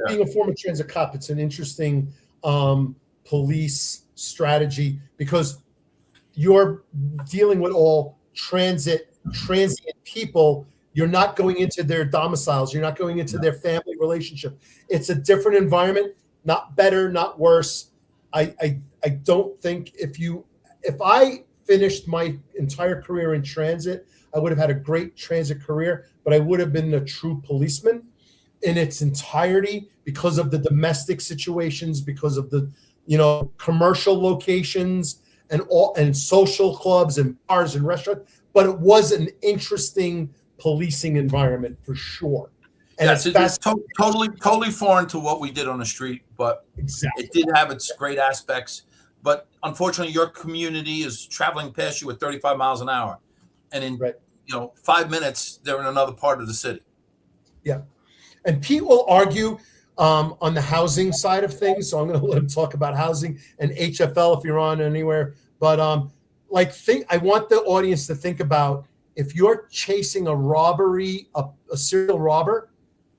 being a former transit cop, it's an interesting police strategy because you're dealing with all transient people. You're not going into their domiciles. You're not going into their family relationship. It's a different environment, not better, not worse. I don't think if I finished my entire career in transit, I would have had a great transit career, but I would have been a true policeman in its entirety because of the domestic situations, because of the commercial locations and social clubs and bars and restaurants. But it was an interesting policing environment for sure. And it's totally foreign to what we did on the street, but It did have its great aspects. but unfortunately, your community is traveling past you at 35 miles an hour, and in 5 minutes they're in another part of the city. Yeah, and Pete will argue on the housing side of things, so I'm going to let him talk about housing and HFL if you're on anywhere. But I want the audience to think about, if you're chasing a robbery, a serial robber,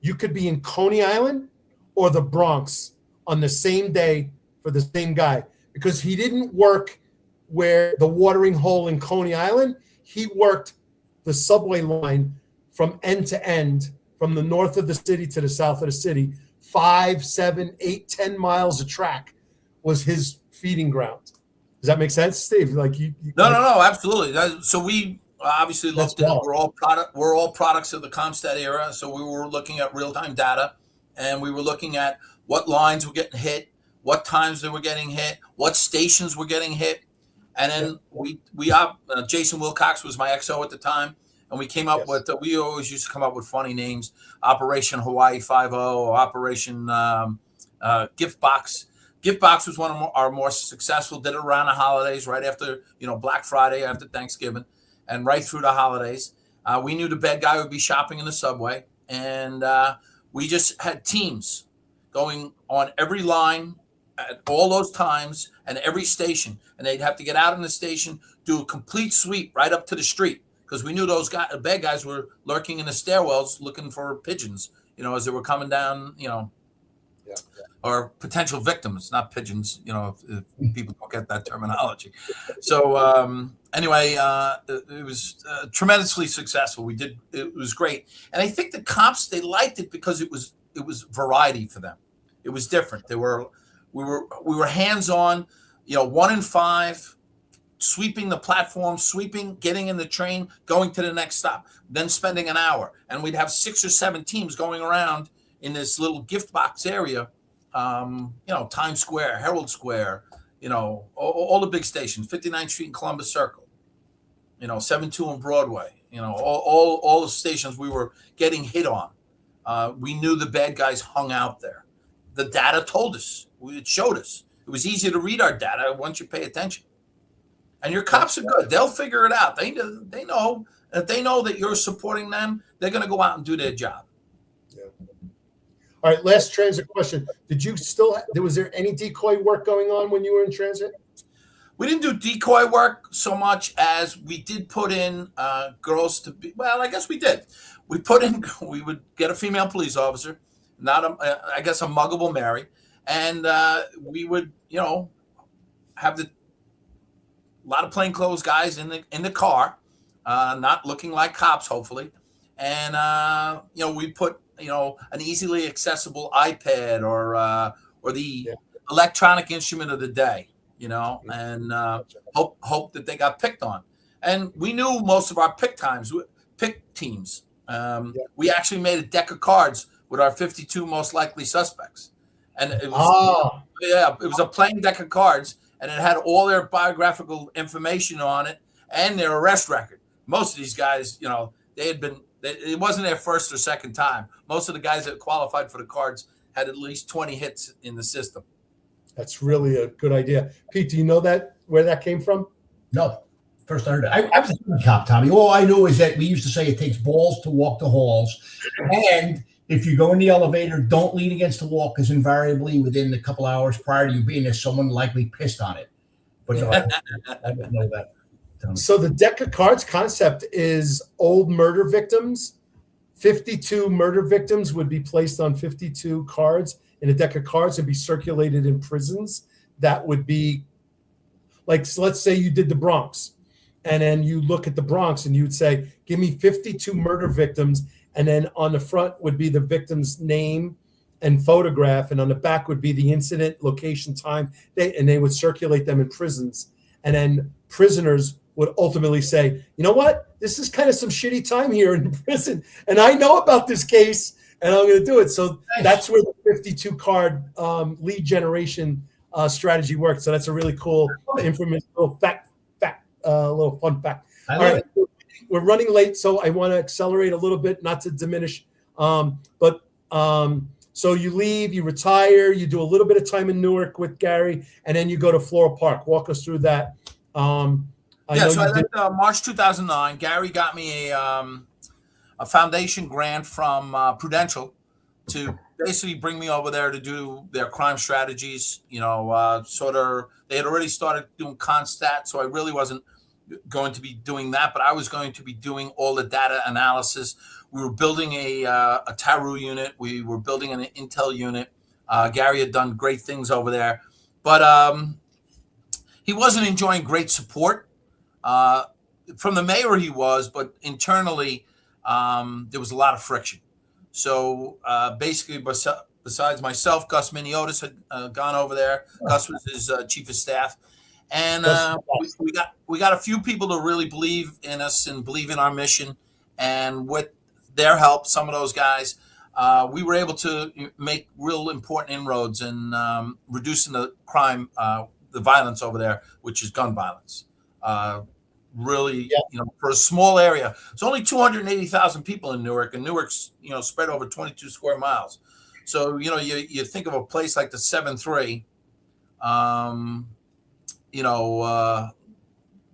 you could be in Coney Island or the Bronx on the same day for the same guy, because he didn't work where the watering hole in Coney Island. He worked the subway line from end to end, from the north of the city to the south of the city. 5, 7, 8, 10 miles of track was his feeding ground. Does that make sense, Steve? Like No, absolutely. So we obviously looked at, we're all products of the CompStat-era. So we were looking at real-time data, and we were looking at what lines were getting hit, what times they were getting hit, what stations were getting hit. And then we Jason Wilcox was my XO at the time, and we came up with, we always used to come up with funny names: Operation Hawaii 5-0, or Operation Gift Box. Gift Box was one of our more successful. Did it around the holidays, right after Black Friday, after Thanksgiving, and right through the holidays. We knew the bad guy would be shopping in the subway, and we just had teams going on every line at all those times and every station, and they'd have to get out in the station, do a complete sweep right up to the street, because we knew those bad guys were lurking in the stairwells looking for pigeons, as they were coming down, or potential victims, not pigeons, if people don't get that terminology. So anyway, it was tremendously successful. It was great, and I think the cops, they liked it because it was variety for them. It was different. We were hands-on, 1 in 5, sweeping the platform, getting in the train, going to the next stop, then spending an hour. And we'd have 6 or 7 teams going around in this little gift box area, Times Square, Herald Square, all the big stations, 59th Street and Columbus Circle, 7-2 on Broadway, all the stations we were getting hit on. We knew the bad guys hung out there. The data told us. It showed us. It was easy to read our data once you pay attention. And your cops are good. They'll figure it out. They know if they know that you're supporting them, they're going to go out and do their job. Yeah. All right. Last transit question. Was there any decoy work going on when you were in transit? We didn't do decoy work so much as we did put in girls to be. Well, I guess we did. We would get a female police officer, not a muggable Mary, and we would, have a lot of plainclothes guys in the car, not looking like cops, hopefully, and we put an easily accessible iPad or the electronic instrument of the day, and hope that they got picked on. And we knew most of our pick teams. We actually made a deck of cards with our 52 most likely suspects, and it was a plain deck of cards, and it had all their biographical information on it and their arrest record. Most of these guys, it wasn't their first or second time. Most of the guys that qualified for the cards had at least 20 hits in the system. That's really a good idea. Pete, do you know where that came from? No. First I heard it. I was a cop, Tommy. All I knew is that we used to say it takes balls to walk the halls. And if you go in the elevator, don't lean against the wall, because invariably within a couple hours prior to you being there, someone likely pissed on it. But I didn't know that. So the deck of cards concept is old murder victims. 52 murder victims would be placed on 52 cards in a deck of cards and be circulated in prisons. That would be like, so let's say you did the Bronx. And then you look at the Bronx and you'd say, give me 52 murder victims. And then on the front would be the victim's name and photograph. And on the back would be the incident, location, time. They would circulate them in prisons. And then prisoners would ultimately say, you know what? This is kind of some shitty time here in prison. And I know about this case and I'm going to do it. So that's where the 52 card lead generation strategy works. So that's a really cool information, little fun fact. All right, we're running late, so I want to accelerate a little bit, not to diminish. But So you leave, you retire, you do a little bit of time in Newark with Gary, and then you go to Floral Park. Walk us through that. I left March 2009. Gary got me a foundation grant from Prudential to basically bring me over there to do their crime strategies. They had already started doing CompStat, so I really wasn't going to be doing that, but I was going to be doing all the data analysis. We were building a TARU unit. We were building an Intel unit. Gary had done great things over there, but he wasn't enjoying great support from the mayor. He was, but internally, there was a lot of friction. So basically, besides myself, Gus Miniotis had gone over there. Gus was his chief of staff. And we got a few people to really believe in us and believe in our mission. And with their help, some of those guys, we were able to make real important inroads in reducing the crime, the violence over there, which is gun violence. Really, for a small area, it's only 280,000 people in Newark, and Newark's spread over 22 square miles. So you think of a place like the 7-3.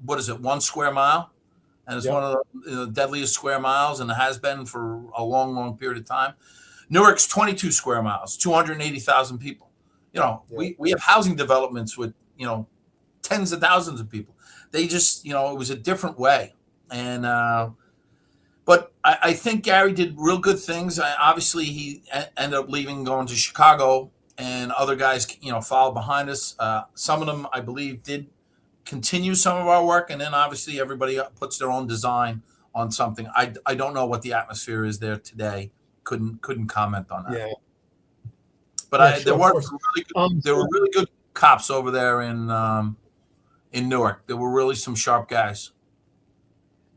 What is it, 1 square mile? And it's one of the deadliest square miles, and it has been for a long, long period of time. Newark's 22 square miles, 280,000 people. We have housing developments with, tens of thousands of people. They just, it was a different way. And, but I think Gary did real good things. Obviously, he ended up leaving, going to Chicago, and other guys, followed behind us. Some of them, I believe, did continue some of our work, and then obviously everybody puts their own design on something. I don't know what the atmosphere is there today. Couldn't comment on that. Yeah. But there were really good cops over there in Newark. There were really some sharp guys.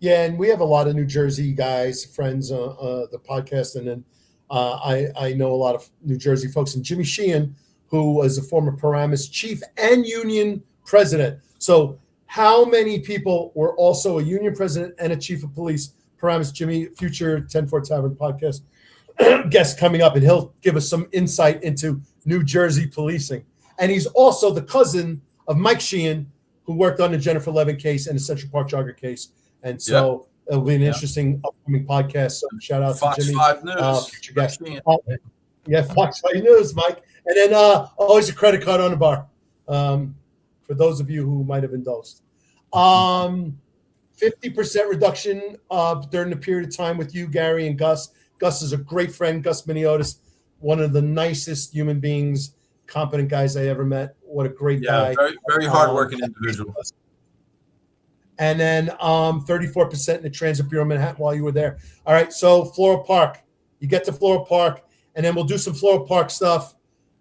Yeah, and we have a lot of New Jersey guys, friends, the podcast, and then I know a lot of New Jersey folks, and Jimmy Sheehan, who was a former Paramus chief and union president. So how many people were also a union president and a chief of police? Paramus Jimmy, future Ten-Four Tavern podcast guest coming up, and he'll give us some insight into New Jersey policing. And he's also the cousin of Mike Sheehan, who worked on the Jennifer Levin case and the Central Park Jogger case. And so it'll be an interesting upcoming podcast. So shout out Fox to Jimmy. 5 News. Future guest. Fox 5 News, Mike. And then always a credit card on the bar for those of you who might have indulged. 50% reduction during the period of time with you, Gary, and Gus. Gus is a great friend. Gus Miniotis, one of the nicest human beings, competent guys I ever met. What a great guy. Very, very hardworking individual. And then 34% in the Transit Bureau of Manhattan while you were there. All right, so Floral Park. You get to Floral Park, and then we'll do some Floral Park stuff,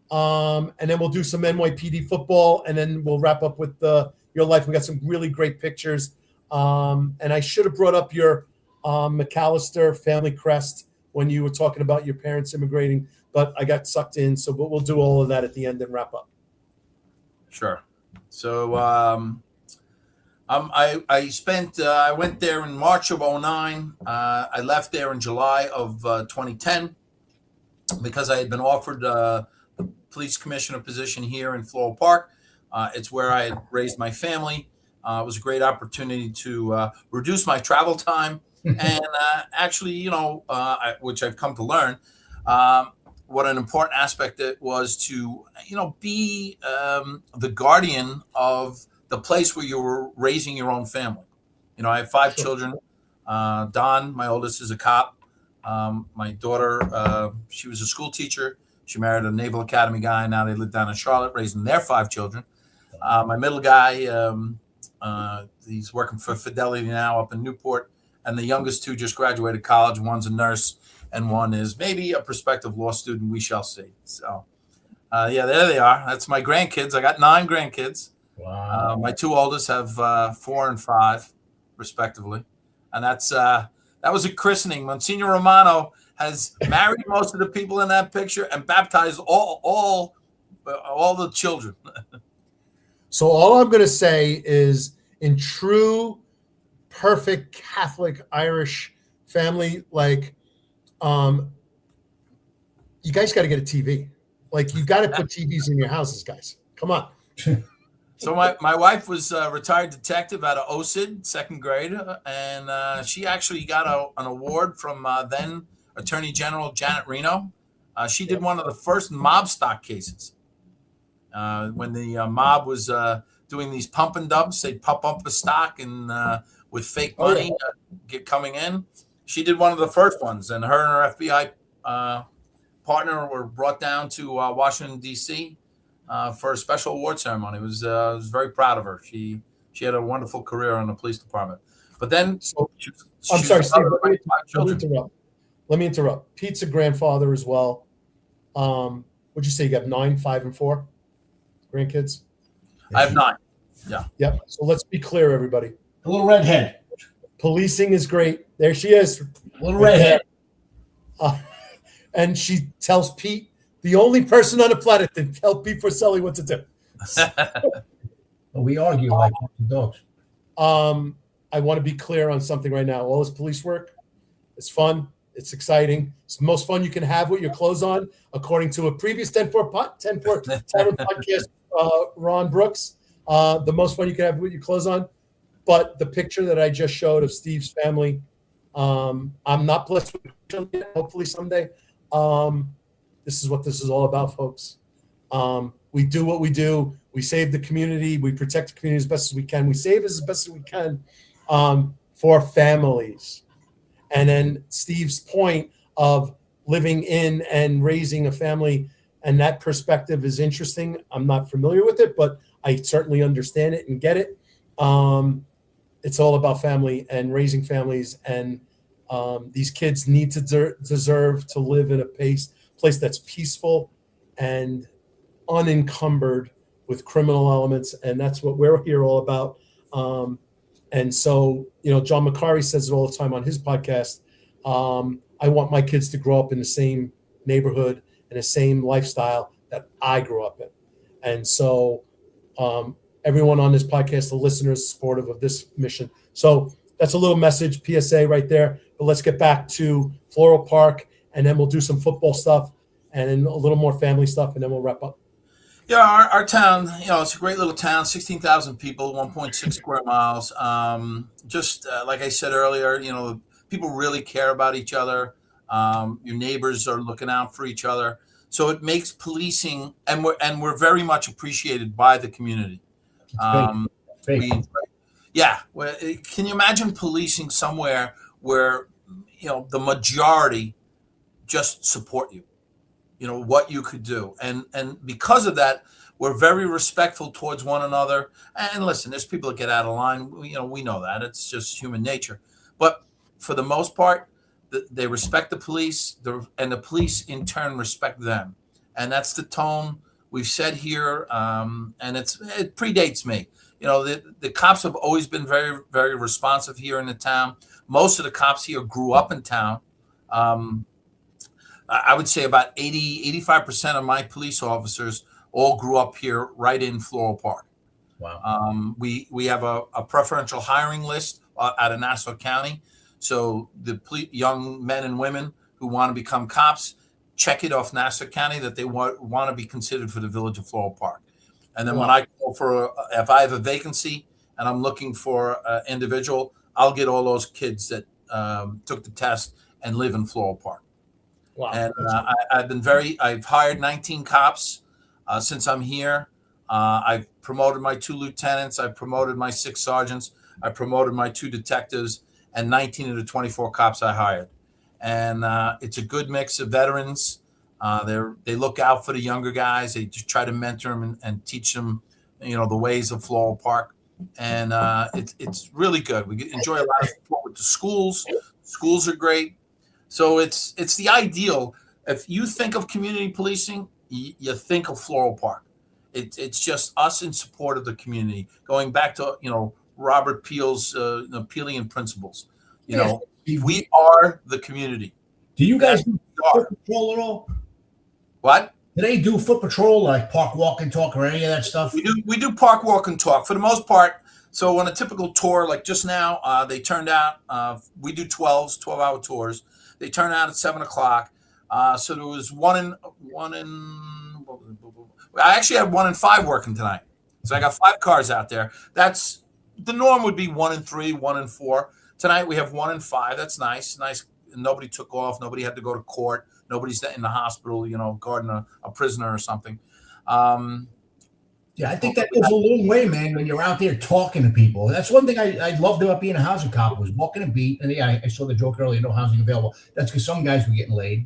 and then we'll do some NYPD football, and then we'll wrap up with your life. We got some really great pictures. And I should have brought up your McAllister family crest when you were talking about your parents immigrating, but I got sucked in, so we'll do all of that at the end and wrap up. Sure. So I went there in March of 2009. I left there in July of 2010 because I had been offered the police commissioner position here in Floral Park. It's where I had raised my family. It was a great opportunity to reduce my travel time and actually, which I've come to learn, what an important aspect it was to, be the guardian of the place where you were raising your own family. I have 5 children. Don, my oldest, is a cop. My daughter, she was a school teacher. She married a Naval Academy guy. Now they live down in Charlotte, raising their 5 children. My middle guy, he's working for Fidelity now up in Newport. And the youngest 2 just graduated college. One's a nurse, and one is maybe a prospective law student. We shall see. So, there they are. That's my grandkids. I got 9 grandkids. Wow. My 2 oldest have 4 and 5, respectively. And that was a christening. Monsignor Romano has married most of the people in that picture and baptized all the children. So all I'm going to say is, in true, perfect Catholic Irish family, like you guys got to get a TV. Like, you got to put TVs in your houses, guys. Come on. So my wife was a retired detective out of OSID, second grade, and she actually got an award from then Attorney General Janet Reno. She did one of the first mob stock cases. When the mob was doing these pump and dumps, they'd pump up a stock and with fake money get coming in. She did one of the first ones, and her FBI partner were brought down to Washington, D.C. For a special award ceremony. I was very proud of her. She had a wonderful career in the police department. But then, I'm sorry, Steve. Let me interrupt. Pete's a grandfather as well. What'd you say? You got 9, 5, and 4 grandkids? I have 9. Yeah. Yep. So let's be clear, everybody. A little redhead. Policing is great. There she is. A little redhead. And she tells Pete, the only person on the planet that tell Pete Forcelli what to do. Well, we argue like dogs. I want to be clear on something right now. All this police work, it's fun. It's exciting. It's the most fun you can have with your clothes on, according to a previous Ten-Four Tavern podcast, Ron Brooks. The most fun you can have with your clothes on. But the picture that I just showed of Steve's family, I'm not blessed with children yet, hopefully someday. This is what this is all about, folks. We do what we do. We save the community. We protect the community as best as we can. We save as best as we can for families. And then Steve's point of living in and raising a family, and that perspective is interesting. I'm not familiar with it, but I certainly understand it and get it. It's all about family and raising families, and these kids need to deserve to live in a place that's peaceful and unencumbered with criminal elements, and that's what we're here all about. And so, John McCarry says it all the time on his podcast. I want my kids to grow up in the same neighborhood and the same lifestyle that I grew up in. And so everyone on this podcast, the listeners, supportive of this mission. So that's a little message, PSA right there. But let's get back to Floral Park, and then we'll do some football stuff and then a little more family stuff, and then we'll wrap up. Yeah, our town, it's a great little town, 16,000 people, 1.6 square miles. Just like I said earlier, people really care about each other. Your neighbors are looking out for each other. So it makes policing, and we're very much appreciated by the community. Can you imagine policing somewhere where the majority just support you? What you could do, and because of that, we're very respectful towards one another. And listen, there's people that get out of line. We know that it's just human nature. But for the most part, they respect the police, and the police in turn respect them. And that's the tone we've said here. And it predates me. The cops have always been very, very responsive here in the town. Most of the cops here grew up in town. I would say about 85% of my police officers all grew up here right in Floral Park. Wow. We have a preferential hiring list out of Nassau County. So the young men and women who want to become cops, check it off Nassau County that they want to be considered for the village of Floral Park. And then when I go if I have a vacancy and I'm looking for an individual, I'll get all those kids that took the test and live in Floral Park. Wow. And I've hired 19 cops since I'm here. I've promoted my 2 lieutenants. I've promoted my 6 sergeants. I promoted my 2 detectives, and 19 of the 24 cops I hired. And it's a good mix of veterans. They look out for the younger guys. They just try to mentor them and teach them, the ways of Floral Park. And it's really good. We enjoy a lot of support with the schools. Schools are great. So it's the ideal. If you think of community policing, you think of Floral Park. It's just us in support of the community. Going back to Robert Peel's Peelian principles. We are the community. Do you guys do foot patrol at all? What? Do they do foot patrol, like park walk and talk, or any of that stuff? We do park walk and talk for the most part. So on a typical tour, like just now, they turned out. We do 12-hour tours. They turn out at 7:00. So there was I actually had 1 in 5 working tonight. So I got 5 cars out there. That's the norm would be 1 in 3, 1 in 4. Tonight we have 1 in 5. That's nice. Nice. Nobody took off. Nobody had to go to court. Nobody's in the hospital, guarding a prisoner or something. Yeah, I think that goes a long way, man, when you're out there talking to people. That's one thing I loved about being a housing cop was walking a beat. And yeah, I saw the joke earlier, no housing available. That's because some guys were getting laid.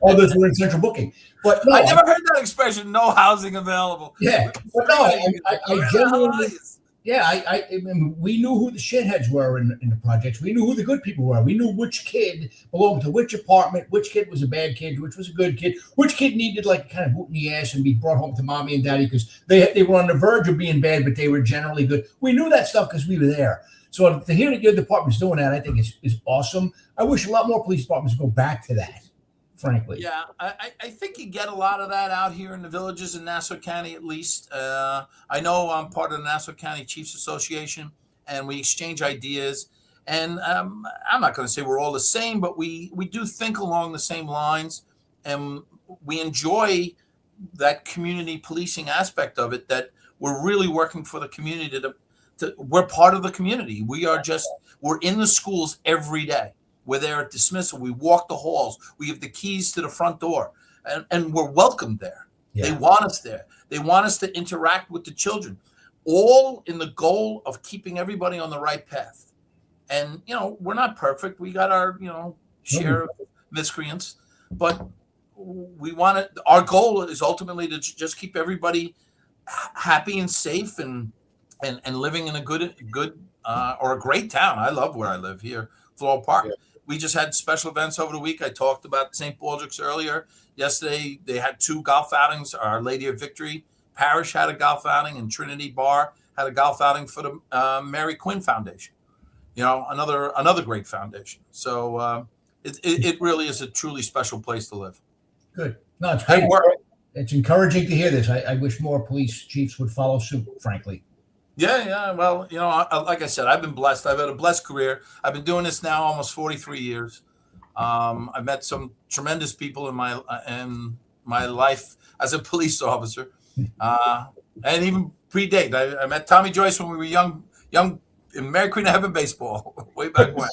Others were in central booking. But no, I never heard that expression, no housing available. Yeah. But no, I genuinely... Yeah, I mean, we knew who the shitheads were in the projects. We knew who the good people were. We knew which kid belonged to which apartment, which kid was a bad kid, which was a good kid, which kid needed like kind of boot in the ass and be brought home to mommy and daddy because they were on the verge of being bad, but they were generally good. We knew that stuff because we were there. So to hear that your department's doing that, I think is awesome. I wish a lot more police departments go back to that, frankly. Yeah, I think you get a lot of that out here in the villages in Nassau County, at least. I know I'm part of the Nassau County Chiefs Association, and we exchange ideas. And I'm not going to say we're all the same, but we do think along the same lines, and we enjoy that community policing aspect of it, that we're really working for the community. We're part of the community. We're in the schools every day. We're there at dismissal. We walk the halls. We have the keys to the front door, and we're welcomed there. Yeah. They want us there. They want us to interact with the children, all in the goal of keeping everybody on the right path. And, we're not perfect. We got our, share of miscreants, but we want it. Our goal is ultimately to just keep everybody happy and safe and living in a good or a great town. I love where I live here, Floral Park. Yeah. We just had special events over the week. I talked about St. Baldrick's earlier. Yesterday, they had 2 golf outings. Our Lady of Victory Parish had a golf outing, and Trinity Bar had a golf outing for the Mary Quinn Foundation. Another great foundation. So it really is a truly special place to live. Good. No, it's great. It's encouraging to hear this. I wish more police chiefs would follow suit, frankly. Yeah. Well, like I said, I've been blessed. I've had a blessed career. I've been doing this now almost 43 years. I've met some tremendous people in my life as a police officer, and even predate. I met Tommy Joyce when we were young in Mary Queen of Heaven baseball way back when.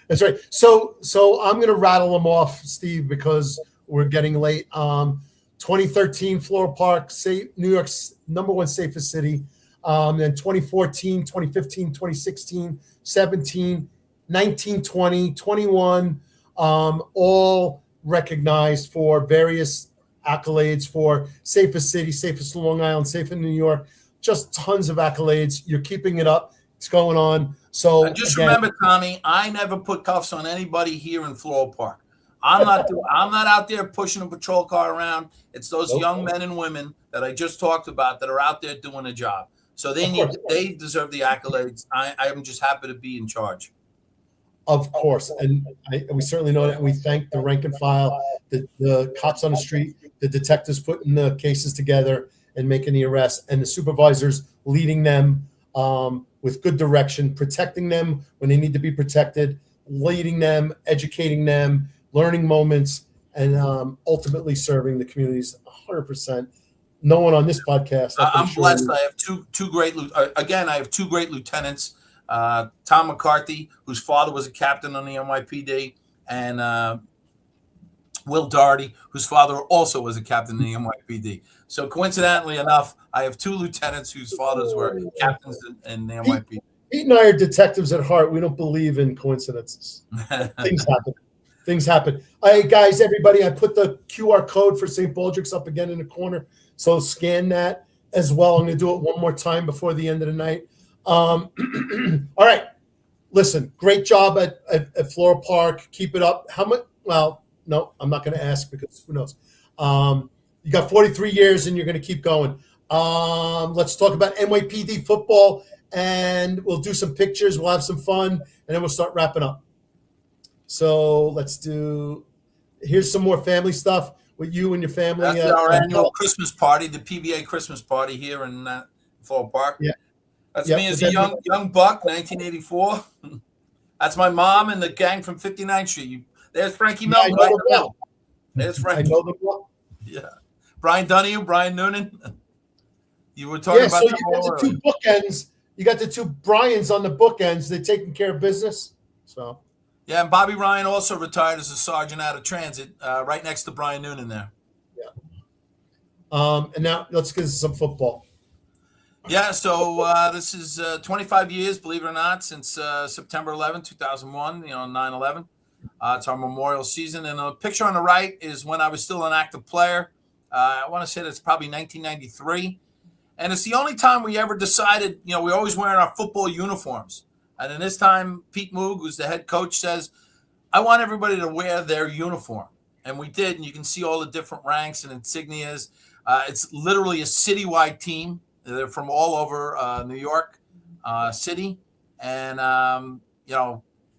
That's right. So I'm going to rattle them off, Steve, because we're getting late. 2013 Floral Park, New York's #1 safest city. Then 2014, 2015, 2016, 17, 19, 20, 21, all recognized for various accolades for safest city, safest Long Island, safe in New York, just tons of accolades. You're keeping it up. It's going on. So remember, Tommy, I never put cuffs on anybody here in Floral Park. I'm not out there pushing a patrol car around. It's those young men and women that I just talked about that are out there doing a job. So they deserve the accolades. I'm just happy to be in charge. Of course. And we certainly know that. We thank the rank and file, the cops on the street, the detectives putting the cases together and making the arrests, and the supervisors leading them with good direction, protecting them when they need to be protected, leading them, educating them, learning moments, and ultimately serving the communities 100%. No one on this podcast. I'm blessed. I have two great. Again, I have 2 great lieutenants. Tom McCarthy, whose father was a captain on the NYPD, and Will Doherty, whose father also was a captain in the NYPD. So coincidentally enough, I have 2 lieutenants whose fathers were captains in the NYPD. Pete and I are detectives at heart. We don't believe in coincidences. Things happen. Hey, guys, everybody, I put the QR code for St. Baldrick's up again in the corner. So scan that as well. I'm going to do it one more time before the end of the night. All right. Listen, great job at Floral Park. Keep it up. How much? Well, no, I'm not going to ask because who knows. You got 43 years and you're going to keep going. Let's talk about NYPD football, and we'll do some pictures. We'll have some fun, and then we'll start wrapping up. So here's some more family stuff with you and your family. That's our annual Christmas party, the PBA Christmas party here in Floral Park. Yeah. That's me as a young buck, 1984. That's my mom and the gang from 59th Street. There's Frankie Yeah, I Melton. know Right them well. There's I Frankie. know them well. Yeah. Brian Donahue, Brian Noonan. You were talking Yeah, about so them you got all the two bookends. You got the two Bryans on the bookends. They're taking care of business. So yeah, and Bobby Ryan also retired as a sergeant out of transit, right next to Brian Noonan there. and now let's get some football. Yeah, so this is 25 years, believe it or not, since September 11, 2001, 9/11. It's our memorial season. And the picture on the right is when I was still an active player. I want to say that's probably 1993. And it's the only time we ever decided, we're always wearing our football uniforms. And then this time, Pete Moog, who's the head coach, says, I want everybody to wear their uniform. And we did. And you can see all the different ranks and insignias. It's literally a citywide team. They're from all over New York City. And,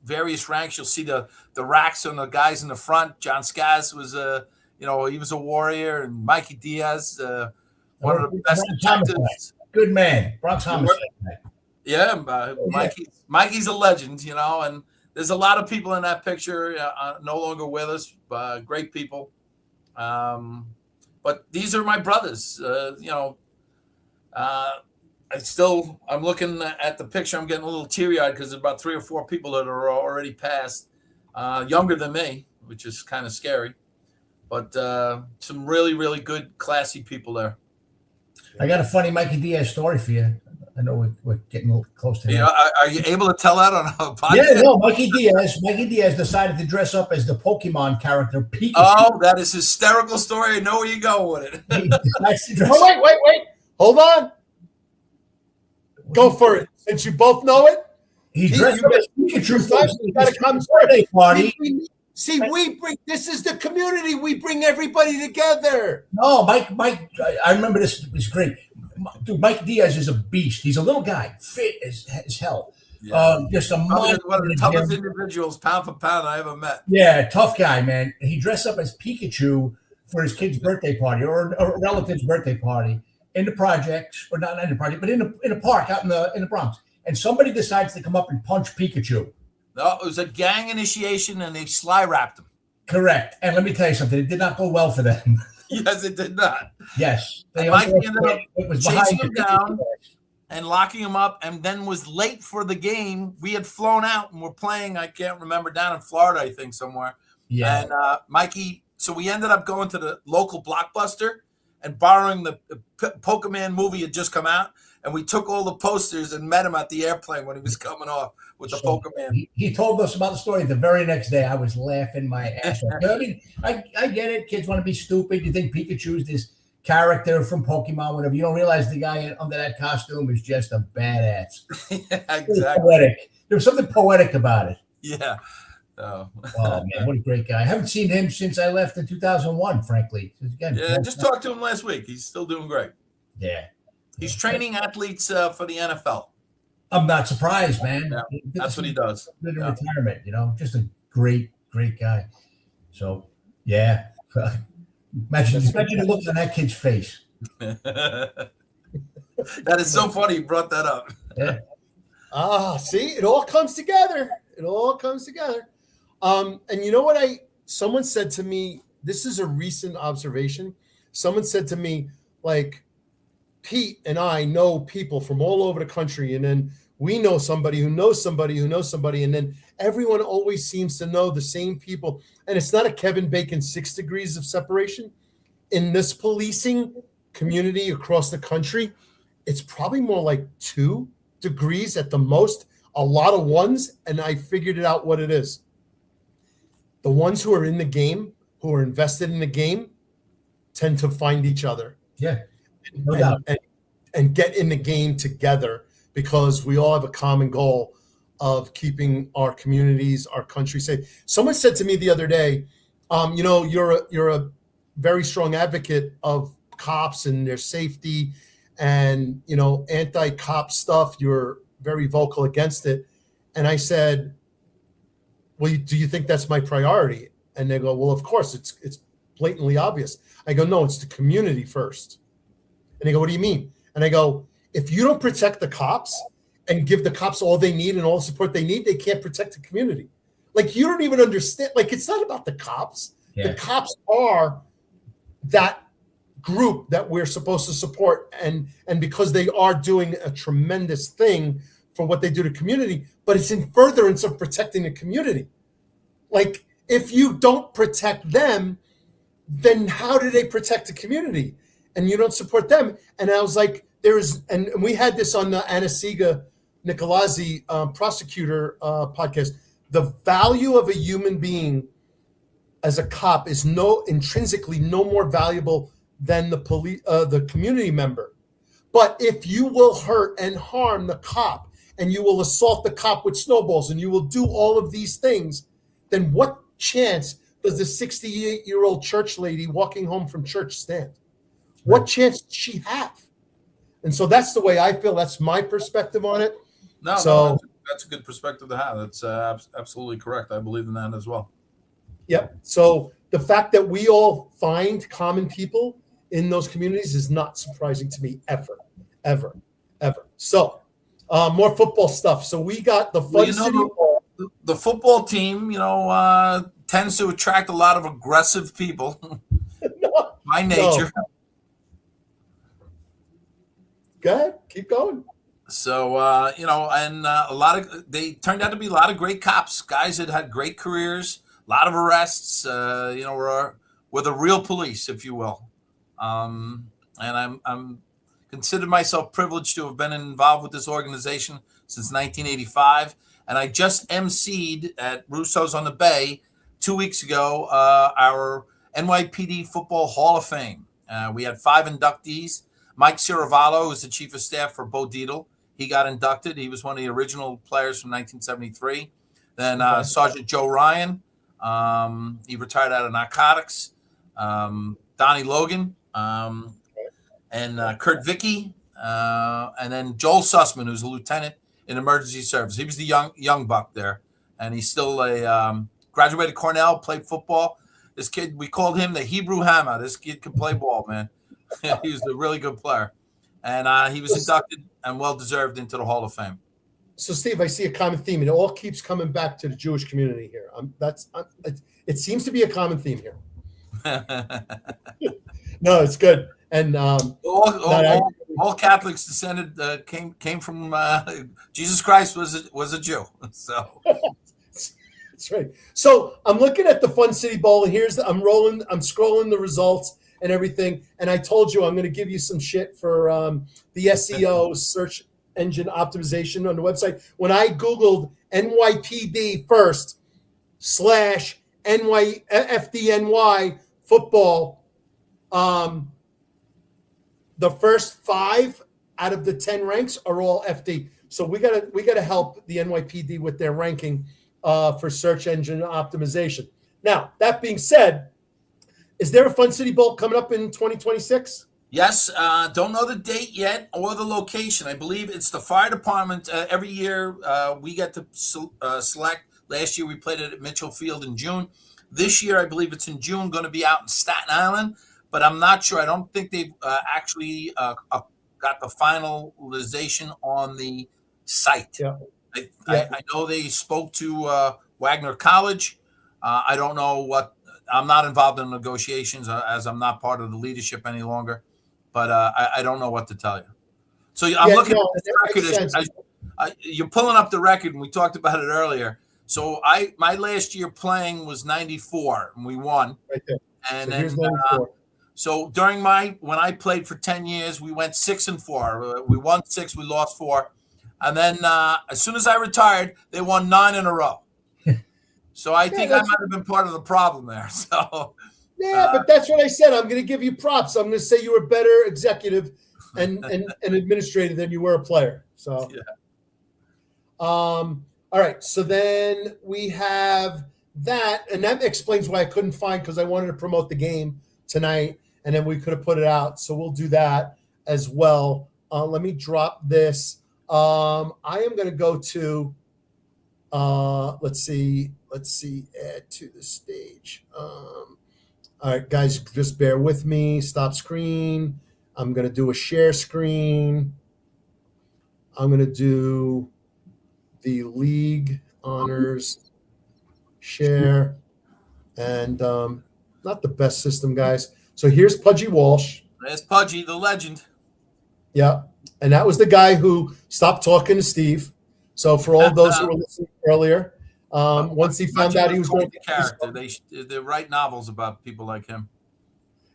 various ranks. You'll see the racks on the guys in the front. John Skaz was he was a warrior, and Mikey Diaz, one of the best detectives. Good man, Bronx homicide. Yeah, Mikey's a legend, and there's a lot of people in that picture no longer with us. Great people, but these are my brothers. I'm looking at the picture. I'm getting a little teary-eyed because there's about 3 or 4 people that are already passed, younger than me, which is kind of scary. But some really, really good, classy people there. I got a funny Mikey Diaz story for you. I know we're getting a little close to that. Are you able to tell that on a podcast? Yeah, no, Mikey Diaz decided to dress up as the Pokemon character Pikachu. Oh, that is a hysterical story. I know where you go with it. Wait. Hold on. Go for it. Since you both know it. He dressed up as Pikachu for his birthday party. See, this is the community. We bring everybody together. No, Mike, I remember this. It was great. Dude, Mike Diaz is a beast. He's a little guy, fit as hell. Yeah. Just a one of the toughest individuals, pound for pound, I ever met. Yeah, tough guy, man. He dressed up as Pikachu for his kid's birthday party or a relative's birthday party in the projects, or not in the project, but in a park out in the Bronx. And somebody decides to come up and punch Pikachu. No, it was a gang initiation, and they sly wrapped him. Correct. And let me tell you something. It did not go well for them. Yes, it did not. Yes. Mike ended up chasing him down and locking him up, and then was late for the game. We had flown out, and we're playing, I can't remember, down in Florida, I think, somewhere. Yeah. And Mikey, so we ended up going to the local Blockbuster and borrowing the Pokemon movie had just come out. And we took all the posters and met him at the airplane when he was coming off with the Pokemon. He told us about the story the very next day. I was laughing my ass off. I mean, I get it. Kids want to be stupid. You think Pikachu's this character from Pokemon, whatever. You don't realize the guy under that costume is just a badass. Yeah, exactly. Poetic. There was something poetic about it. Yeah. Oh man, what a great guy. I haven't seen him since I left in 2001, frankly. Again, just talked to him last week. He's still doing great. Yeah. He's training athletes for the NFL. I'm not surprised, man. Yeah, that's what he does. Good in retirement, just a great, great guy. So, yeah. Imagine the look on that kid's face. That is so funny you brought that up. Yeah. See, it all comes together. And you know what someone said to me, this is a recent observation. Someone said to me, like, Pete and I know people from all over the country, and then we know somebody who knows somebody who knows somebody, and then everyone always seems to know the same people. And it's not a Kevin Bacon 6 degrees of separation. In this policing community across the country, it's probably more like 2 degrees at the most, a lot of ones, and I figured it out what it is. The ones who are in the game, who are invested in the game, tend to find each other. Yeah. And get in the game together, because we all have a common goal of keeping our communities, our country safe. Someone said to me the other day, you're a very strong advocate of cops and their safety and, anti-cop stuff. You're very vocal against it. And I said, well, do you think that's my priority? And they go, well, of course, it's blatantly obvious. I go, no, it's the community first. And they go, what do you mean? And I go, if you don't protect the cops and give the cops all they need and all the support they need, they can't protect the community. Like, you don't even understand. Like, it's not about the cops. Yeah. The cops are that group that we're supposed to support, and because they are doing a tremendous thing for what they do to community, but it's in furtherance of protecting the community. Like, if you don't protect them, then how do they protect the community? And you don't support them. And I was like, and we had this on the Anasiga Nicolazzi prosecutor podcast. The value of a human being as a cop is intrinsically no more valuable than the community member. But if you will hurt and harm the cop, and you will assault the cop with snowballs, and you will do all of these things, then what chance does the 68-year-old church lady walking home from church stand? What chance does she have? And so that's the way I feel. That's my perspective on it. No, that's a good perspective to have. That's absolutely correct. I believe in that as well. Yep. So the fact that we all find common people in those communities is not surprising to me ever. So more football stuff. So we got the Fun City Ball. The football team, tends to attract a lot of aggressive people by nature. No. Go ahead, keep going. So, they turned out to be a lot of great cops, guys that had great careers, a lot of arrests, were the real police, if you will. And I'm consider myself privileged to have been involved with this organization since 1985. And I just emceed at Russo's on the Bay 2 weeks ago, our NYPD Football Hall of Fame. We had 5 inductees. Mike Ciravallo, who's the chief of staff for Bo Dietl, he got inducted. He was one of the original players from 1973. Then Sergeant Joe Ryan, he retired out of narcotics. Donnie Logan, and Kurt Vicky, and then Joel Sussman, who's a lieutenant in emergency service. He was the young buck there, and he's still graduated Cornell, played football. This kid, we called him the Hebrew Hammer. This kid could play ball, man. He was a really good player, and he was inducted and well-deserved into the Hall of Fame. So, Steve, I see a common theme. It all keeps coming back to the Jewish community here. It seems to be a common theme here. No, it's good. And all Catholics descended came from Jesus Christ was a Jew. So that's right. So I'm looking at the Fun City Bowl, and I'm scrolling the results and everything. And I told you I'm going to give you some shit for the SEO, search engine optimization on the website. When I Googled NYPD first / FDNY football, the first 5 out of the 10 ranks are all FD. So we gotta help the NYPD with their ranking for search engine optimization. Now, that being said, is there a Fun City Bowl coming up in 2026? Yes, don't know the date yet or the location. I believe it's the fire department. Every year we get to select. Last year we played it at Mitchell Field in June. This year I believe it's in June, going to be out in Staten Island, but I'm not sure. I don't think they've actually got the finalization on the site. Yeah. I know they spoke to Wagner College. I don't know what. I'm not involved in negotiations as I'm not part of the leadership any longer, but I don't know what to tell you. So I'm looking at the record. You're pulling up the record, and we talked about it earlier. So my last year playing was 94, and we won. Right there. And so then when I played for 10 years, we went 6-4. We won 6, we lost 4, and then as soon as I retired, they won 9 in a row. So I think I might have been part of the problem there. So but that's what I said. I'm going to give you props. I'm going to say you were a better executive and administrator than you were a player. So, all right. So then we have that, and that explains why I couldn't find, because I wanted to promote the game tonight, and then we could have put it out. So we'll do that as well. Let me drop this. I am going to go to. Let's see, add to the stage. All right, guys, just bear with me. Stop screen. I'm going to do a share screen. I'm going to do the league honors. share, and not the best system, guys. So here's Pudgy Walsh. There's Pudgy, the legend. Yeah, and that was the guy who stopped talking to Steve. So for all those who were listening earlier, once he found out he was going to character, they write novels about people like him.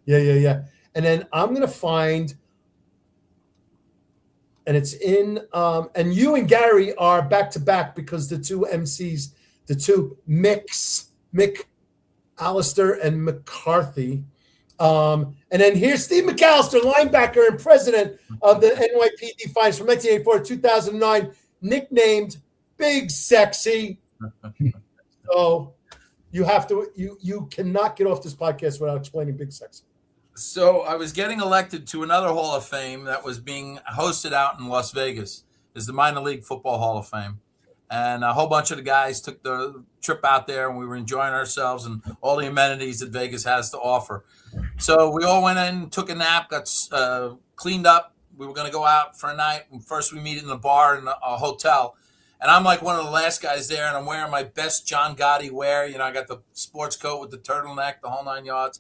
Yeah. And then I'm going to find, and it's in, and you and Gary are back to back because the two MCs, the two McAllister and McCarthy. And then here's Steve McAllister, linebacker and president of the NYPD Finest from 1984 to 2009, nicknamed Big Sexy. So you have to, you cannot get off this podcast without explaining Big Sexy. So I was getting elected to another Hall of Fame that was being hosted out in Las Vegas. Is the Minor League Football Hall of Fame. And a whole bunch of the guys took the trip out there, and we were enjoying ourselves and all the amenities that Vegas has to offer. So we all went in, took a nap, got cleaned up. We were going to go out for a night. And first we meet in the bar in a hotel. And I'm like one of the last guys there, and I'm wearing my best John Gotti wear. You know, I got the sports coat with the turtleneck, the whole 9 yards.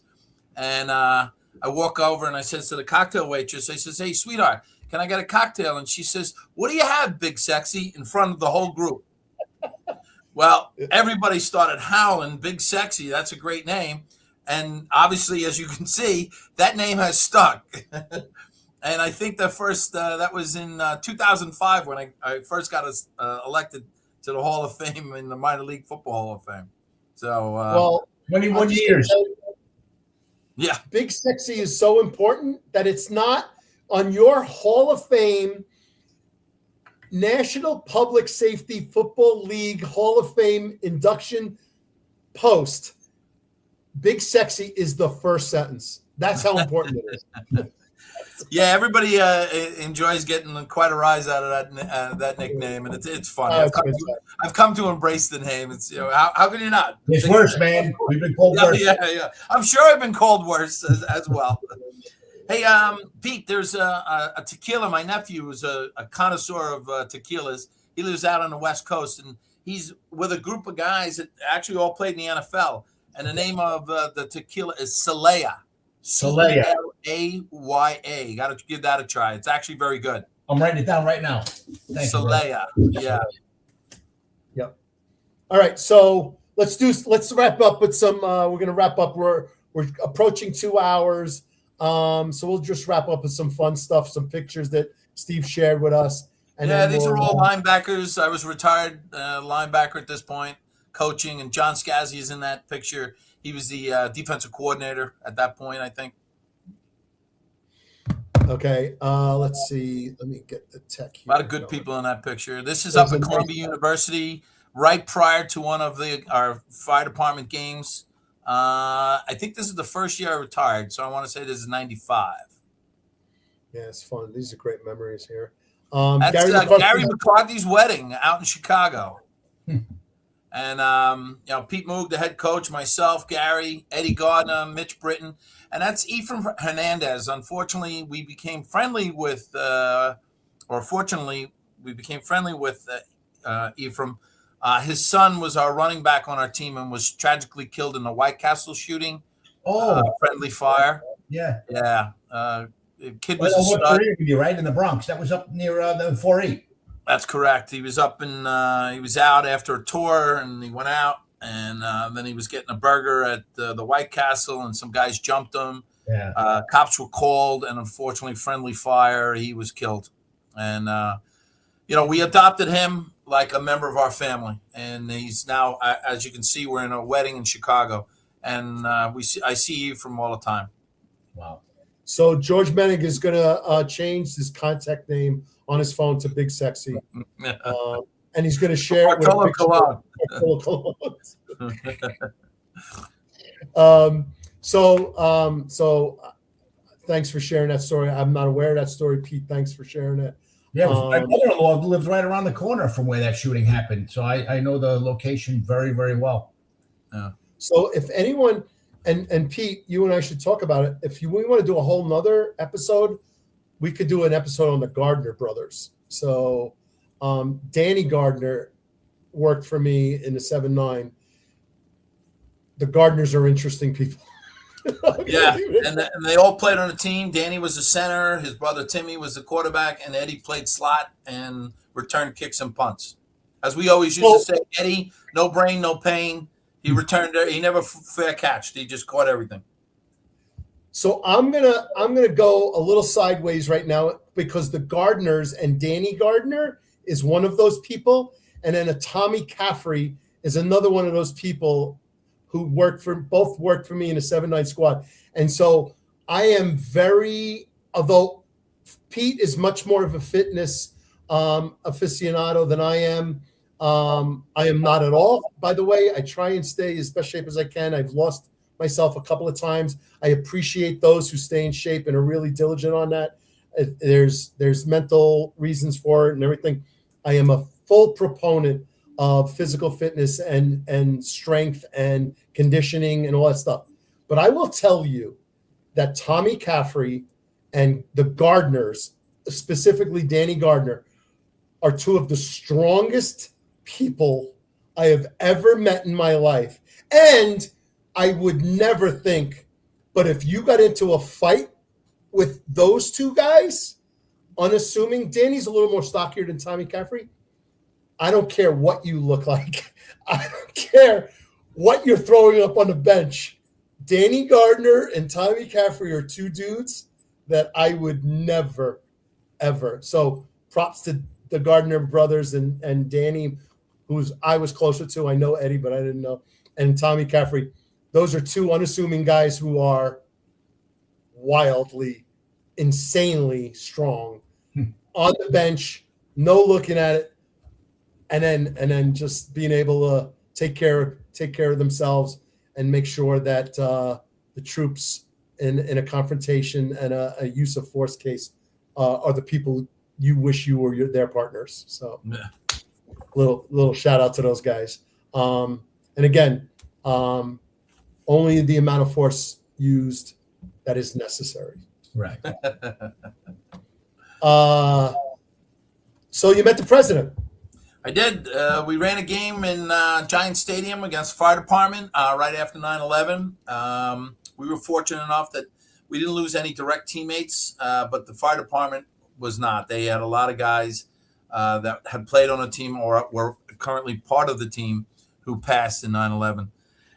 And I walk over and I says to the cocktail waitress, I says, "Hey, sweetheart, can I get a cocktail?" And she says, "What do you have, Big Sexy?" in front of the whole group. Well, everybody started howling, Big Sexy. That's a great name. And obviously, as you can see, that name has stuck. And I think the first, that was in 2005 when I first got elected to the Hall of Fame in the Minor League Football Hall of Fame. So, well, 21 years. Yeah. Big Sexy is so important that it's not on your Hall of Fame, National Public Safety Football League Hall of Fame induction post. Big Sexy is the first sentence. That's how important it is. Yeah, everybody enjoys getting quite a rise out of that nickname, and it's funny. I've come to embrace the name. It's, you know, how can you not? It's worse, man. We've been called worse. Yeah. I'm sure I've been called worse as well. Hey, Pete, there's a tequila. My nephew is a connoisseur of tequilas. He lives out on the West Coast, and he's with a group of guys that actually all played in the NFL. And the name of the tequila is Celaya. Celaya. Celaya. You got to give that a try. It's actually very good. I'm writing it down right now. Celaya. Yeah. Yep. All right. So let's wrap up with some. We're going to wrap up. We're approaching 2 hours. So we'll just wrap up with some fun stuff, some pictures that Steve shared with us. And yeah, these are all linebackers. I was retired linebacker at this point, coaching, and John Scazzi is in that picture. He was the defensive coordinator at that point, I think. Okay, let's see. Let me get the tech here. A lot of good people in that picture. This is up at Columbia University, right prior to one of our fire department games. I think this is the first year I retired, so I want to say this is 95. Yeah, it's fun. These are great memories here. That's Gary McCarthy's wedding out in Chicago. And, Pete Moog, the head coach, myself, Gary, Eddie Gardner, Mitch Britton, and that's Ephraim Hernandez. Unfortunately, we became friendly with, Ephraim. His son was our running back on our team and was tragically killed in the White Castle shooting. Friendly fire. Yeah. Yeah. The kid was a stud. Right in the Bronx. That was up near the 4-8. That's correct. He was up in he was out after a tour, and he went out, and then he was getting a burger at the White Castle, and some guys jumped him. Yeah. Cops were called, and unfortunately, friendly fire. He was killed, and we adopted him like a member of our family, and he's now, as you can see, we're in a wedding in Chicago, and I see you from all the time. Wow. So George Menig is going to change his contact name on his phone to Big Sexy, and he's going to share it with So thanks for sharing that story. I'm not aware of that story, Pete. Thanks for sharing it. Yeah, my mother-in-law lives right around the corner from where that shooting happened, so I know the location very, very well. Yeah. So if anyone, and Pete, you and I should talk about it. If we want to do a whole nother episode, we could do an episode on the Gardner brothers. So Danny Gardner worked for me in the 7-9. the Gardeners are interesting people. Yeah, and they all played on a team. Danny was the center. His brother Timmy was the quarterback, and Eddie played slot and returned kicks and punts. As we always used to say, Eddie, no brain, no pain. He returned. He never fair catched. He just caught everything. So I'm gonna go a little sideways right now because the Gardeners and Danny Gardner is one of those people, and then a Tommy Caffrey is another one of those people who both worked for me in a 7-9 squad. And so I am although Pete is much more of a fitness aficionado than I am. I am not at all, by the way. I try and stay as best shape as I can. I've lost myself a couple of times. I appreciate those who stay in shape and are really diligent on that. There's mental reasons for it and everything. I am a full proponent of physical fitness and strength and conditioning and all that stuff. But I will tell you that Tommy Caffrey and the Gardeners, specifically Danny Gardner, are two of the strongest people I have ever met in my life. And I would never think, but if you got into a fight with those two guys, unassuming, Danny's a little more stockier than Tommy Caffrey. I don't care what you look like. I don't care what you're throwing up on the bench. Danny Gardner and Tommy Caffrey are two dudes that I would never, ever. So props to the Gardner brothers and Danny, I was closer to. I know Eddie, but I didn't know. And Tommy Caffrey. Those are two unassuming guys who are wildly, insanely strong on the bench, no looking at it, and then just being able to take care of themselves and make sure that the troops in a confrontation and a use of force case are the people you wish you were their partners. So, little shout out to those guys. And again, only the amount of force used that is necessary. Right. So you met the president. I did. We ran a game in Giant Stadium against the fire department right after 9/11. We were fortunate enough that we didn't lose any direct teammates, but the fire department was not. They had a lot of guys that had played on a team or were currently part of the team who passed in 9/11.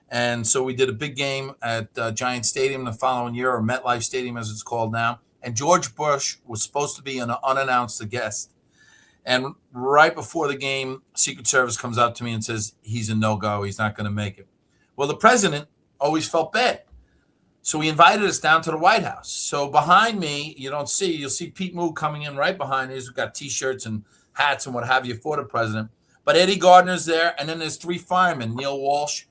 And so we did a big game at Giant Stadium the following year, or MetLife Stadium as it's called now. And George Bush was supposed to be an unannounced guest. And right before the game, Secret Service comes up to me and says, he's a no-go. He's not going to make it. Well, the president always felt bad. So he invited us down to the White House. So behind me, you'll see Pete Moog coming in right behind us. We've got T-shirts and hats and what have you for the president. But Eddie Gardner's there. And then there's three firemen, Neil Walsh,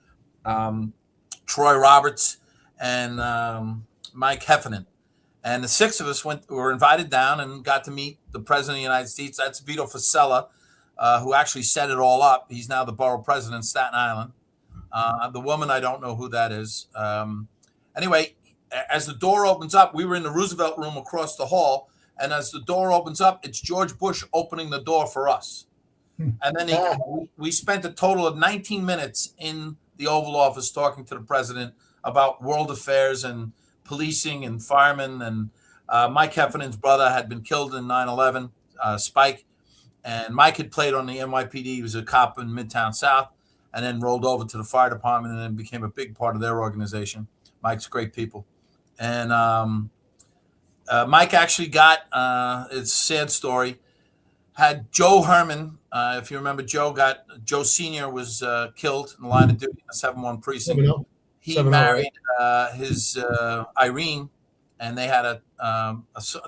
Troy Roberts, and Mike Heffernan. And the six of us were invited down and got to meet the president of the United States. That's Vito Fossella, who actually set it all up. He's now the borough president of Staten Island. The woman, I don't know who that is. Anyway, as the door opens up, we were in the Roosevelt room across the hall. And as the door opens up, it's George Bush opening the door for us. And then we spent a total of 19 minutes in the Oval Office talking to the president about world affairs and policing and firemen. And Mike Heffernan's brother had been killed in 9/11, Spike. And Mike had played on the NYPD. He was a cop in Midtown South and then rolled over to the fire department and then became a big part of their organization. Mike's great people. And Mike actually got, it's a sad story, had Joe Herman. If you remember, Joe Sr. was killed in the line of duty in the 7-1 precinct. He married his Irene, and they had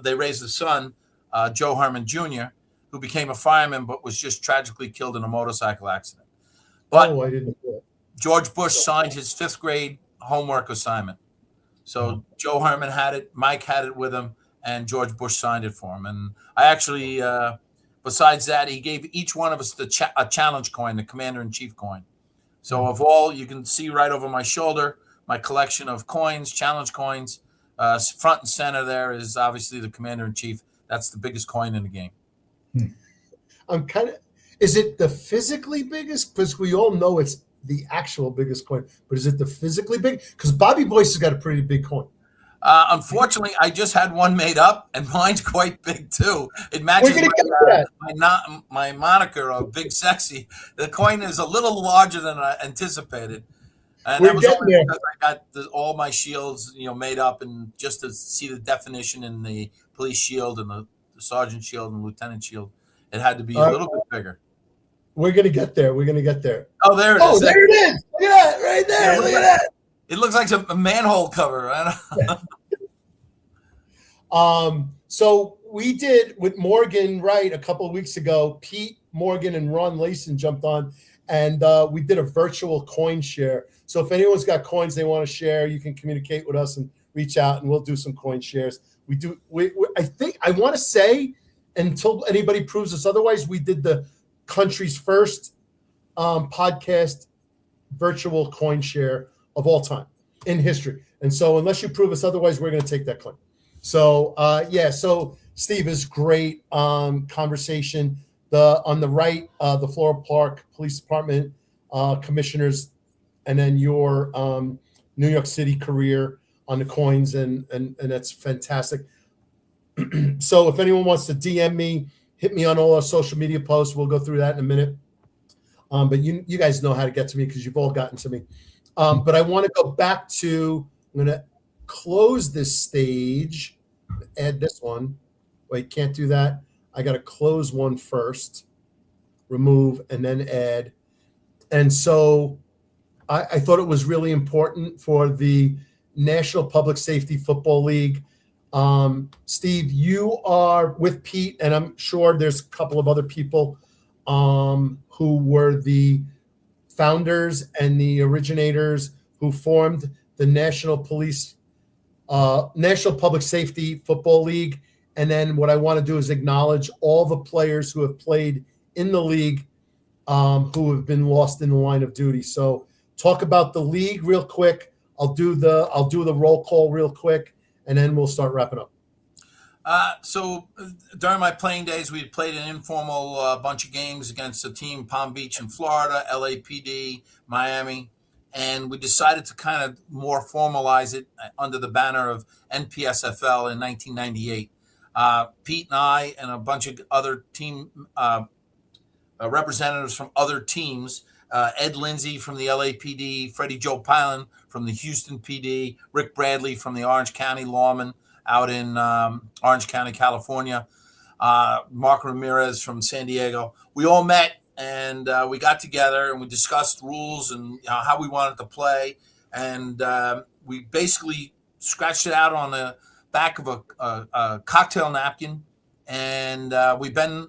they raised a son, Joe Herman Jr., who became a fireman but was just tragically killed in a motorcycle accident. But I didn't know that. George Bush signed his 5th grade homework assignment. So Joe Herman had it, Mike had it with him, and George Bush signed it for him. And I actually, besides that, he gave each one of us a challenge coin, the commander-in-chief coin. So of all, you can see right over my shoulder, my collection of coins, challenge coins. Front and center there is obviously the commander-in-chief. That's the biggest coin in the game. Is it the physically biggest? Because we all know it's the actual biggest coin, but is it the physically big? Because Bobby Boyce has got a pretty big coin. Unfortunately, I just had one made up, and mine's quite big too. It matches my moniker of Big Sexy. The coin is a little larger than I anticipated, and that was only because I got all my shields, made up, and just to see the definition in the police shield and the sergeant shield and lieutenant shield, it had to be a little bit bigger. We're gonna get there. We're gonna get there. Oh, there it is. Oh, there it is. Look at that right there. Yeah, look at that. It looks like a manhole cover. Right? So we did with Morgan Wright a couple of weeks ago. Pete Morgan and Ron Layson jumped on, and we did a virtual coin share. So if anyone's got coins they want to share, you can communicate with us and reach out, and we'll do some coin shares. I want to say, until anybody proves us otherwise, we did the country's first podcast virtual coin share of all time in history. And so unless you prove us otherwise, we're going to take that claim. So, so Steve, is great conversation. On the right, the Floral Park Police Department commissioners, and then your New York City career on the coins, and that's fantastic. So if anyone wants to DM me, hit me on all our social media posts. We'll go through that in a minute. But you guys know how to get to me because you've all gotten to me. But I want to go back to, I'm going to close this stage, add this one. Wait, can't do that. I got to close one first, remove, and then add. And so I thought it was really important for the National Public Safety Football League. Steve, you are with Pete, and I'm sure there's a couple of other people who were the founders and the originators who formed the National Public Safety Football League. And then what I want to do is acknowledge all the players who have played in the league who have been lost in the line of duty. So talk about the league real quick. I'll do the roll call real quick, and then we'll start wrapping up. So during my playing days, we played an informal bunch of games against a team, Palm Beach in Florida, LAPD, Miami, and we decided to kind of more formalize it under the banner of NPSFL in 1998. Pete and I and a bunch of other team representatives from other teams, Ed Lindsay from the LAPD, Freddie Joe Pilon from the Houston PD, Rick Bradley from the Orange County Lawman out in Orange County, California, Mark Ramirez from San Diego. We all met, and we got together and we discussed rules and how we wanted to play. And we basically scratched it out on the back of a cocktail napkin. And we've been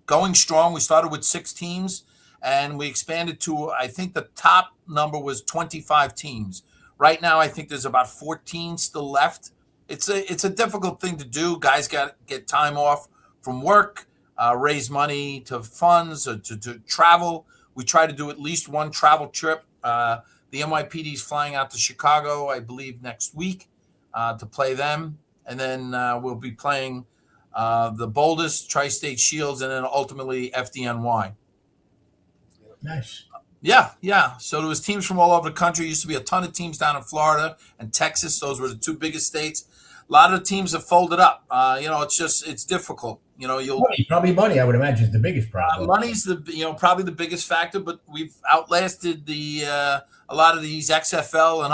going strong. We started with 6 teams, and we expanded to, I think the top number was 25 teams. Right now, I think there's about 14 still left. It's a difficult thing to do. Guys got to get time off from work, raise money to funds, or to travel. We try to do at least one travel trip. The NYPD is flying out to Chicago, I believe, next week to play them. And then we'll be playing the Boldest, Tri-State Shields, and then ultimately FDNY. Nice. Yeah. So there was teams from all over the country. Used to be a ton of teams down in Florida and Texas. Those were the 2 biggest states. A lot of the teams have folded up. It's difficult. Probably money, I would imagine, is the biggest problem. Money's probably the biggest factor, but we've outlasted a lot of these XFL and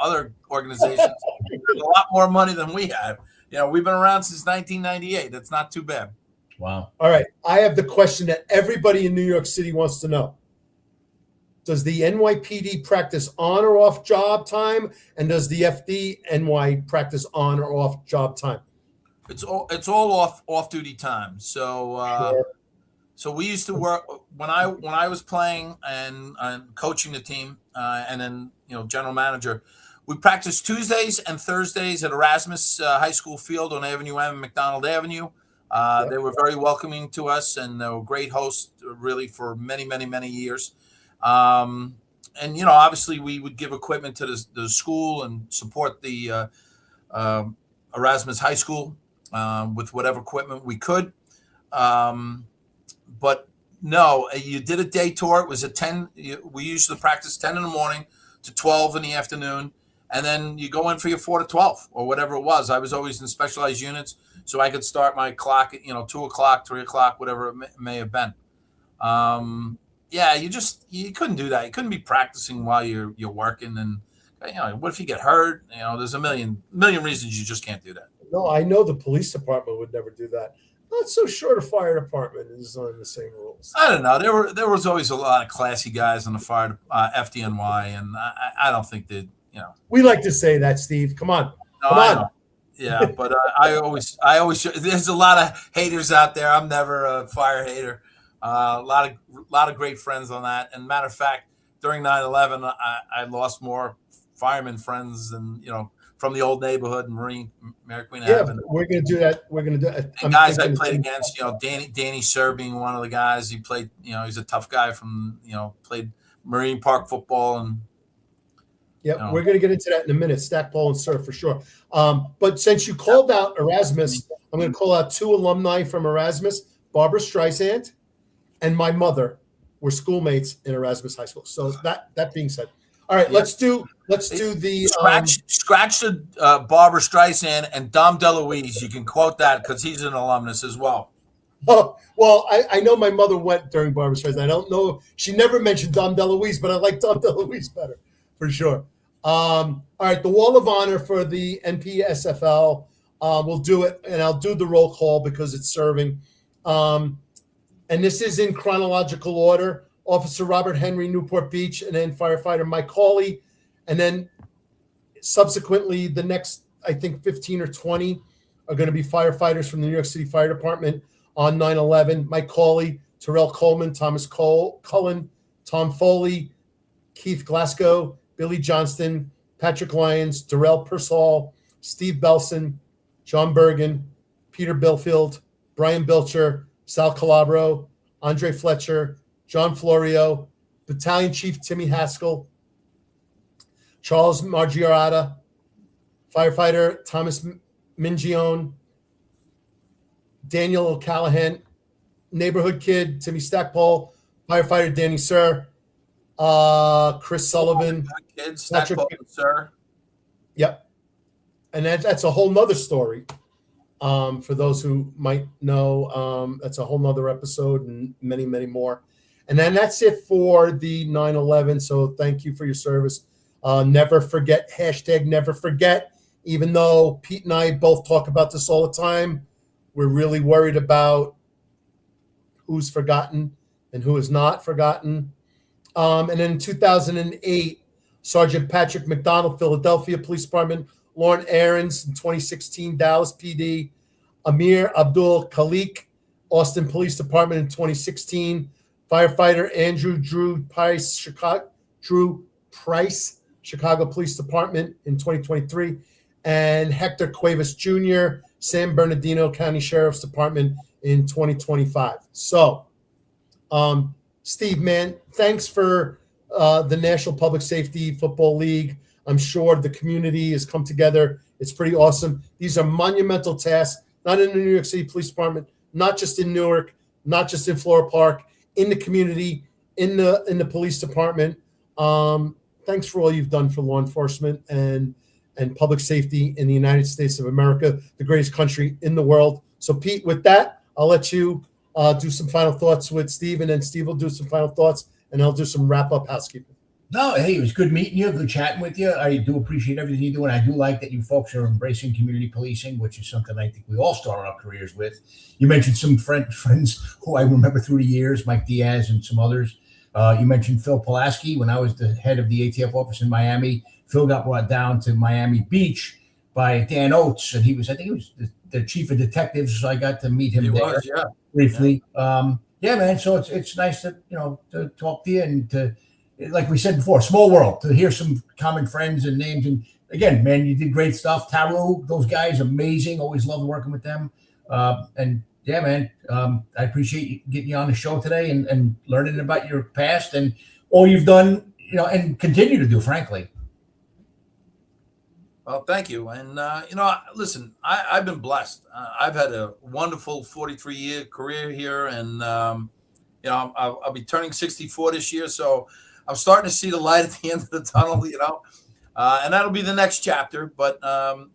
other organizations. There's a lot more money than we have. We've been around since 1998. That's not too bad. Wow. All right. I have the question that everybody in New York City wants to know. Does the NYPD practice on or off job time? And does the FDNY practice on or off job time? It's all off duty time. So So we used to work when I was playing and coaching the team and then general manager. We practiced Tuesdays and Thursdays at Erasmus High School Field on Avenue M and McDonald Avenue. They were very welcoming to us, and they were great hosts really for many, many, many years. And obviously we would give equipment to the school and support the Erasmus High School with whatever equipment we could. But No, you did a day tour. It was at 10. We used to practice 10 in the morning to 12 in the afternoon. And then you go in for your 4 to 12 or whatever it was. I was always in specialized units, so I could start my clock at 2 o'clock, 3 o'clock, whatever it may have been. Yeah, you couldn't do that. You couldn't be practicing while you're working, and what if you get hurt? There's a million reasons you just can't do that. No, I know the police department would never do that. Not so sure the fire department is on the same rules. I don't know. There was always a lot of classy guys on the fire FDNY, and I don't think that. We like to say that, Steve. Come on. No, Come on. Yeah, but I always there's a lot of haters out there. I'm never a fire hater. A lot of great friends on that. And matter of fact, during 9/11, I lost more fireman friends than from the old neighborhood in Mary Queen Ave. We're gonna do that. We're gonna do it. And guys I played against, Danny Sir being one of the guys. He played, he's a tough guy from, played Marine Park football and. Yeah, we're going to get into that in a minute. Stackpole and Sir for sure. But since you called out Erasmus, I'm going to call out 2 alumni from Erasmus. Barbara Streisand and my mother were schoolmates in Erasmus High School. So that being said, all right, let's do the scratch the Barbara Streisand and Dom DeLuise. You can quote that because he's an alumnus as well. Oh, well, I know my mother went during Barbara Streisand. I don't know. She never mentioned Dom DeLuise, but I like Dom DeLuise better for sure. All right, the Wall of Honor for the NPSFL. We'll do it, and I'll do the roll call because it's serving. And this is in chronological order. Officer Robert Henry, Newport Beach, and then firefighter Mike Hawley. And then subsequently, the next, I think, 15 or 20 are going to be firefighters from the New York City Fire Department on 9/11. Mike Hawley, Terrell Coleman, Thomas Cullen, Tom Foley, Keith Glasgow, Billy Johnston, Patrick Lyons, Darrell Persall, Steve Belson, John Bergen, Peter Bilfield, Brian Bilcher, Sal Calabro, Andre Fletcher, John Florio, Battalion Chief Timmy Haskell, Charles Margiarata, firefighter Thomas Mingione, Daniel O'Callahan, neighborhood kid Timmy Stackpole, firefighter Danny Sir, Chris Sullivan, Patrick, Sir. Yep, and that's a whole nother story. For those who might know, that's a whole nother episode and many, many more. And then that's it for the 9/11. So thank you for your service. Never forget, hashtag never forget. Even though Pete and I both talk about this all the time, we're really worried about who's forgotten and who is not forgotten. And then in 2008, Sergeant Patrick McDonald, Philadelphia Police Department, Lauren Aarons in 2016, Dallas PD, Amir Abdul Khalik, Austin Police Department in 2016, firefighter Andrew Drew Price, Chicago Police Department in 2023, and Hector Cuevas Jr., San Bernardino County Sheriff's Department in 2025. So, Steve, man, thanks for the National Public Safety Football League. I'm sure the community has come together. It's pretty awesome. These are monumental tasks, not in the New York City Police Department, not just in Newark, not just in Floral Park, in the community, in the police department. Thanks for all you've done for law enforcement and public safety in the United States of America, the greatest country in the world. So, Pete, with that, I'll let you do some final thoughts with Steve, and then Steve will do some final thoughts, and I'll do some wrap-up housekeeping. No, hey, it was good meeting you, good chatting with you. I do appreciate everything you do, and I do like that you folks are embracing community policing, which is something I think we all started our careers with. You mentioned some friends who I remember through the years, Mike Diaz and some others. You mentioned Phil Pulaski. When I was the head of the ATF office in Miami, Phil got brought down to Miami Beach by Dan Oates, and I think he was the chief of detectives, so I got to meet him briefly. Yeah, man. So it's nice to talk to you and to, like we said before, small world, to hear some common friends and names. And again, man, you did great stuff. TARU, those guys, amazing. Always loved working with them. And yeah, man, I appreciate you getting you on the show today and learning about your past and all you've done, and continue to do, frankly. Well, thank you. And, listen, I've been blessed. I've had a wonderful 43-year career here. And, You know, I'll be turning 64 this year, so I'm starting to see the light at the end of the tunnel. You know, and that'll be the next chapter. But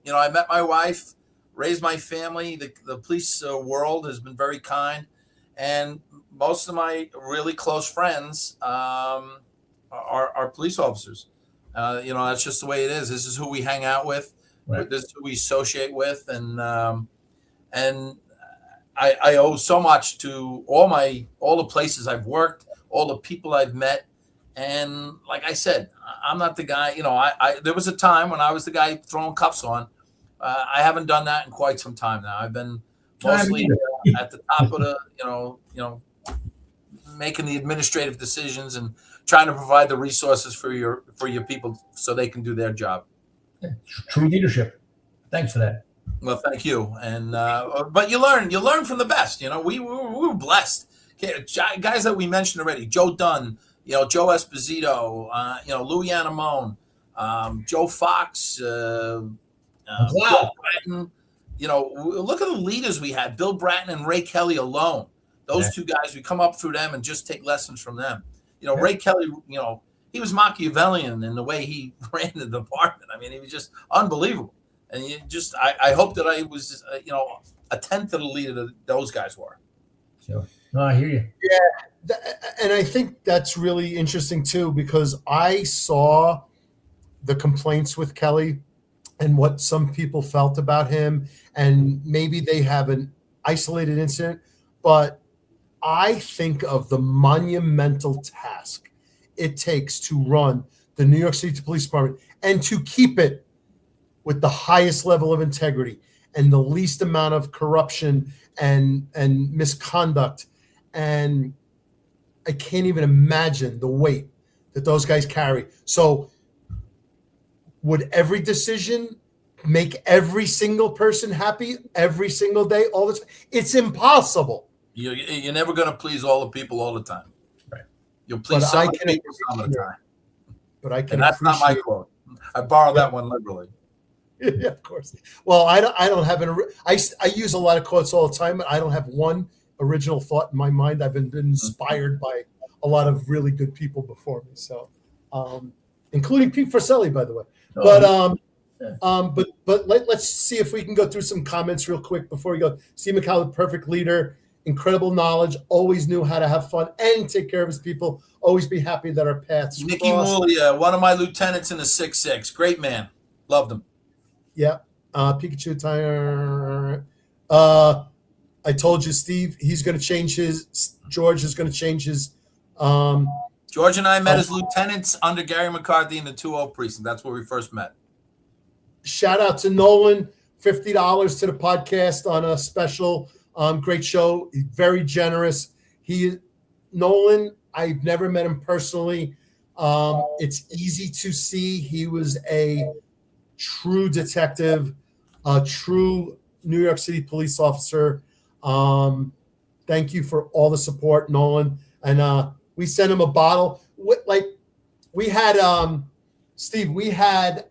you know, I met my wife, raised my family. The police world has been very kind, and most of my really close friends are police officers. You know, that's just the way it is. This is who we hang out with. Right. This is who we associate with, and I owe so much to all the places I've worked, all the people I've met, and like I said, I'm not the guy. You know, I there was a time when I was the guy throwing cuffs on. I haven't done that in quite some time now. I've been mostly at the top of the, you know, making the administrative decisions and trying to provide the resources for your people so they can do their job. True leadership. Thanks for that. Well, thank you. And but you learn from the best. You know, we were blessed. Okay, guys that we mentioned already: Joe Dunn, you know, Joe Esposito, you know, Louis Anamone, Joe Fox, Bill Bratton. You know, look at the leaders we had: Bill Bratton and Ray Kelly alone. Those two guys, we come up through them and just take lessons from them. You know, Ray Kelly, you know, he was Machiavellian in the way he ran the department. I mean, he was just unbelievable. And you just, I hope that I was, you know, a tenth of the leader that those guys were. Sure. No, I hear you. Yeah, and I think that's really interesting too, because I saw the complaints with Kelly and what some people felt about him, and maybe they have an isolated incident, but I think of the monumental task it takes to run the New York City Police Department and to keep it with the highest level of integrity and the least amount of corruption and misconduct. And I can't even imagine the weight that those guys carry. So would every decision make every single person happy every single day, all the time? It's impossible. You're never going to please all the people all the time. Right. You'll please some people some of the time. But I can. And that's not my quote. I borrowed that one liberally. Yeah, of course. Well, I don't have an. I use a lot of quotes all the time, but I don't have one original thought in my mind. I've been inspired by a lot of really good people before me. So, including Pete Forselli, by the way. But let's see if we can go through some comments real quick before we go. Steve McAllister, perfect leader, incredible knowledge, always knew how to have fun and take care of his people. Always be happy that our paths Nicky crossed. Woolley, one of my lieutenants in the 6'6", great man, loved him. Yeah. Pikachu tire. I told you, Steve, he's going to change his. George is going to change his. George and I met as lieutenants under Gary McCarthy in the 2-0 precinct. That's where we first met. Shout out to Nolan, $50 to the podcast on a special. Great show. He's very generous. Nolan, I've never met him personally. It's easy to see he was a true detective, a true New York City police officer. Thank you for all the support, Nolan. And we sent him a bottle. We had Steve. We had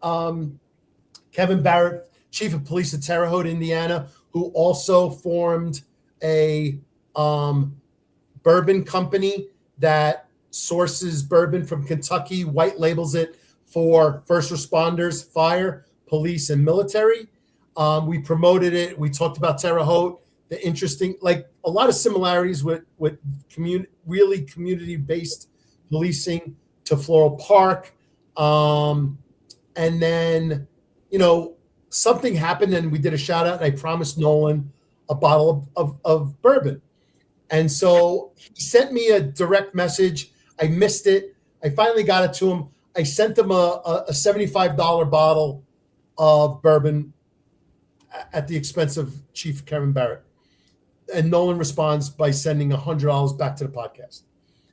Kevin Barrett, chief of police at Terre Haute, Indiana, who also formed a bourbon company that sources bourbon from Kentucky, white labels it for first responders, fire, police, and military. We promoted it. We talked about Terre Haute, the interesting, like a lot of similarities with really community-based policing to Floral Park. And then, you know, something happened and we did a shout out and I promised Nolan a bottle of bourbon. And so he sent me a direct message. I missed it. I finally got it to him. I sent him a $75 bottle of bourbon at the expense of Chief Kevin Barrett. And Nolan responds by sending $100 back to the podcast.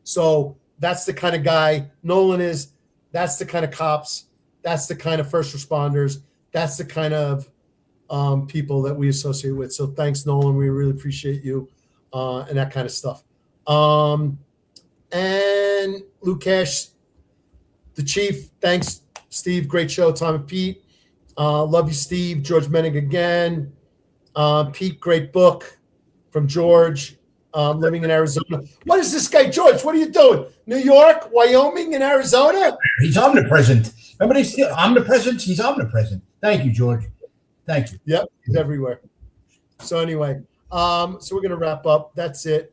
So that's the kind of guy Nolan is. That's the kind of cops. That's the kind of first responders. That's the kind of people that we associate with. So thanks, Nolan. We really appreciate you and that kind of stuff. And Lukash, the chief, thanks, Steve. Great show. Tom and Pete. Love you, Steve. George Menig again. Pete, great book from George. living in Arizona. What is this guy, George? What are you doing? New York, Wyoming, and Arizona? He's omnipresent. Remember, he's omnipresent. He's omnipresent. Thank you, George. Thank you. Yep, he's everywhere. So anyway, so we're gonna wrap up. That's it.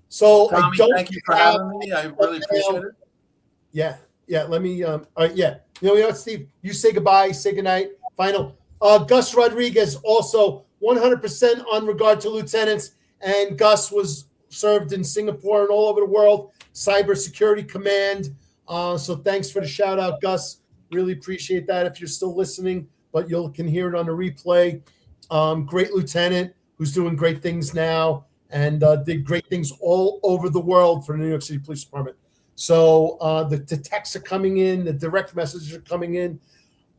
So Tommy, I don't thank you for having me. I really appreciate it. Yeah. Let me. All right. Yeah. You know what, Steve? You say goodbye. Say goodnight. Final. Gus Rodriguez also 100% on regard to lieutenants, and Gus was served in Singapore and all over the world. Cybersecurity Command. So thanks for the shout out, Gus. Really appreciate that. If you're still listening, but you can hear it on the replay. Great lieutenant who's doing great things now and did great things all over the world for the New York City Police Department. So the texts are coming in, the direct messages are coming in.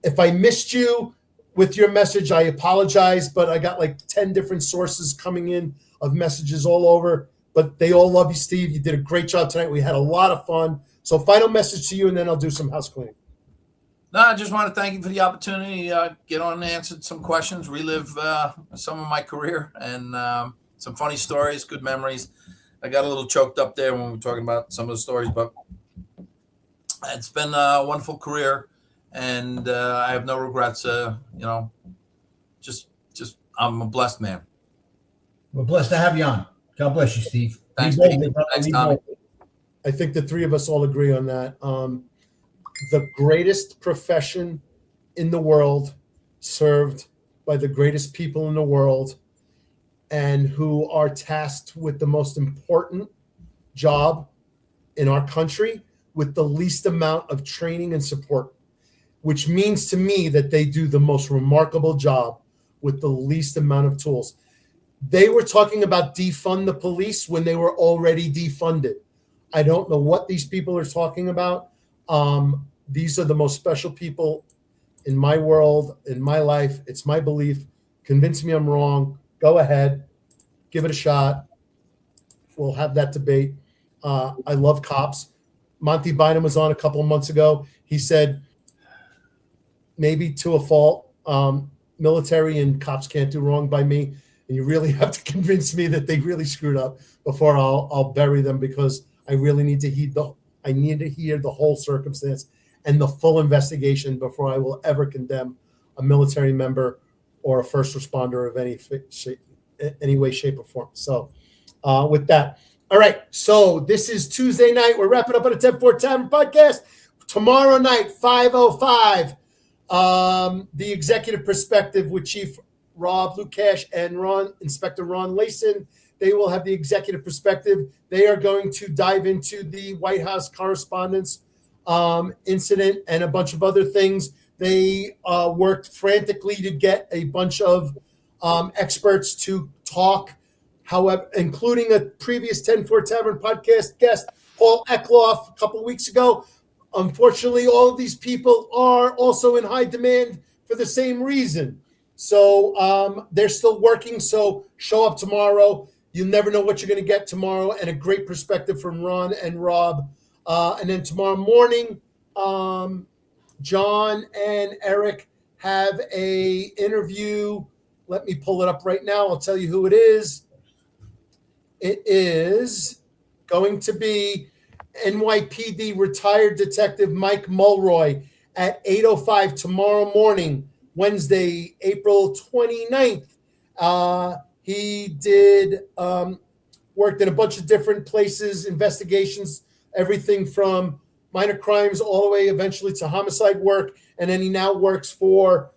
If I missed you with your message, I apologize, but I got like 10 different sources coming in of messages all over, but they all love you, Steve. You did a great job tonight. We had a lot of fun. So final message to you, and then I'll do some house cleaning. No, I just want to thank you for the opportunity to get on and answer some questions, relive some of my career, and some funny stories, good memories. I got a little choked up there when we were talking about some of the stories, but it's been a wonderful career, and I have no regrets. Just I'm a blessed man. We're blessed to have you on. God bless you, Steve. Thanks, Be Pete. bold, brother. Thanks, Be Tommy. bold. I think the three of us all agree on that. The greatest profession in the world, served by the greatest people in the world, and who are tasked with the most important job in our country with the least amount of training and support, which means to me that they do the most remarkable job with the least amount of tools. They were talking about defund the police when they were already defunded. I don't know what these people are talking about. These are the most special people in my world, in my life. It's my belief. Convince me I'm wrong. Go ahead. Give it a shot. We'll have that debate. I love cops. Monty Bynum was on a couple of months ago. He said, maybe to a fault, military and cops can't do wrong by me. And you really have to convince me that they really screwed up before I'll bury them, because I really need to hear the whole circumstance and the full investigation before I will ever condemn a military member or a first responder of any way, shape, or form. So with that, all right. So this is Tuesday night. We're wrapping up on a Ten-Four Tavern podcast. Tomorrow night, 5:05, the Executive Perspective with Chief Rob Lukash and Inspector Ron Layson. They will have the Executive Perspective. They are going to dive into the White House Correspondence incident and a bunch of other things. They worked frantically to get a bunch of experts to talk, however, including a previous Ten-Four Tavern podcast guest, Paul Eckloff, a couple of weeks ago. Unfortunately, all of these people are also in high demand for the same reason. So they're still working. So show up tomorrow. You never know what you're going to get tomorrow, and a great perspective from Ron and Rob. And then tomorrow morning, John and Eric have a interview. Let me pull it up right now. I'll tell you who it is. It is going to be NYPD retired detective Mike Mulroy at 8:05 tomorrow morning, Wednesday, April 29th. He did worked in a bunch of different places, investigations, everything from minor crimes all the way eventually to homicide work. And then he now works for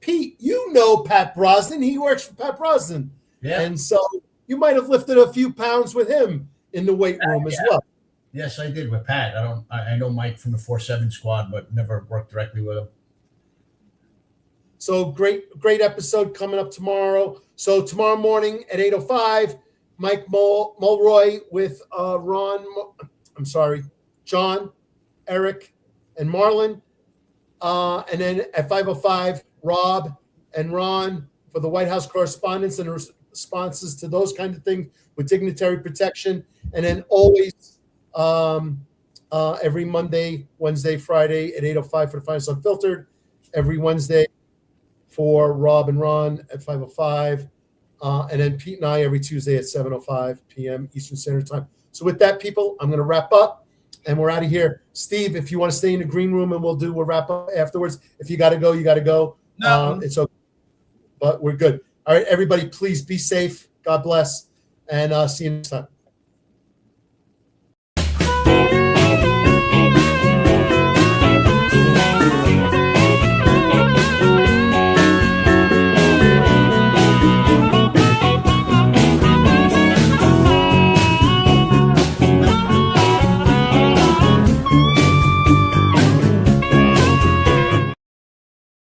Pete. You know Pat Brosnan. He works for Pat Brosnan. Yeah. And so you might have lifted a few pounds with him in the weight room as well. Yes, I did with Pat. I know Mike from the 4-7 squad, but never worked directly with him. So great episode coming up tomorrow. So tomorrow morning at 8:05, Mike Mulroy with John, Eric, and Marlon. And then at 5:05, Rob and Ron for the White House Correspondence and responses to those kind of things with dignitary protection. And then always every Monday, Wednesday, Friday at 8:05 for the Finest Unfiltered. Every Wednesday for Rob and Ron at 5:05. and then Pete and I every Tuesday at 7:05 p.m. Eastern Standard Time. So with that, people, I'm going to wrap up, and we're out of here. Steve, if you want to stay in the green room, and we'll wrap up afterwards. If you got to go, you got to go. No. It's okay, but we're good. All right, everybody, please be safe. God bless, and see you next time.